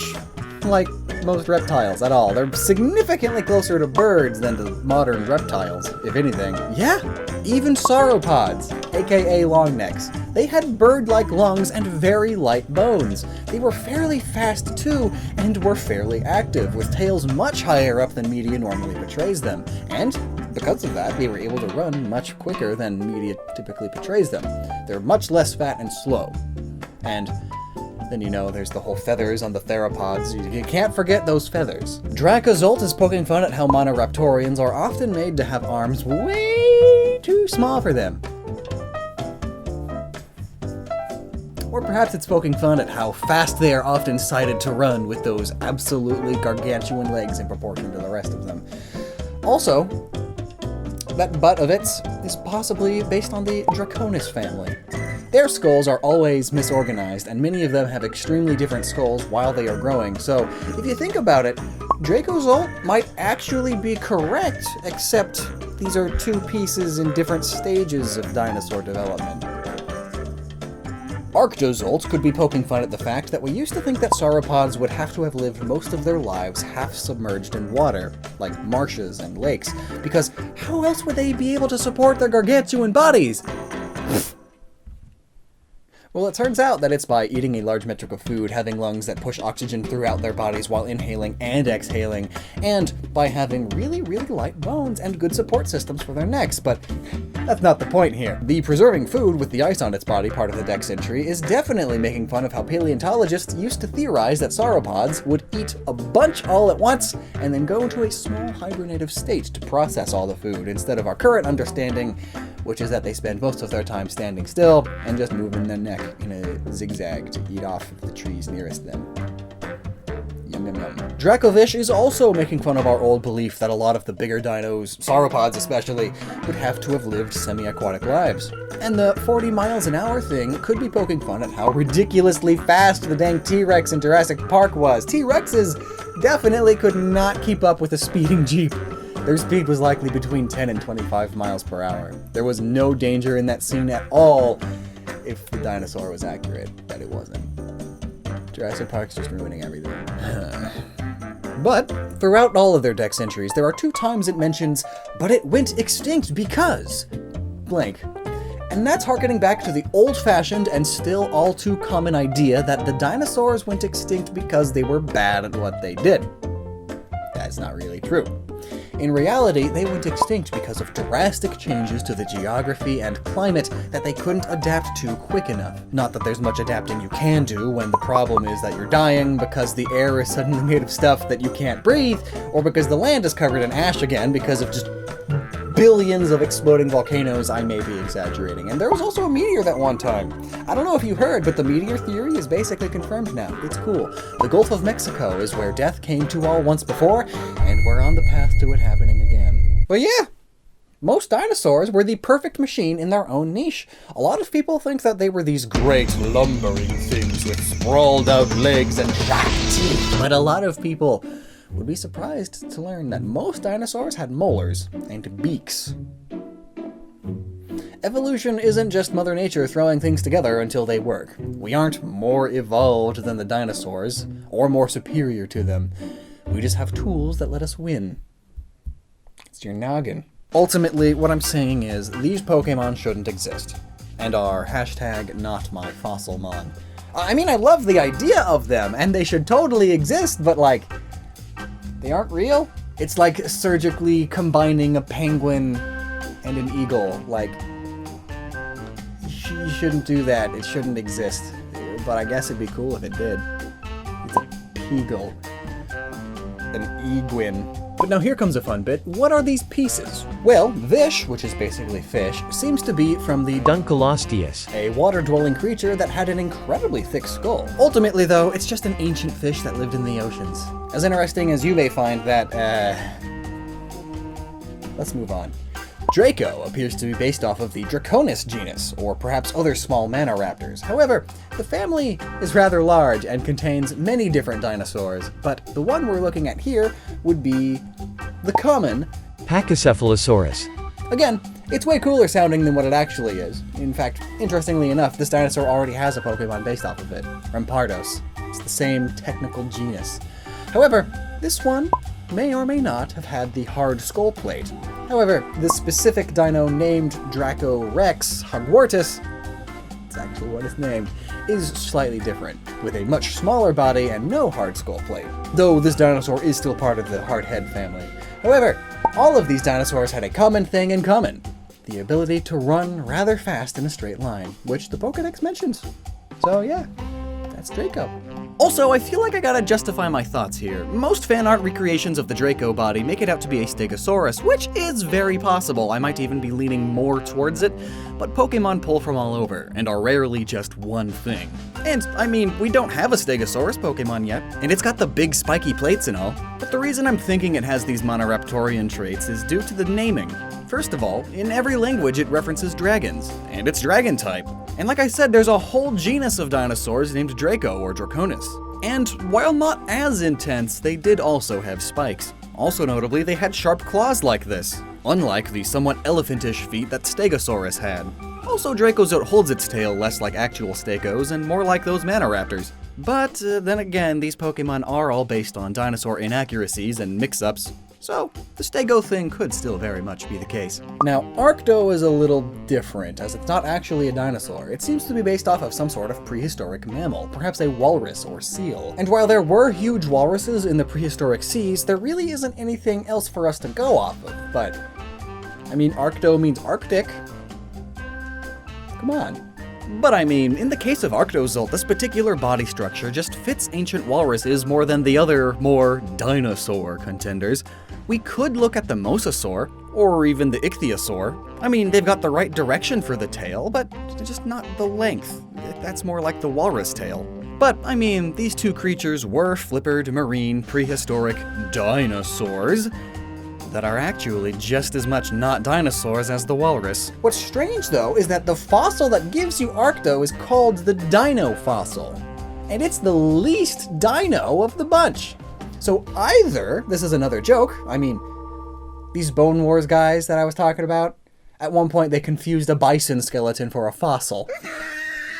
like most reptiles at all. They're significantly closer to birds than to modern reptiles, if anything. Yeah, even sauropods, aka longnecks. They had bird-like lungs and very light bones. They were fairly fast too, and were fairly active, with tails much higher up than media normally portrays them. And because of that, they were able to run much quicker than media typically portrays them. They're much less fat and slow. And then there's the whole feathers on the theropods. You can't forget those feathers. Dracozolt is poking fun at how Monoraptorians are often made to have arms way too small for them. Or perhaps it's poking fun at how fast they are often cited to run with those absolutely gargantuan legs in proportion to the rest of them. Also, that butt of its is possibly based on the Draconis family. Their skulls are always misorganized, and many of them have extremely different skulls while they are growing, so if you think about it, Dracozolt might actually be correct, except these are two pieces in different stages of dinosaur development. Arctozolt could be poking fun at the fact that we used to think that sauropods would have to have lived most of their lives half submerged in water, like marshes and lakes, because how else would they be able to support their gargantuan bodies? Well, it turns out that it's by eating a large metric of food, having lungs that push oxygen throughout their bodies while inhaling and exhaling, and by having really, really light bones and good support systems for their necks, but that's not the point here. The preserving food with the ice on its body part of the Dex entry is definitely making fun of how paleontologists used to theorize that sauropods would eat a bunch all at once and then go into a small hibernative state to process all the food, instead of our current understanding, which is that they spend most of their time standing still and just moving their neck in a zigzag to eat off of the trees nearest them. Yum yum yum. Dracovish is also making fun of our old belief that a lot of the bigger dinos, sauropods especially, would have to have lived semi-aquatic lives. And the 40 miles an hour thing could be poking fun at how ridiculously fast the dang T-Rex in Jurassic Park was. T-Rexes definitely could not keep up with a speeding Jeep. Their speed was likely between 10 and 25 miles per hour. There was no danger in that scene at all if the dinosaur was accurate, but it wasn't. Jurassic Park's just ruining everything. But throughout all of their Dex entries, there are 2 times it mentions, but it went extinct because blank. And that's harkening back to the old-fashioned and still all too common idea that the dinosaurs went extinct because they were bad at what they did. That's not really true. In reality, they went extinct because of drastic changes to the geography and climate that they couldn't adapt to quick enough. Not that there's much adapting you can do when the problem is that you're dying because the air is suddenly made of stuff that you can't breathe, or because the land is covered in ash again because of just billions of exploding volcanoes. I may be exaggerating. And there was also a meteor that one time. I don't know if you heard, but the meteor theory is basically confirmed now. It's cool. The Gulf of Mexico is where death came to all once before, and we're on the path to it happening again. But yeah, most dinosaurs were the perfect machine in their own niche. A lot of people think that they were these great lumbering things with sprawled out legs and sharp teeth, but a lot of people would be surprised to learn that most dinosaurs had molars and beaks. Evolution isn't just Mother Nature throwing things together until they work. We aren't more evolved than the dinosaurs, or more superior to them. We just have tools that let us win. It's your noggin. Ultimately, what I'm saying is, these Pokemon shouldn't exist, and are #NotMyFossilmon. I mean, I love the idea of them, and they should totally exist, but like, they aren't real? It's like surgically combining a penguin and an eagle. Like, you shouldn't do that. It shouldn't exist. But I guess it'd be cool if it did. It's a peagle. An eguin. But now here comes a fun bit. What are these pieces? Well, Vish, which is basically fish, seems to be from the Dunkleosteus, a water-dwelling creature that had an incredibly thick skull. Ultimately, though, it's just an ancient fish that lived in the oceans. As interesting as you may find that, let's move on. Draco appears to be based off of the Draconis genus, or perhaps other small maniraptors. However, the family is rather large and contains many different dinosaurs, but the one we're looking at here would be the common Pachycephalosaurus. Again, it's way cooler sounding than what it actually is. In fact, interestingly enough, this dinosaur already has a Pokemon based off of it, Rampardos. It's the same technical genus. However, this one may or may not have had the hard skull plate. However, this specific dino named Dracorex Hogwartus, it's actually what it's named, is slightly different, with a much smaller body and no hard skull plate, though this dinosaur is still part of the hardhead family. However, all of these dinosaurs had a common thing in common: the ability to run rather fast in a straight line, which the Pokédex mentions. So yeah, that's Draco. Also, I feel like I gotta justify my thoughts here. Most fan art recreations of the Draco body make it out to be a Stegosaurus, which is very possible. I might even be leaning more towards it, but Pokemon pull from all over, and are rarely just one thing. And, I mean, we don't have a Stegosaurus Pokemon yet, and it's got the big spiky plates and all, but the reason I'm thinking it has these Monoraptorian traits is due to the naming. First of all, in every language it references dragons, and it's dragon type. And like I said, there's a whole genus of dinosaurs named Draco or Draconis. And while not as intense, they did also have spikes. Also notably, they had sharp claws like this, unlike the somewhat elephantish feet that Stegosaurus had. Also, Dracozote holds its tail less like actual Stegos and more like those Maniraptors. But then again, these Pokemon are all based on dinosaur inaccuracies and mix-ups, so the Stego thing could still very much be the case. Now, Arcto is a little different, as it's not actually a dinosaur. It seems to be based off of some sort of prehistoric mammal, perhaps a walrus or seal. And while there were huge walruses in the prehistoric seas, there really isn't anything else for us to go off of. But, I mean, Arcto means Arctic. Come on. But I mean, in the case of Arctozolt, this particular body structure just fits ancient walruses more than the other, more dinosaur contenders. We could look at the Mosasaur, or even the Ichthyosaur. I mean, they've got the right direction for the tail, but just not the length. That's more like the walrus tail. But, I mean, these two creatures were flippered, marine, prehistoric dinosaurs that are actually just as much not dinosaurs as the walrus. What's strange, though, is that the fossil that gives you Arcto is called the Dino fossil, and it's the least dino of the bunch. So either this is another joke, I mean, these Bone Wars guys that I was talking about, at one point they confused a bison skeleton for a fossil.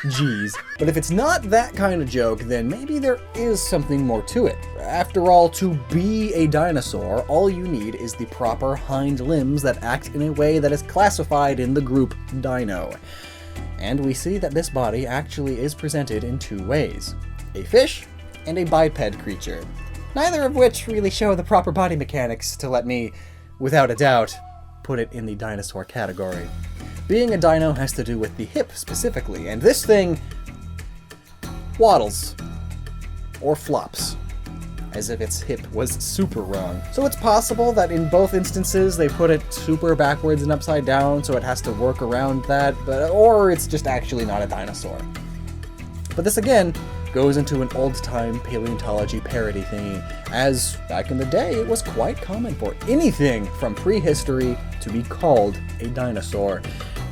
Jeez. But if it's not that kind of joke, then maybe there is something more to it. After all, to be a dinosaur, all you need is the proper hind limbs that act in a way that is classified in the group Dino. And we see that this body actually is presented in two ways: a fish and a biped creature. Neither of which really show the proper body mechanics to let me without a doubt, put it in the dinosaur category. Being a dino has to do with the hip specifically, and this thing waddles or flops, as if its hip was super wrong. So it's possible that in both instances they put it super backwards and upside down, so it has to work around that, or it's just actually not a dinosaur. But this again goes into an old-time paleontology parody thingy, as back in the day it was quite common for anything from prehistory to be called a dinosaur,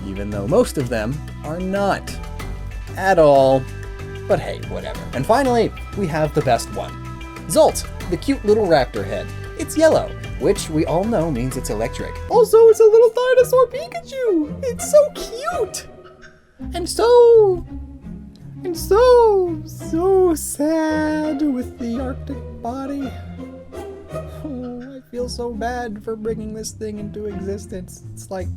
even though most of them are not at all. But hey, whatever. And finally, we have the best one. Zolt, the cute little raptor head. It's yellow, which we all know means it's electric. Also, it's a little dinosaur Pikachu! It's so cute! And so sad with the Arctic body. Oh, I feel so bad for bringing this thing into existence. It's like,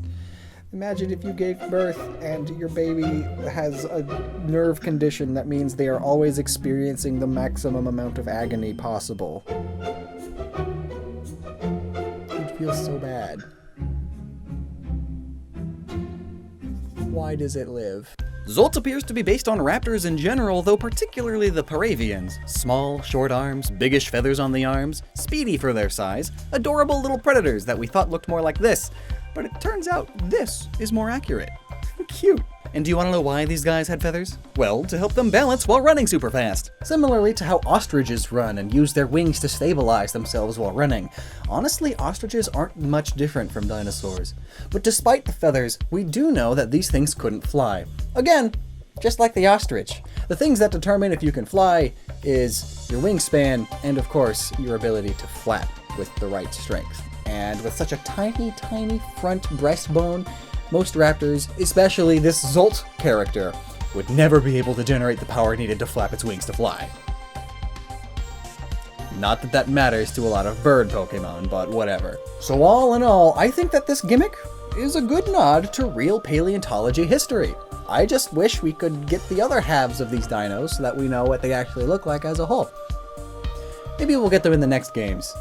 imagine if you gave birth and your baby has a nerve condition that means they are always experiencing the maximum amount of agony possible. It feels so bad. Why does it live? Zolt appears to be based on raptors in general, though particularly the Paravians. Small, short arms, biggish feathers on the arms, speedy for their size, adorable little predators that we thought looked more like this. But it turns out this is more accurate. Cute. And do you want to know why these guys had feathers? Well, to help them balance while running super fast. Similarly to how ostriches run and use their wings to stabilize themselves while running. Honestly, ostriches aren't much different from dinosaurs. But despite the feathers, we do know that these things couldn't fly. Again, just like the ostrich. The things that determine if you can fly is your wingspan and, of course, your ability to flap with the right strength. And with such a tiny, tiny front breastbone, most raptors, especially this Zolt character, would never be able to generate the power needed to flap its wings to fly. Not that that matters to a lot of bird Pokemon, but whatever. So all in all, I think that this gimmick is a good nod to real paleontology history. I just wish we could get the other halves of these dinos so that we know what they actually look like as a whole. Maybe we'll get them in the next games.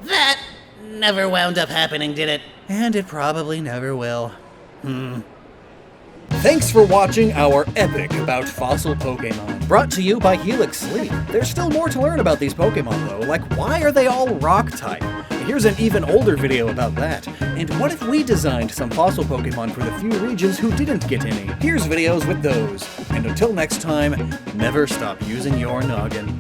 That never wound up happening, did it? And it probably never will. Thanks for watching our epic about fossil Pokemon, brought to you by Helix Sleep. There's still more to learn about these Pokemon though, like why are they all rock type? Here's an even older video about that. And what if we designed some fossil Pokemon for the few regions who didn't get any? Here's videos with those. And until next time, never stop using your noggin.